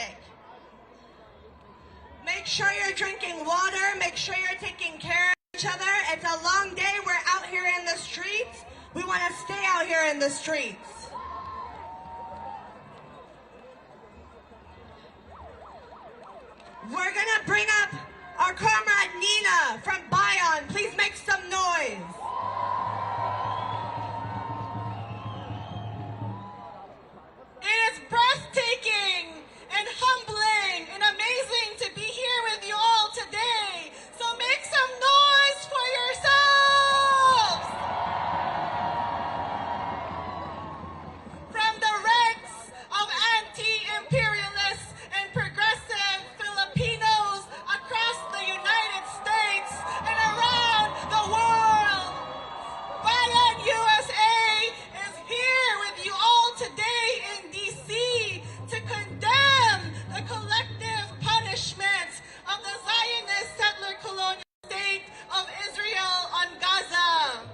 traumatic. Make sure you're drinking water. Make sure you're taking care of each other. It's a long day. We're out here in the streets. We want to stay out here in the streets. We're going to bring up our comrade Nina from Bayon. Please make some noise. It is breathtaking and humbling and amazing to be here with you all today. So make some noise for yourselves. From the ranks of anti-imperialists and progressive Filipinos across the United States and around the world, Bayan USA is here with you all today in D.C. to condemn the collective punishment of the Zionist settler colonial state of Israel on Gaza.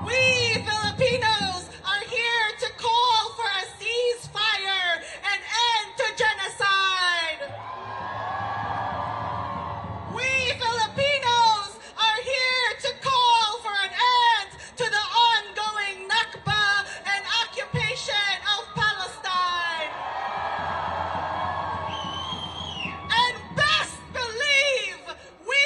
We Filipinos are here to call for a ceasefire and end to genocide. We Filipinos are here to call for an end to the ongoing Nakba and occupation of Palestine. And best believe we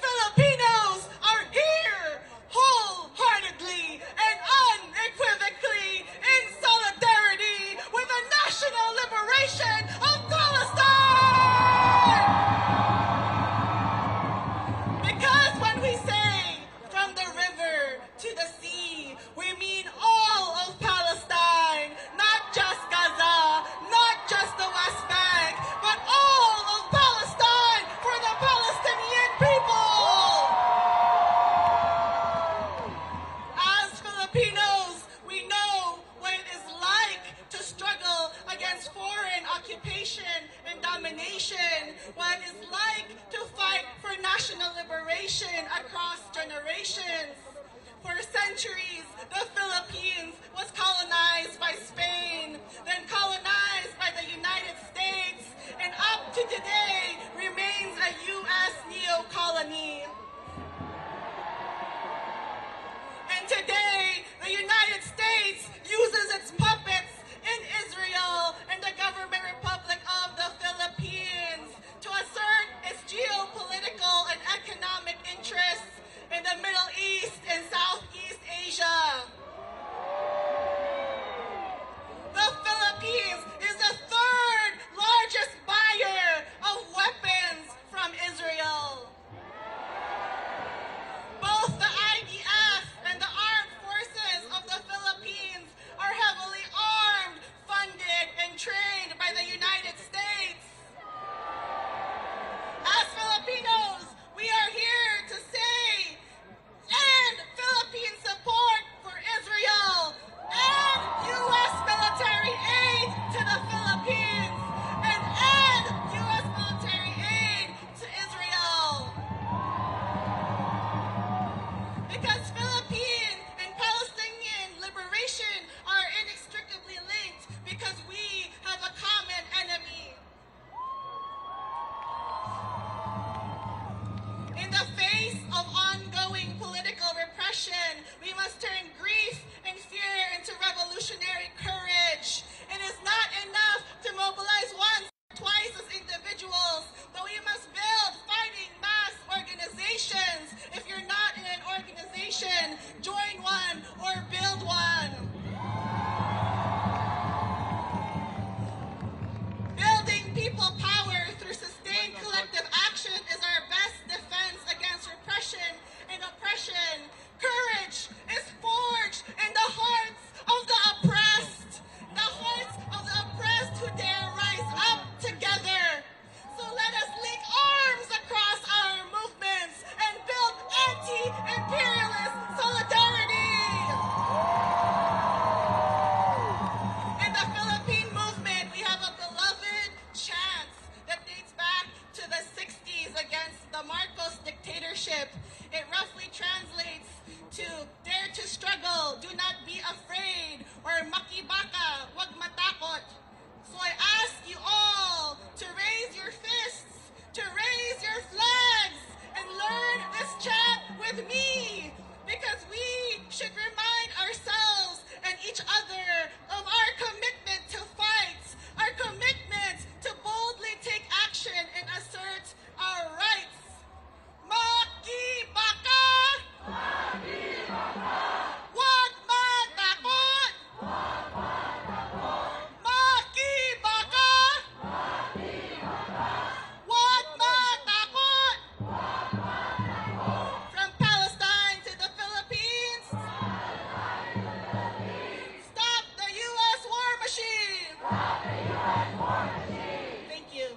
Filipinos are here wholeheartedly and unequivocally in solidarity with the national liberation of Palestine. Because when we say from the river to the sea, we mean all of Palestine, not just Gaza, not just the West Bank, but all of Palestine for the Palestinian people. As Filipinos, we know what it is like to struggle against foreign occupation and domination, what it is like to fight for national liberation across generations. For centuries, the Philippines was colonized by Spain, then colonized by the United States, and up to today remains a U.S. neo-colony. And today, the United States uses its puppets in Israel and the government republic of the Philippines to assert its geopolitical and economic interests in the Middle East and Southeast Asia. The Philippines is Thank you.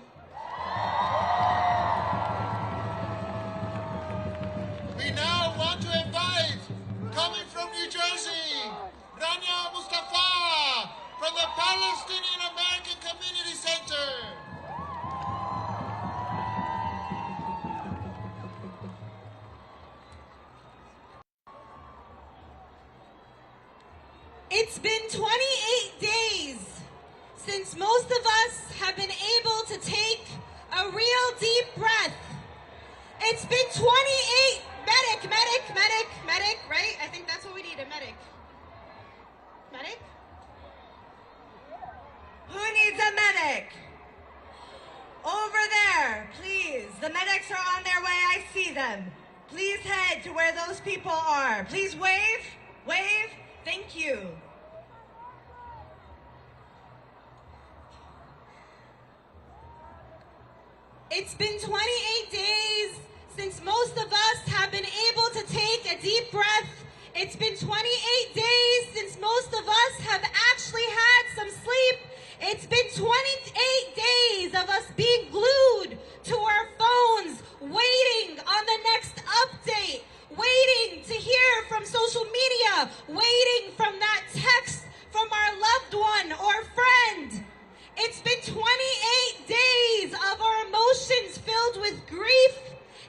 We now want to invite, coming from New Jersey, Rania Mustafa from the Palestinian American Community Center. It's been 28 days since most of us have been able to take a real deep breath. It's been 28, medic, right? I think that's what we need, a medic. Medic? Who needs a medic? Over there, please. The medics are on their way, I see them. Please head to where those people are. Please wave, wave, thank you. It's been 28 days since most of us have been able to take a deep breath. It's been 28 days since most of us have actually had some sleep. It's been 28 days of us being glued to our phones, waiting on the next update, waiting to hear from social media, waiting from that text from our loved one or friend. It's been 28 days of our emotions filled with grief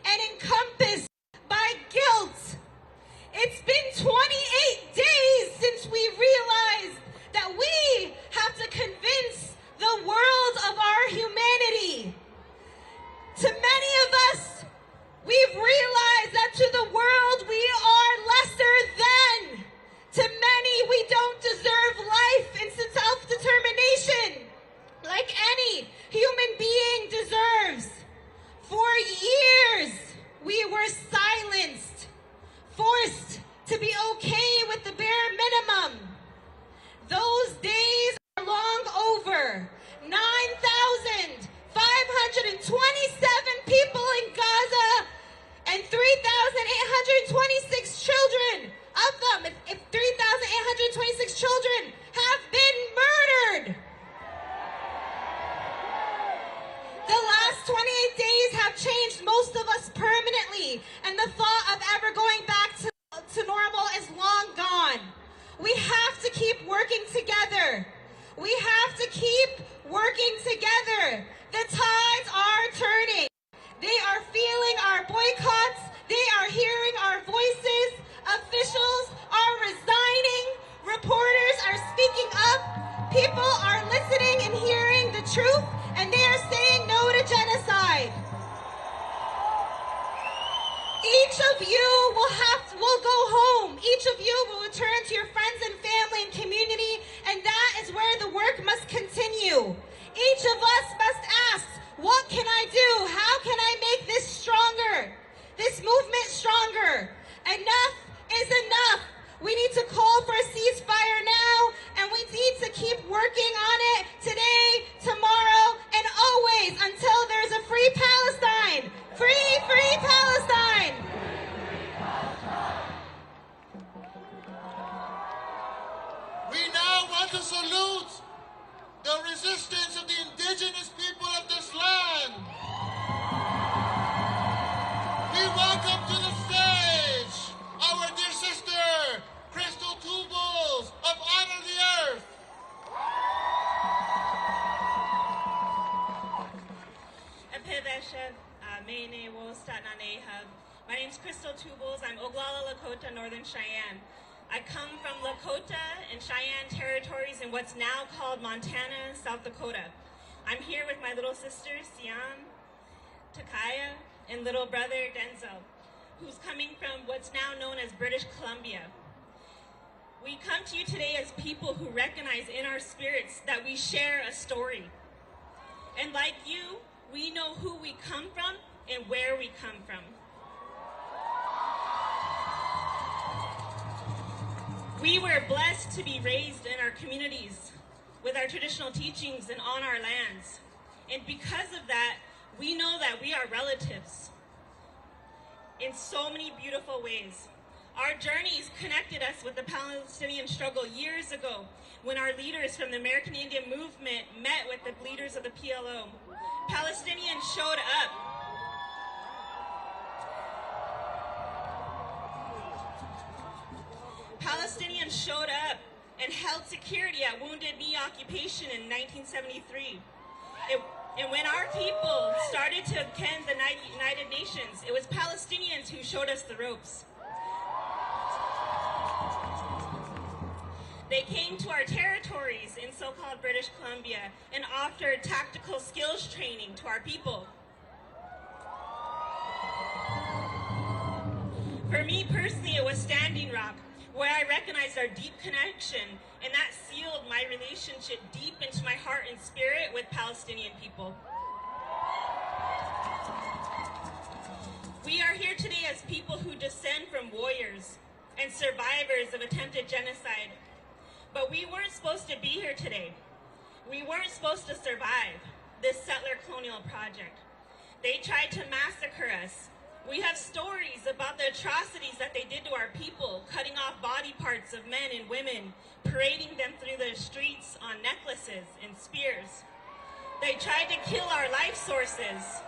and encompassed by guilt. It's been 28 days since we realized that we have to convince the world of our humanity. To many of us, we've realized that to the world we are lesser than. To many, we don't deserve life and self-determination like any human being deserves. For years, we were silenced, forced to be okay with the bare minimum. Those days are long over. 9,527 people in Gaza and 3,826 children. Of them, if 3,826 children have been murdered. The last 28 days have changed most of us permanently, and the thought of ever going back to normal is long gone. We have to keep working together. We have to keep working together. The tides are turning. They are feeling our boycotts. They are hearing our voices. Officials are resigning. Reporters are speaking up. People are listening and hearing the truth, and they are saying no to genocide. Each of you will go home. Each of you will return to your friends and family and community, and that is where the work must continue. Each of us must ask, what can I do? How can I make this stronger? This movement stronger? Enough is enough. We need to call for a ceasefire now, and we need to keep working on it today, tomorrow, and always until there's a free Palestine. Free, free Palestine. We now want to salute the resistance of the indigenous people of this land. We welcome to the stage our dear sister, Crystal Tubals of Honor the Earth. My name's Crystal Tubals. I'm Oglala Lakota, Northern Cheyenne. I come from Lakota and Cheyenne territories in what's now called Montana and South Dakota. I'm here with my little sisters, Siam, Takaya, and little brother, Denzel, who's coming from what's now known as British Columbia. We come to you today as people who recognize in our spirits that we share a story. And like you, we know who we come from and where we come from. We were blessed to be raised in our communities with our traditional teachings and on our lands. And because of that, we know that we are relatives in so many beautiful ways. Our journeys connected us with the Palestinian struggle years ago when our leaders from the American Indian movement met with the leaders of the PLO. Palestinians showed up. Palestinians showed up and held security at Wounded Knee occupation in 1973. And when our people started to attend the United Nations, it was Palestinians who showed us the ropes. They came to our territories in so-called British Columbia and offered tactical skills training to our people. For me personally, it was Standing Rock, where I recognized our deep connection, and that sealed my relationship deep into my heart and spirit with Palestinian people. We are here today as people who descend from warriors and survivors of attempted genocide. But we weren't supposed to be here today. We weren't supposed to survive this settler colonial project. They tried to massacre us. We have stories about the atrocities that they did to our people, cutting off body parts of men and women, parading them through the streets on necklaces and spears. They tried to kill our life sources.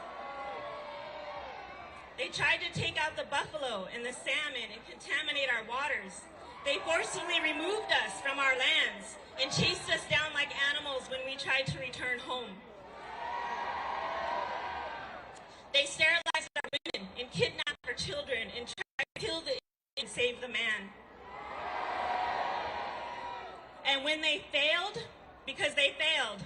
They tried to take out the buffalo and the salmon and contaminate our waters. They forcibly removed us from our lands and chased us down like animals when we tried to return home. They sterilized our women and kidnapped our children and tried to kill the and save the man. And when they failed, because they failed,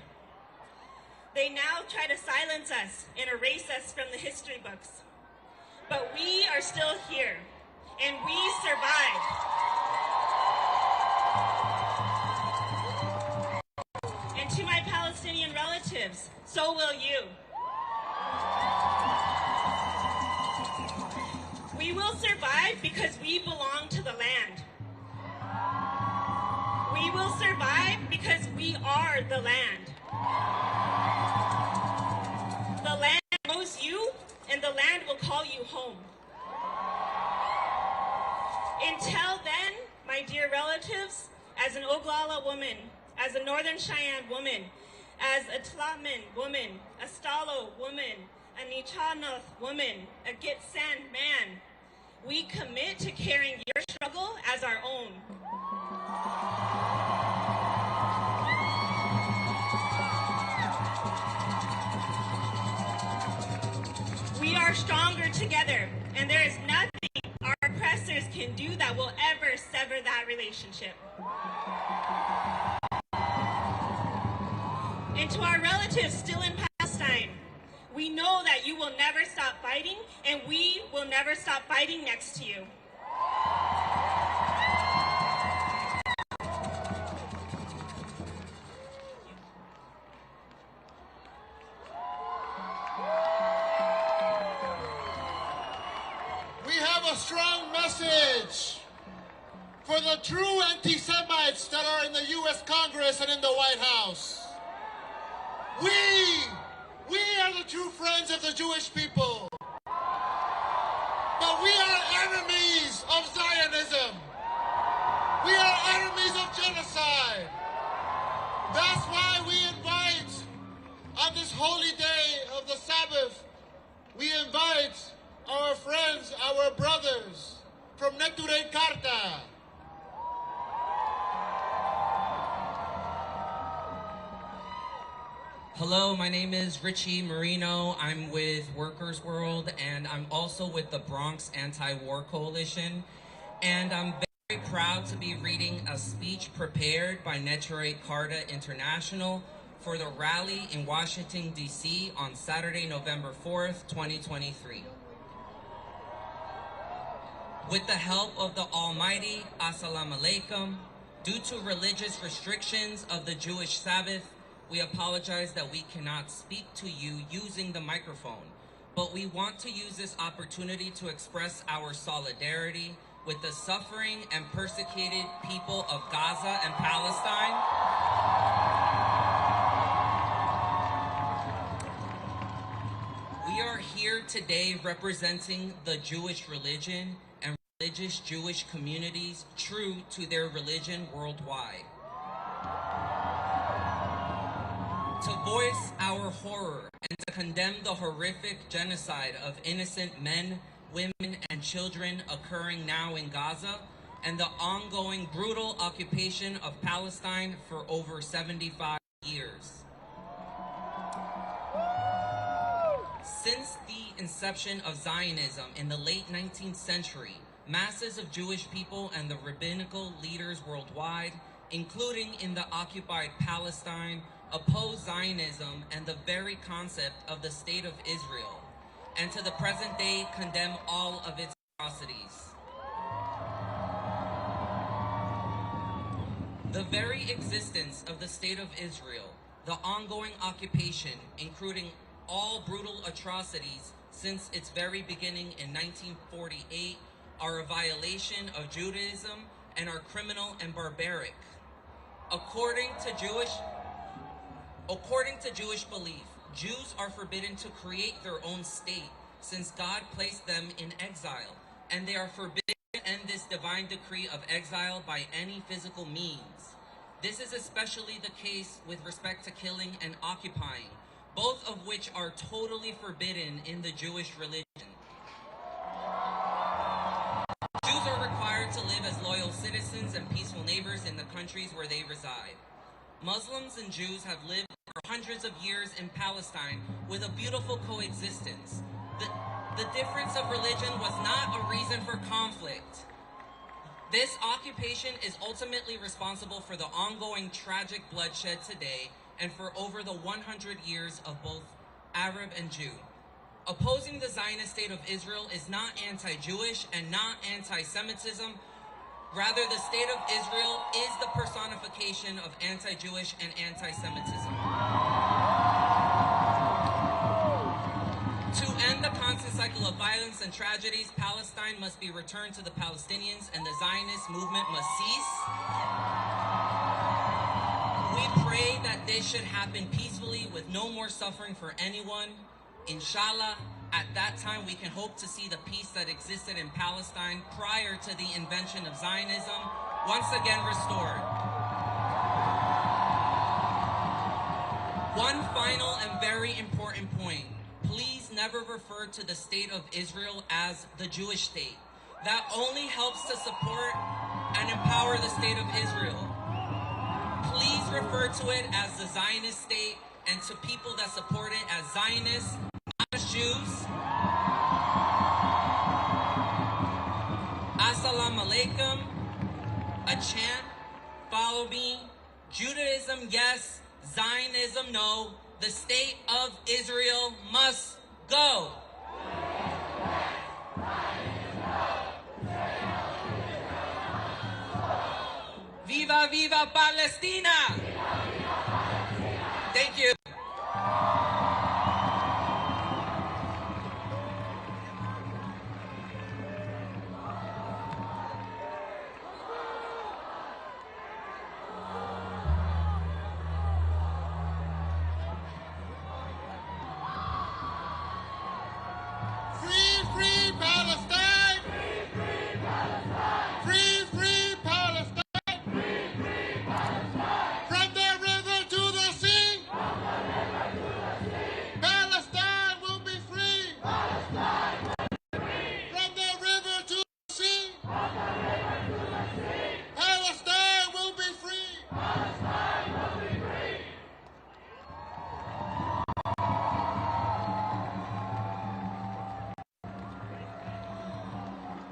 they now try to silence us and erase us from the history books. But we are still here, and we survived. And to my Palestinian relatives, so will you. We will survive because we belong to the land. We will survive because we are the land. The land knows you, and the land will call you home. Until then, my dear relatives, as an Oglala woman, as a Northern Cheyenne woman, as a Tlaman woman, a Stalo woman, a Nichanoth woman, a Gitsan man, we commit to carrying your struggle as our own. We are stronger together, and there is nothing our oppressors can do that will ever sever that relationship. And to our relatives still in Palestine, we know that you will never stop fighting, and we will never stop fighting next to you. We have a strong message for the true anti-Semites that are in the U.S. Congress and in the White House. We are the true friends of the Jewish people. But we are enemies of Zionism. We are enemies of genocide. That's why we invite, on this holy day of the Sabbath, we invite our friends, our brothers from Neture Karta. Hello, my name is Richie Marino. I'm with Workers World, and I'm also with the Bronx Anti-War Coalition. And I'm very proud to be reading a speech prepared by Neture Karta International for the rally in Washington, D.C. on Saturday, November 4th, 2023. With the help of the Almighty, Assalamu Alaikum, due to religious restrictions of the Jewish Sabbath, we apologize that we cannot speak to you using the microphone, but we want to use this opportunity to express our solidarity with the suffering and persecuted people of Gaza and Palestine. We are here today representing the Jewish religion and religious Jewish communities true to their religion worldwide. to voice our horror and to condemn the horrific genocide of innocent men, women, and children occurring now in Gaza, and the ongoing brutal occupation of Palestine for over 75 years. Since the inception of Zionism in the late 19th century, masses of Jewish people and the rabbinical leaders worldwide, including in the occupied Palestine, oppose Zionism and the very concept of the State of Israel, and to the present day condemn all of its atrocities. The very existence of the State of Israel, the ongoing occupation, including all brutal atrocities since its very beginning in 1948, are a violation of Judaism and are criminal and barbaric. According to Jewish belief, Jews are forbidden to create their own state since God placed them in exile, and they are forbidden to end this divine decree of exile by any physical means. This is especially the case with respect to killing and occupying, both of which are totally forbidden in the Jewish religion. Jews are required to live as loyal citizens and peaceful neighbors in the countries where they reside. Muslims and Jews have lived for hundreds of years in Palestine with a beautiful coexistence. The difference of religion was not a reason for conflict. This occupation is ultimately responsible for the ongoing tragic bloodshed today and for over the 100 years of both Arab and Jew. Opposing the Zionist State of Israel is not anti-Jewish and not anti-Semitism. Rather, the State of Israel is the personification of anti-Jewish and anti-Semitism. To end the constant cycle of violence and tragedies, Palestine must be returned to the Palestinians and the Zionist movement must cease. We pray that this should happen peacefully with no more suffering for anyone. Inshallah, at that time we can hope to see the peace that existed in Palestine prior to the invention of Zionism once again restored. One final and very important point. Please never refer to the State of Israel as the Jewish state. That only helps to support and empower the State of Israel. Please refer to it as the Zionist state, and to people that support it as Zionists, not as Jews. Assalamu alaikum, a chant, follow me. Judaism, yes. Zionism, no. The State of Israel must go. Viva, viva Palestina! Thank you.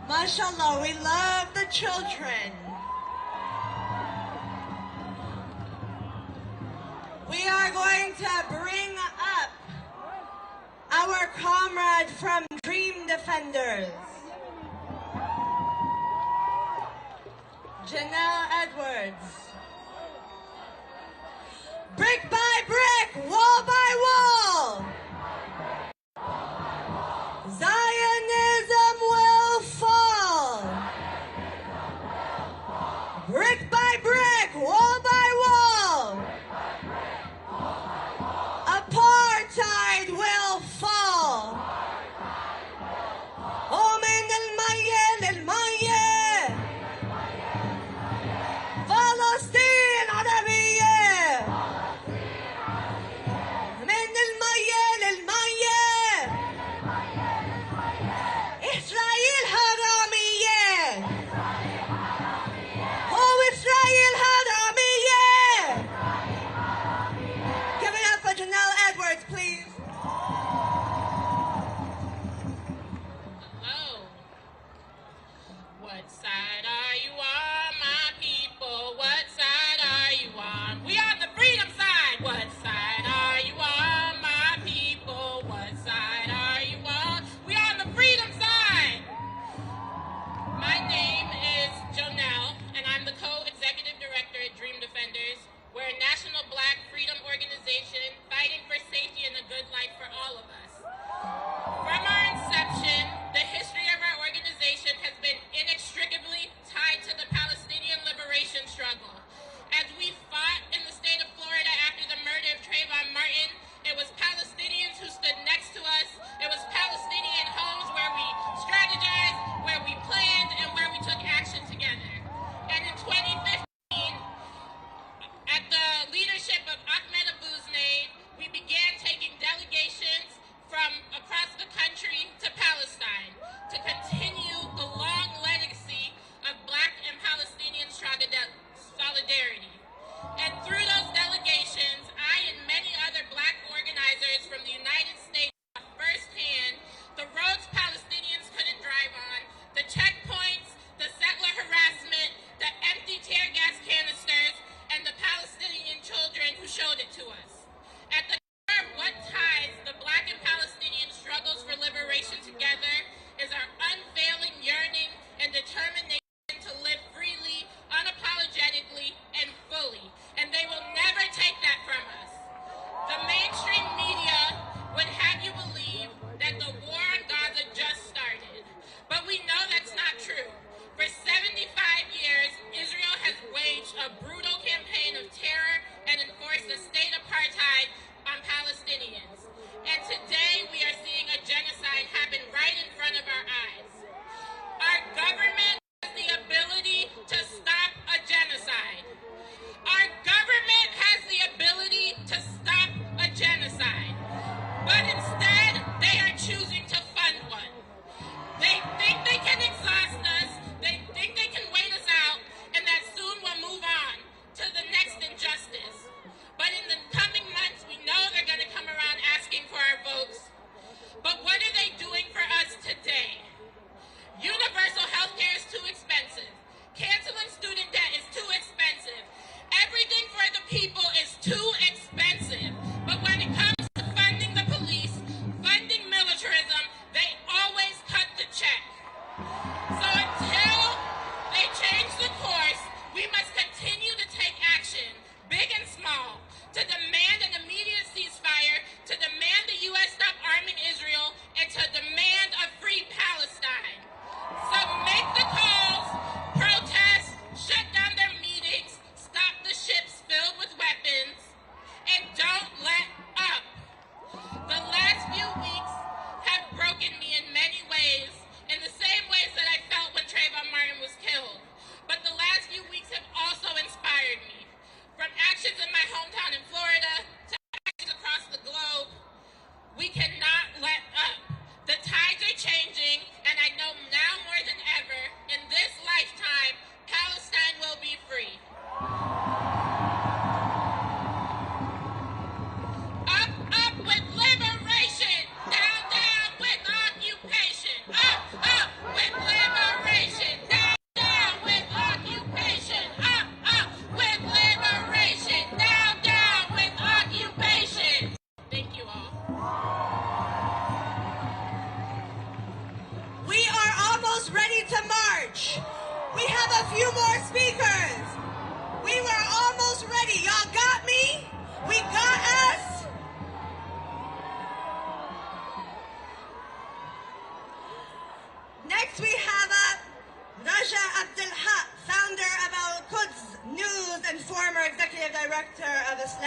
MashaAllah, we love the children. We are going to bring up our comrade from Dream Defenders, Janelle Edwards. Brick by brick, wall by wall, Zionism will fall. Brick by brick, wall by wall, apartheid will fall. ومن المية للمية، فلسطين عربية،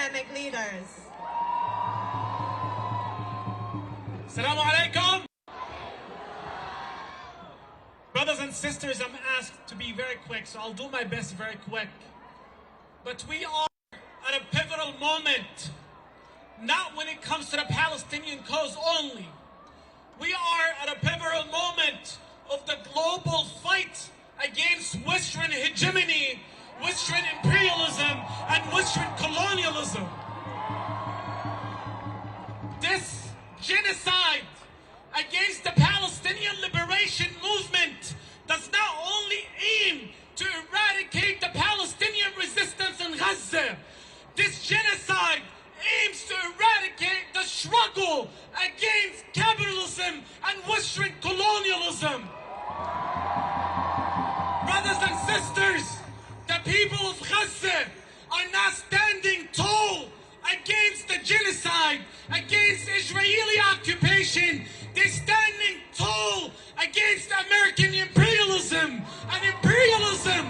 academic leaders. Assalamu alaikum. Brothers and sisters, I'm asked to be very quick, so I'll do my best very quick. But we are at a pivotal moment, not when it comes to the Palestinian cause only. We are at a pivotal moment of the global fight against Western hegemony, Western imperialism, and Western colonialism. This genocide against the Palestinian liberation movement does not only aim to eradicate the Palestinian resistance in Gaza. This genocide aims to eradicate the struggle against capitalism and Western colonialism. Brothers and sisters, the people of Gaza are not standing tall against the genocide, against Israeli occupation. They're standing tall against American imperialism, an imperialism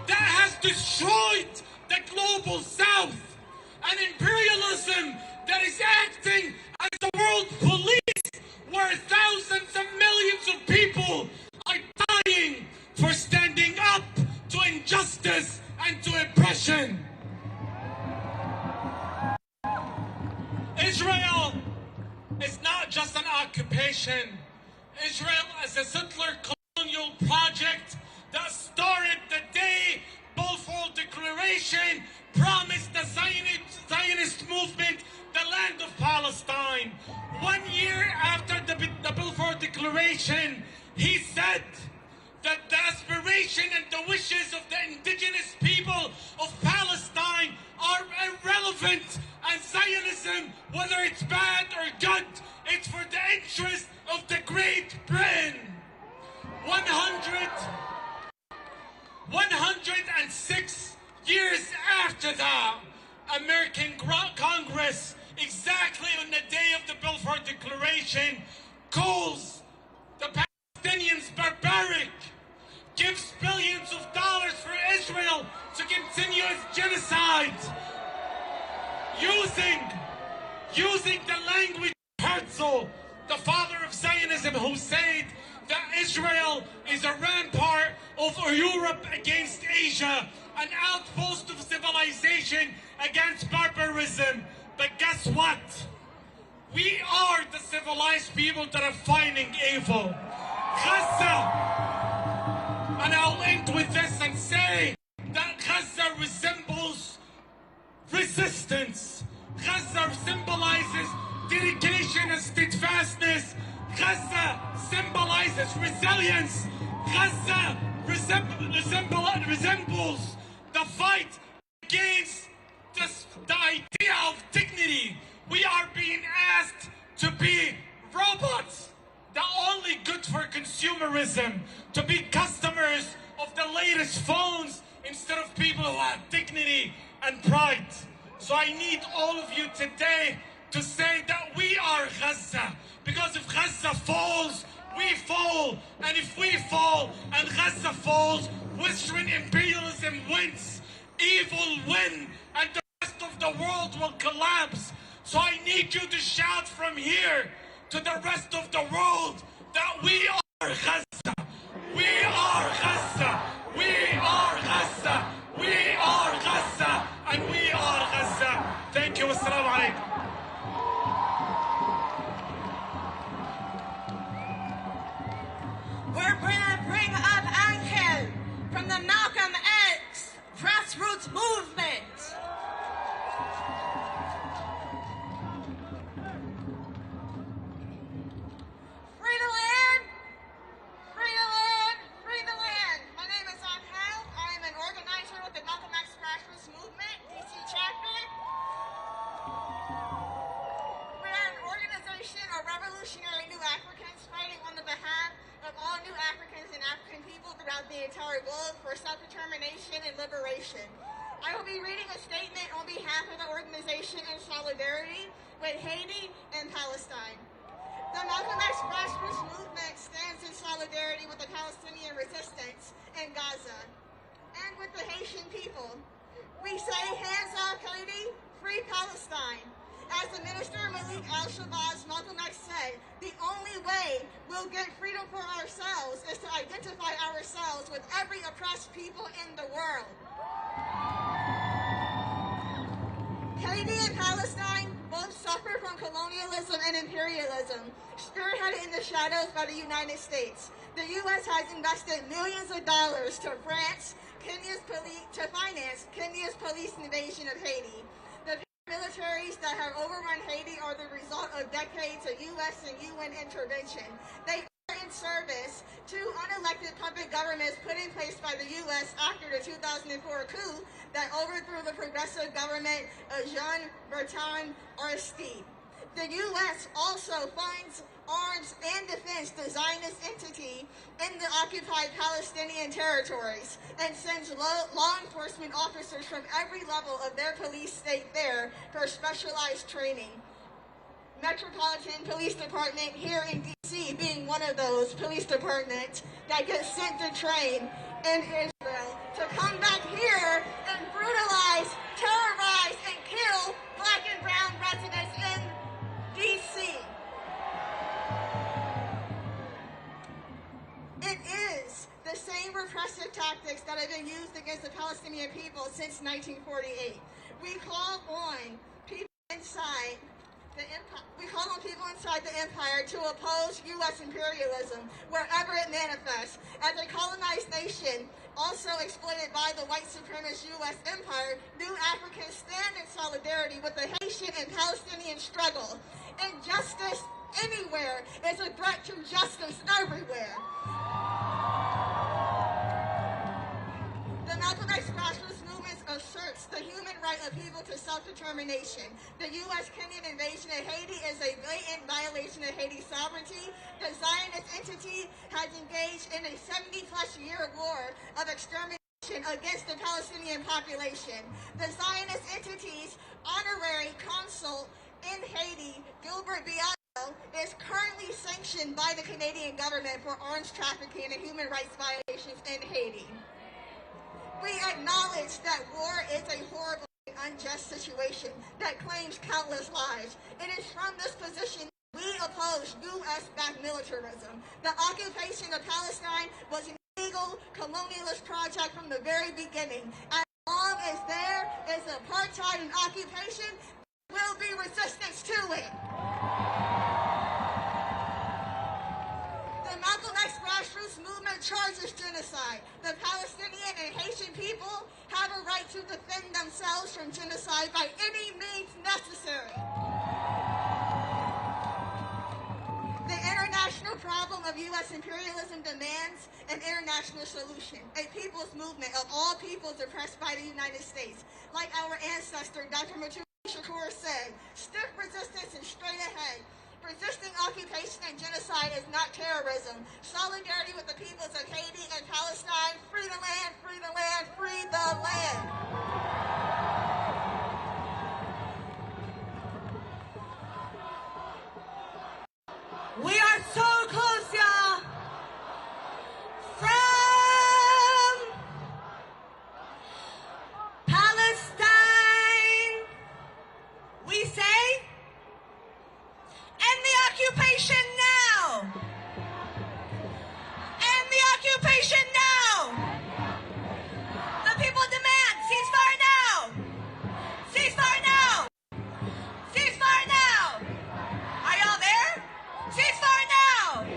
that has destroyed the global South, an imperialism that is acting as the world police, where thousands of millions of people are dying for standing up to injustice and to oppression. Israel is not just an occupation. Israel is a settler colonial project that started the day Balfour Declaration promised the Zionist movement the land of Palestine. 1 year after the Balfour Declaration, he said that the aspiration and the wishes of the indigenous people of Palestine are irrelevant, and Zionism, whether it's bad or good, it's for the interest of the Great Britain. 106 years after that, American Congress, exactly on the day of the Balfour Declaration, calls the Palestinians barbaric, gives billions of dollars for Israel to continue its genocide, using the language of Herzl, the father of Zionism, who said that Israel is a rampart of Europe against Asia, an outpost of civilization against barbarism. But guess what? We are the civilized people that are fighting evil. Gaza, and I'll end with this and say that Gaza resembles resistance. Gaza symbolizes dedication and steadfastness. Gaza symbolizes resilience. Gaza resembles the fight against the idea of dignity. We are being asked to be robots that are only good for consumerism, to be customers of the latest phones instead of people who have dignity and pride. So I need all of you today to say that we are Gaza, because if Gaza falls, we fall, and if we fall and Gaza falls, Western imperialism wins, evil win, and the rest of the world will collapse. So I need you to shout from here to the rest of the world that we are Gaza. We are Gaza. We are Gaza. We are Gaza. And we are Gaza. Thank you. Assalamu alaikum. We're gonna bring up Angel from the Malcolm X grassroots movement. Free the land! Free the land! Free the land! My name is Angel. I am an organizer with the Malcolm X grassroots movement, DC chapter. We are an organization of revolutionary new Africans fighting on the behalf of all new Africans and African people throughout the entire globe for self-determination and liberation. I will be reading a statement on behalf of the organization in solidarity with Haiti and Palestine. The Malcolm X grassroots movement stands in solidarity with the Palestinian resistance in Gaza and with the Haitian people. We say, hands off Haiti, free Palestine. As the minister Malik al-Shabazz Malcolm X said, the only way we'll get freedom for ourselves is to identify ourselves with every oppressed people in the world. Haiti and Palestine both suffer from colonialism and imperialism, spearheaded in the shadows by the United States. The U.S. has invested millions of dollars to finance Kenya's police invasion of Haiti. The militaries that have overrun Haiti are the result of decades of U.S. and UN intervention. They are in service to unelected puppet governments put in place by the U.S. after the 2004 coup that overthrew the progressive government of Jean-Bertrand Aristide. The U.S. also funds, arms, and defends the Zionist entity in the occupied Palestinian territories and sends law enforcement officers from every level of their police state there for specialized training. Metropolitan Police Department here in D.C. being one of those police departments that gets sent to train in Israel to come back here and brutalize, terrorize, and kill black and brown residents in D.C. It is the same repressive tactics that have been used against the Palestinian people since 1948. We call on people inside the empire to oppose U.S. imperialism wherever it manifests. As a colonized nation, also exploited by the white supremacist U.S. empire, new Africans stand in solidarity with the Haitian and Palestinian struggle. Injustice anywhere is a threat to justice everywhere. The Malcolm X grassroots movement asserts the human right of people to self-determination. The U.S.-Kenyan invasion of Haiti is a blatant violation of Haiti's sovereignty. The Zionist entity has engaged in a 70-plus-year war of extermination against the Palestinian population. The Zionist entity's honorary consul in Haiti, Gilbert Biato, is currently sanctioned by the Canadian government for arms trafficking and human rights violations in Haiti. We acknowledge that war is a horrible and unjust situation that claims countless lives. It is from this position we oppose U.S.-backed militarism. The occupation of Palestine was an illegal colonialist project from the very beginning. As long as there is apartheid and occupation, there will be resistance to it. The Malcolm X grassroots movement charges genocide. The Palestinian and Haitian people have a right to defend themselves from genocide by any means necessary. The international problem of U.S. imperialism demands an international solution, a people's movement of all peoples oppressed by the United States. Like our ancestor, Dr. Matua Shakur said, stiff resistance and straight ahead. Resisting occupation and genocide is not terrorism. Solidarity with the peoples of Haiti and Palestine. Free the land, free the land, free the land. We are so close, y'all. From Palestine, we say, end the occupation now! End the occupation now! The people demand ceasefire now! Ceasefire now! Ceasefire now! Are y'all there? Ceasefire now!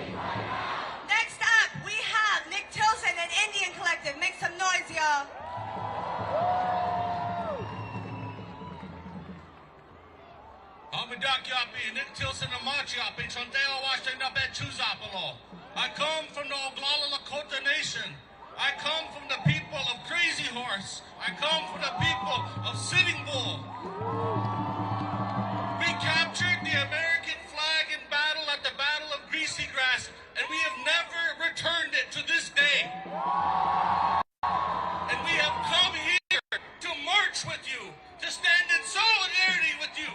Next up, we have Nick Tilson and Indian Collective. Make some noise, y'all. Nick Tilson and Machiapi, Chanting, Washington D.C. I come from the Oglala Lakota Nation. I come from the people of Crazy Horse. I come from the people of Sitting Bull. We captured the American flag in battle at the Battle of Greasy Grass, and we have never returned it to this day. And we have come here to march with you, to stand in solidarity with you.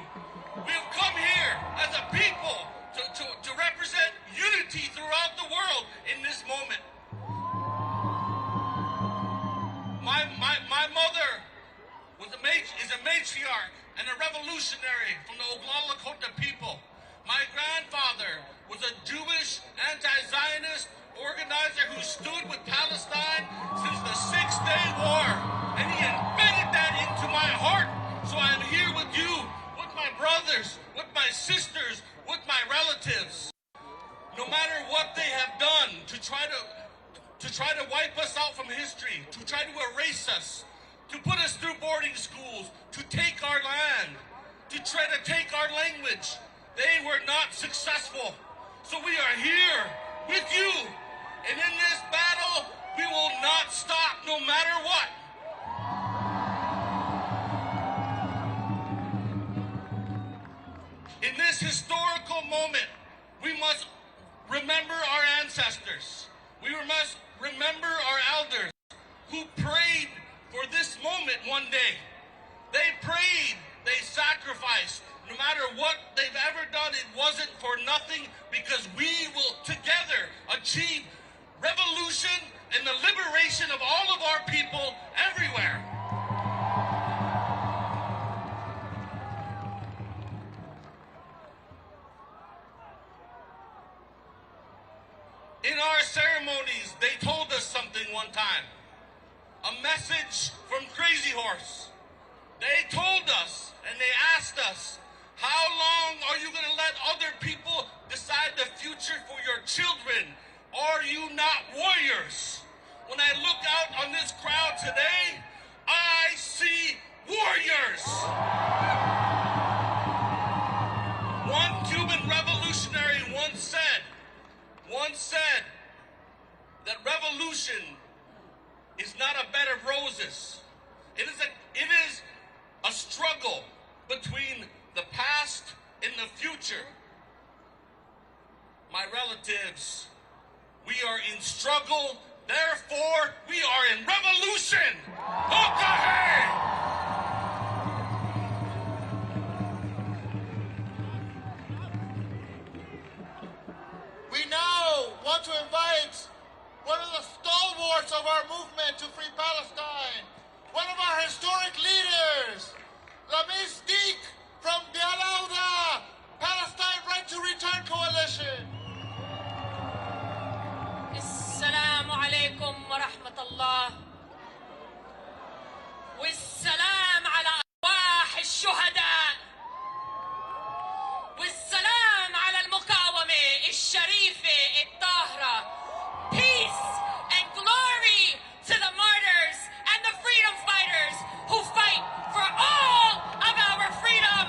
We have come here as a people to represent unity throughout the world in this moment. My mother Oglala Lakota people. My grandfather was a Jewish anti-Zionist organizer who stood with Palestine since the Six-Day War, and he embedded that into my heart. So I'm here with you, with my brothers, with my sisters, with my relatives. No matter what they have done to try to wipe us out from history, to try to erase us, to put us through boarding schools, to take our land, to try to take our language, they were not successful. So we are here with you. And in this battle, we will not stop no matter what. In this historical moment, we must remember our ancestors. We must remember our elders who prayed for this moment one day. They prayed, they sacrificed. No matter what they've ever done, it wasn't for nothing, because we will together achieve revolution and the liberation of all of our people everywhere. In our ceremonies, they told us something one time. A message from Crazy Horse. They told us and they asked us, how long are you going to let other people decide the future for your children? Are you not warriors? When I look out on this crowd today, I see warriors. One Cuban revolutionary once said that revolution is not a bed of roses. It is a struggle between the past and the future. My relatives, we are in struggle, therefore we are in revolution. Okay. We now want to invite one of the stalwarts of our movement to free Palestine, one of our historic leaders, Lamis Deek from the Al-Awda Palestine Right to Return Coalition. Assalamu alaikum wa rahmatullah. والسلام على أرواح الشهداء. والسلام على المقاومة الشريفة الطاهرة. Peace and glory to the martyrs and the freedom fighters who fight for all of our freedom.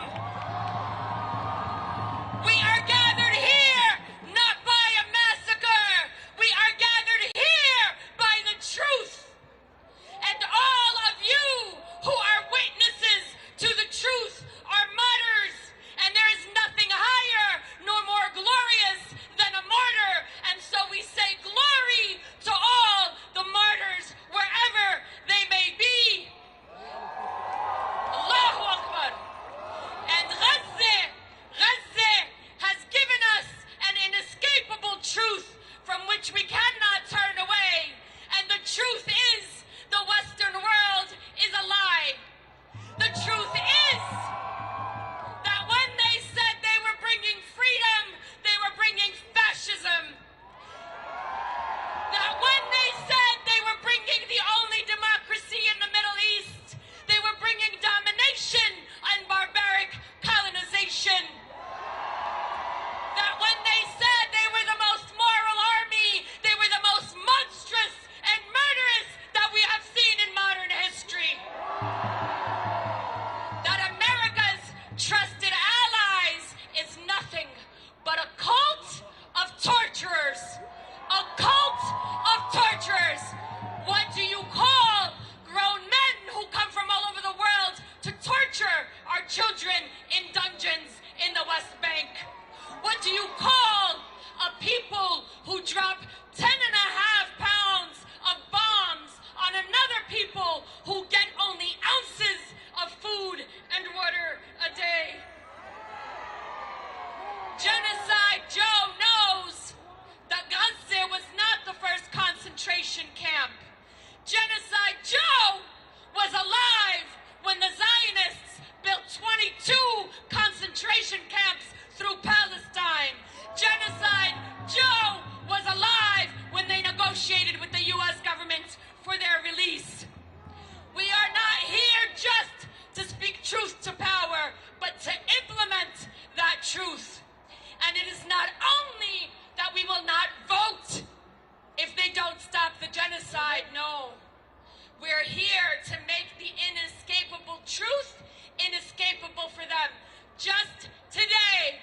concentration camps through Palestine. Genocide Joe was alive when they negotiated with the U.S. government for their release. We are not here just to speak truth to power, but to implement that truth. And it is not only that we will not vote if they don't stop the genocide, no. We're here to make the inescapable truth inescapable for them. Just today,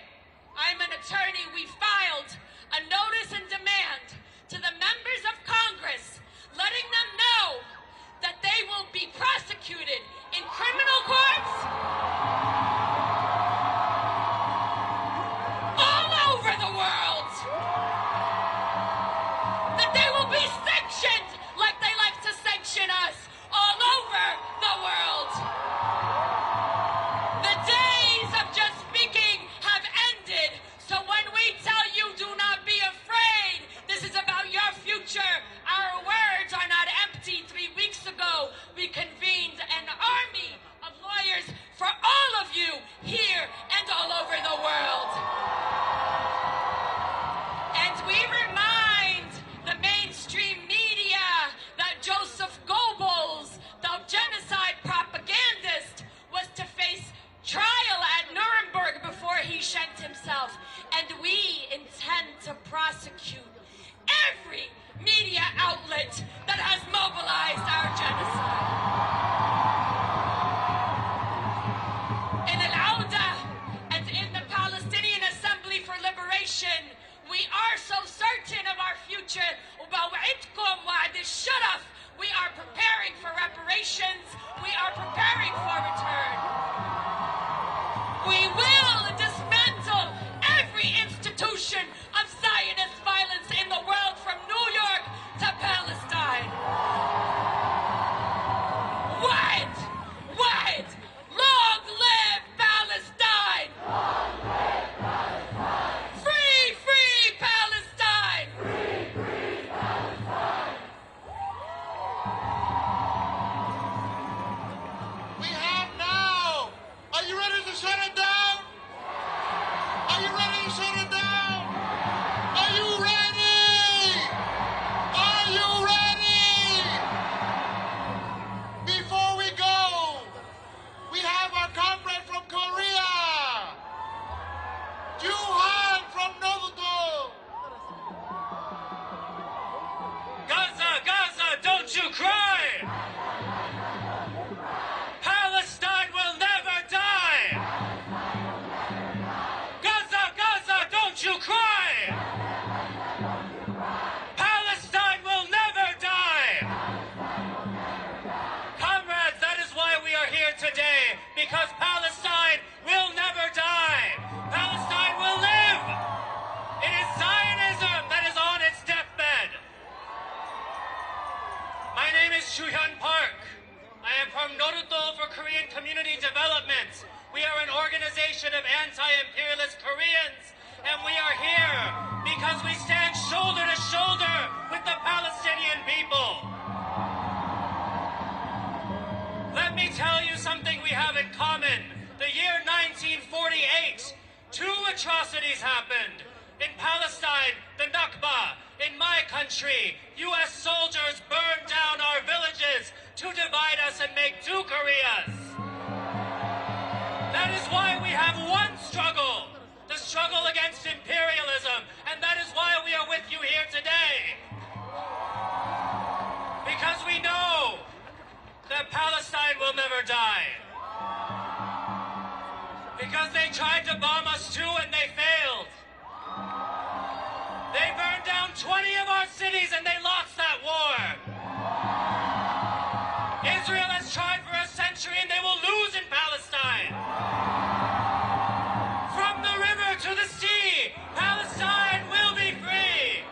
I'm an attorney, we filed a notice and demand to the members of Congress, letting them know that they will be prosecuted in criminal courts all over the world. That they will be sanctioned like they like to sanction us all over the world. The days of just speaking have ended, so when we tell you do not be afraid, this is about your future. Our words are not empty. 3 weeks ago, we convened an army of lawyers for all of you here and all over the world. And we remind the mainstream media that Joseph Goebbels, the genocide propagandist, was to face trial at Nuremberg before he shanked himself. And we intend to prosecute every media outlet that has mobilized our genocide. In Al-Auda and in the Palestinian Assembly for Liberation, we are so certain of our future. We are preparing for reparations. We are preparing for return. We will dismantle every institution of Zionist violence in the world, from New York to Palestine. Wide, long live Palestine! Long live Palestine! Free Palestine! Free Palestine! We have now. Are you ready to shut it down? Are you ready to shut it down? Are you ready? Are you ready? Before we go, we have our comrade from Korea, Juhan from Novoto. Gaza, don't you cry! Palestine will never die! Gaza, don't you cry! Palestine will never die! Comrades, that is why we are here today, because Palestine will never die! Palestine will live! It is Zionism that is on its deathbed! My name is Chuhyun Park. I am from Noruto for Korean Community Development. We are an organization of anti-imperialist Koreans, and we are here because we stand shoulder to shoulder with the Palestinian people. Let me tell you something we have in common. The year 1948, two atrocities happened. In Palestine, the Nakba. In my country, U.S. soldiers burned down our villages to divide us and make two Koreas. That is why we have one struggle, the struggle against imperialism, and that is why we are with you here today. Because we know that Palestine will never die. Because they tried to bomb us too and they failed. They burned down 20 of our cities and they lost that war. Israel has tried for a century and they will lose in Palestine. From the river to the sea, Palestine will be free.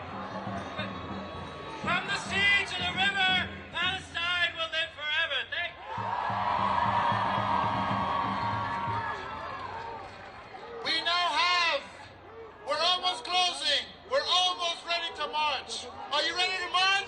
From the sea to the river, Palestine will live forever. Thank you. We now have, we're almost closing. We're almost ready to march. Are you ready to march?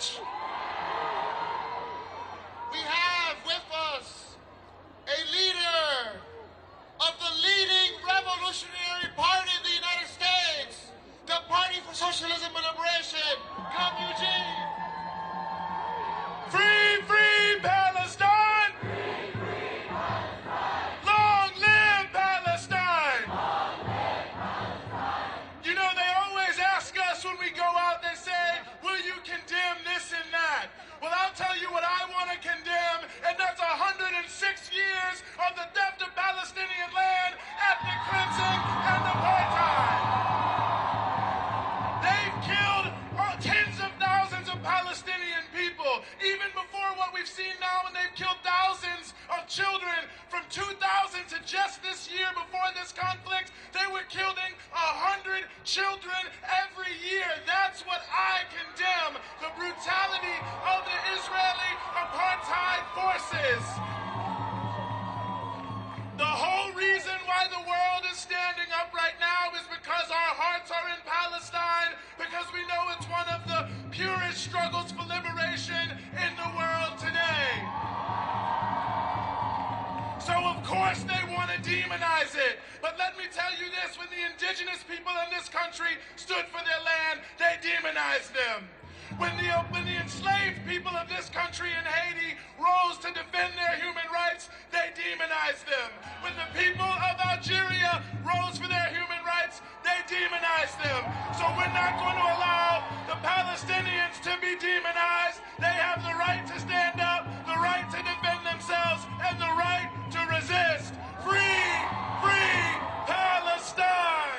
We're killing 100 children every year. That's what I condemn, the brutality of the Israeli apartheid forces. The whole reason why the world is standing up right now is because our hearts are in Palestine, because we know it's one of the purest struggles for liberation in the world today. So of course they want to demonize it. But let me tell you this, when the indigenous people in this country stood for their land, they demonized them. When the enslaved people of this country in Haiti rose to defend their human rights, they demonized them. When the people of Algeria rose for their human rights, they demonized them. So we're not going to allow the Palestinians to be demonized. They have the right to stand up, the right to defend themselves, and the right to resist. Free, free Palestine!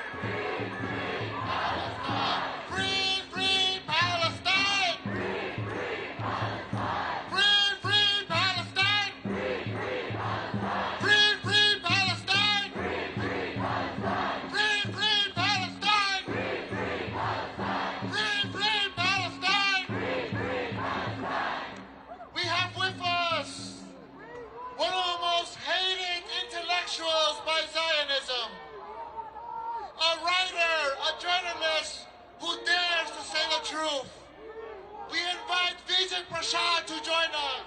Free, free Palestine! Free, free Palestine! Free, free Palestine! Free, free Palestine! Free, free Palestine! We have with us one of the most hated intellectuals by Zionism, a writer, a journalist who dares to say the truth. We invite Vijay Prashad to join us.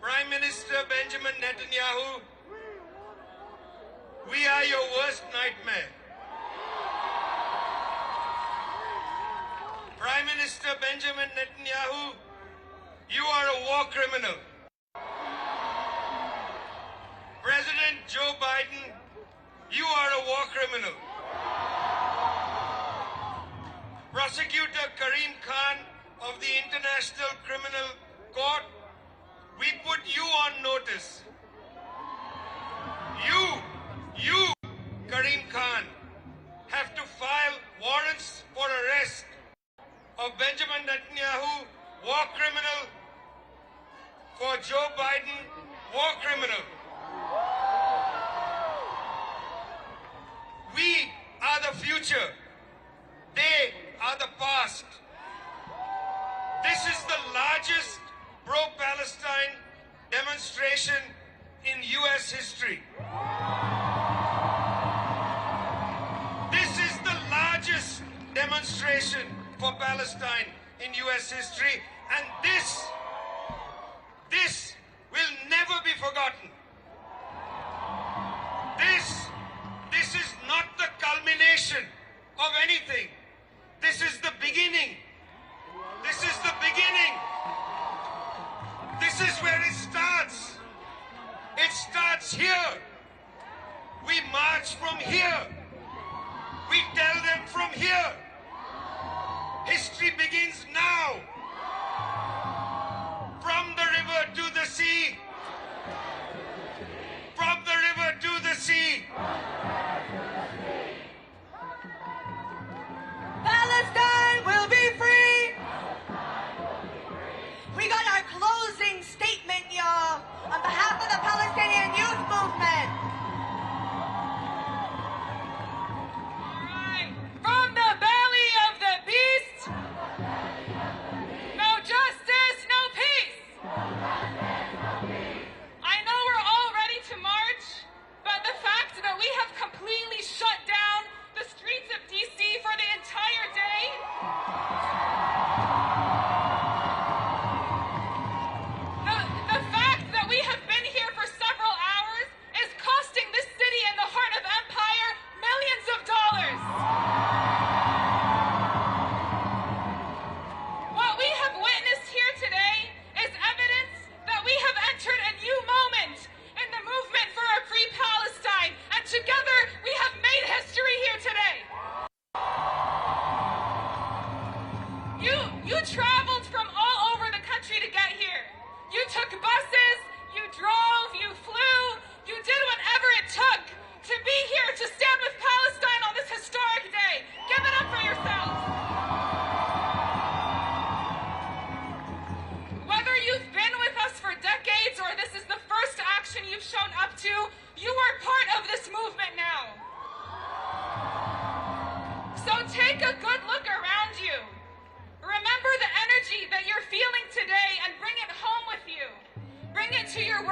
Prime Minister Benjamin Netanyahu, we are your worst nightmare. Prime Minister Benjamin Netanyahu, you are a war criminal. President Joe Biden, you are a war criminal. Prosecutor Karim Khan of the International Criminal Court, we put you on notice. You, Karim Khan, have to file warrants for arrest of Benjamin Netanyahu, war criminal, for Joe Biden, war criminal. We are the future. They are the past. This is the largest pro-Palestine demonstration in U.S. history. This is the largest demonstration for Palestine in U.S. history, and this will never be forgotten. This is not the culmination of anything. This is the beginning. This is the beginning. This is where it starts. It starts here. We march from here. We tell them from here. History begins now. From the river to the sea. From the river to the sea. Palestine will be free. We got our closing statement, y'all, on behalf of the Palestinian youth movement. All right. From the belly of the beast, no justice, no peace.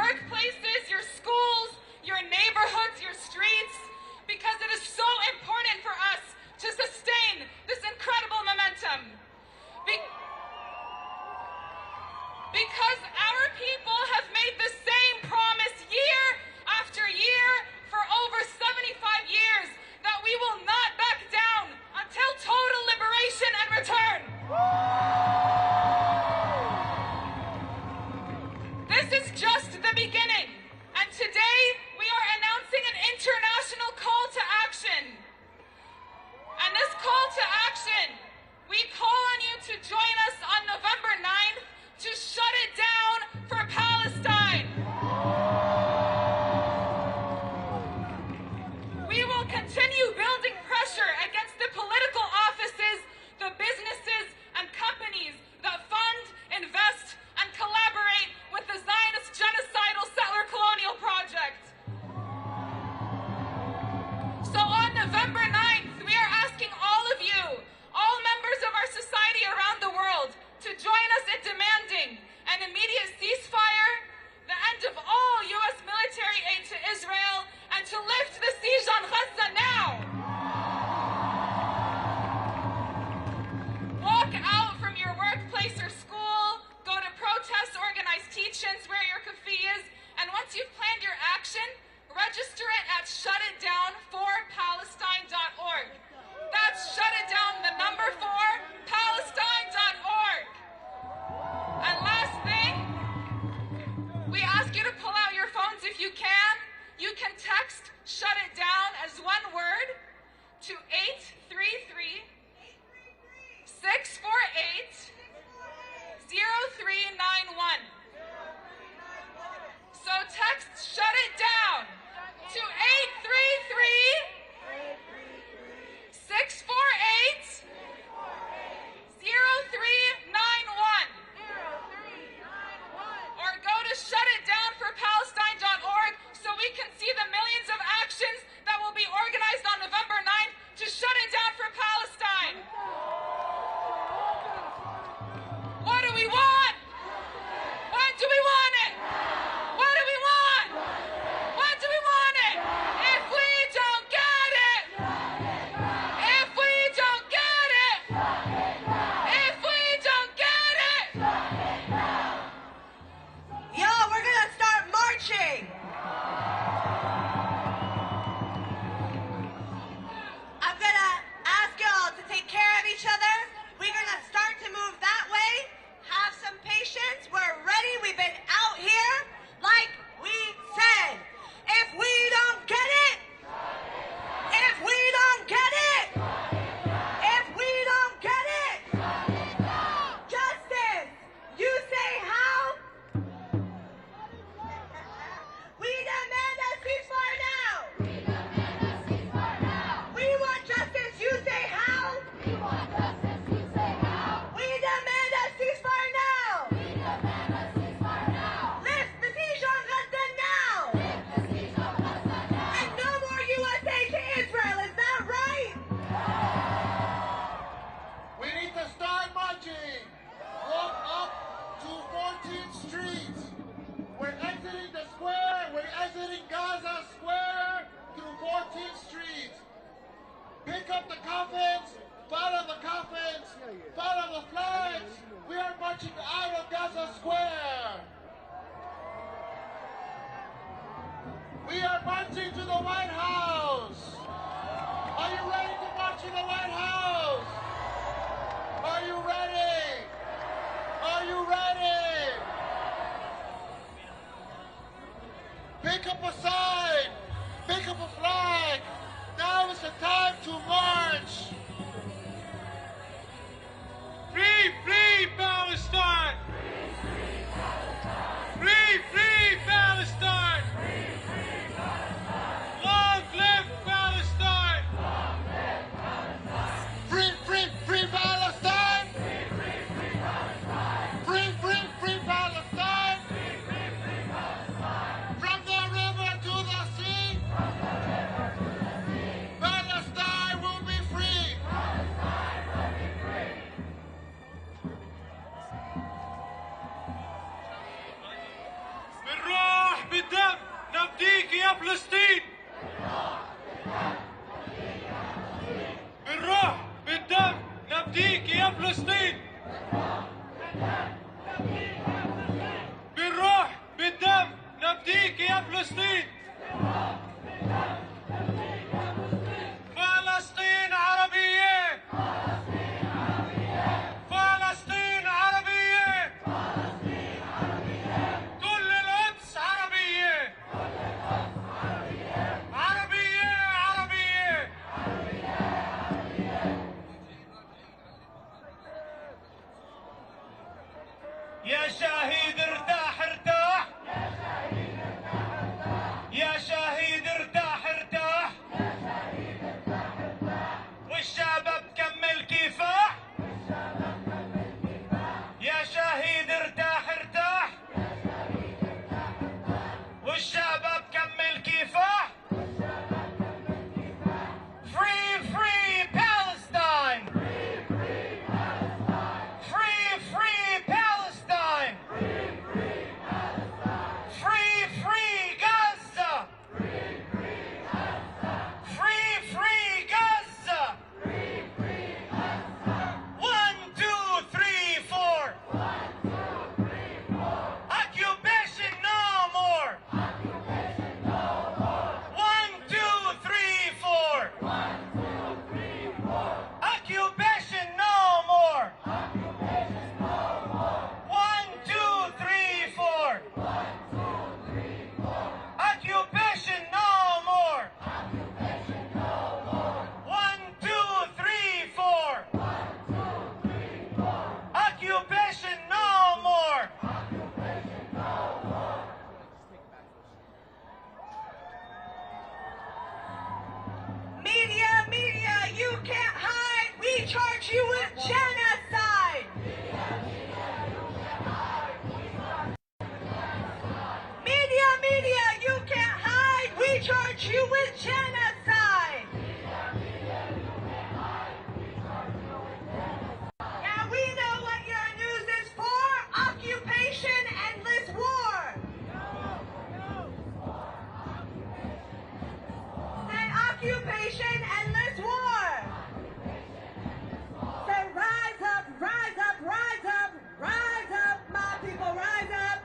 workplaces, your schools, your neighborhoods, your streets, because it is so important for us to sustain this incredible momentum. Because our people have made the same promise year after year for over 75 years that we will not back down until total liberation and return. This is just the beginning, and today we are announcing an international call to action. And this call to action, we call on you to join us on November 9th to shut it down for Palestine. We will continue building pressure against the political offices, the businesses and companies that fund, invest, and collaborate with the Zionist genocidal settler colonial project. So on November 9th, we are asking all of you, all members of our society around the world, to join us in demanding an immediate ceasefire, the end of all U.S. military aid to Israel, and to lift the siege on Gaza now. Walk out from your workplace or school, go to protests, organize teach-ins, wear your keffiyehs, and once you've planned your action, register it at shutitdown4palestine.org. That's shutitdown4palestine.org. And last thing, we ask you to pull out your phones if you can. You can text "shut it down" as one word to 833-648-0391. So text "shut it down" to 833-648-0391. Or go to shutitdown4palestine.org so we can see the millions of actions that will be organized on November 9th to shut it down for Palestine. What do we want? When do we want it? What do we want? When do we want it? If we don't get it. If we don't get it. If we don't get it. Yo, we're gonna start marching. I'm gonna ask y'all to take care of each other. We're gonna start to move that way. Have some patience. We're ready. We've been out here like we said. If we don't get it, if we don't get it, if we don't get it, justice, you say how? We demand a ceasefire now. We want justice, you say how? We want justice, you say how? We demand a ceasefire now. Lift the siege on Gaza now. And no more USA to Israel, is that right? We need to start marching. Walk up to 14th Street. We're exiting the square. We're exiting Gaza Square through 14th Street. Pick up the coffins. Follow the coffins. Follow the flags. We are marching out of Gaza Square. We are marching to the White House. Are you ready to march to the White House? Are you ready? Are you ready? Pick up a sign. Pick up a flag. Now is the time to march. Free, free Palestine! Free, free Palestine! Long live Palestine! Free, free, free Palestine! Free, free, free Palestine! From the river to the sea! Palestine will be فلسطين. بالروح بالدم نفديك يا فلسطين. بالروح بالدم نفديك يا فلسطين. فلسطين عربية. فلسطين عربية. كل القدس عربية. عربية عربية. يا شهيد ارتاح ارتاح. يا شهيد ارتاح ارتاح. والشباب كمل كفاح. يا شهيد ارتاح ارتاح. والشباب كمل كفاح. Free, free Palestine. Free, free Palestine. Free, free Gaza. Free, free Gaza. 1, 2, 3, 4. Occupation no more. 1, 2, 3, 4. Occupation no more. 1, 2, 3, 4. Occupation no more. 1, 2, 3, 4. Occupation no more. Media, media, you can't hide. We charge you with genocide. Media, media, you can't hide. We charge you with genocide. Yeah, we know what your news is for. Occupation, endless war. Say occupation, endless war. Say rise up, rise up, rise up, rise up, my people, rise up.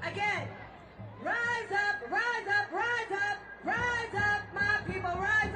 Again, rise up, rise up, rise up, rise up, my people, rise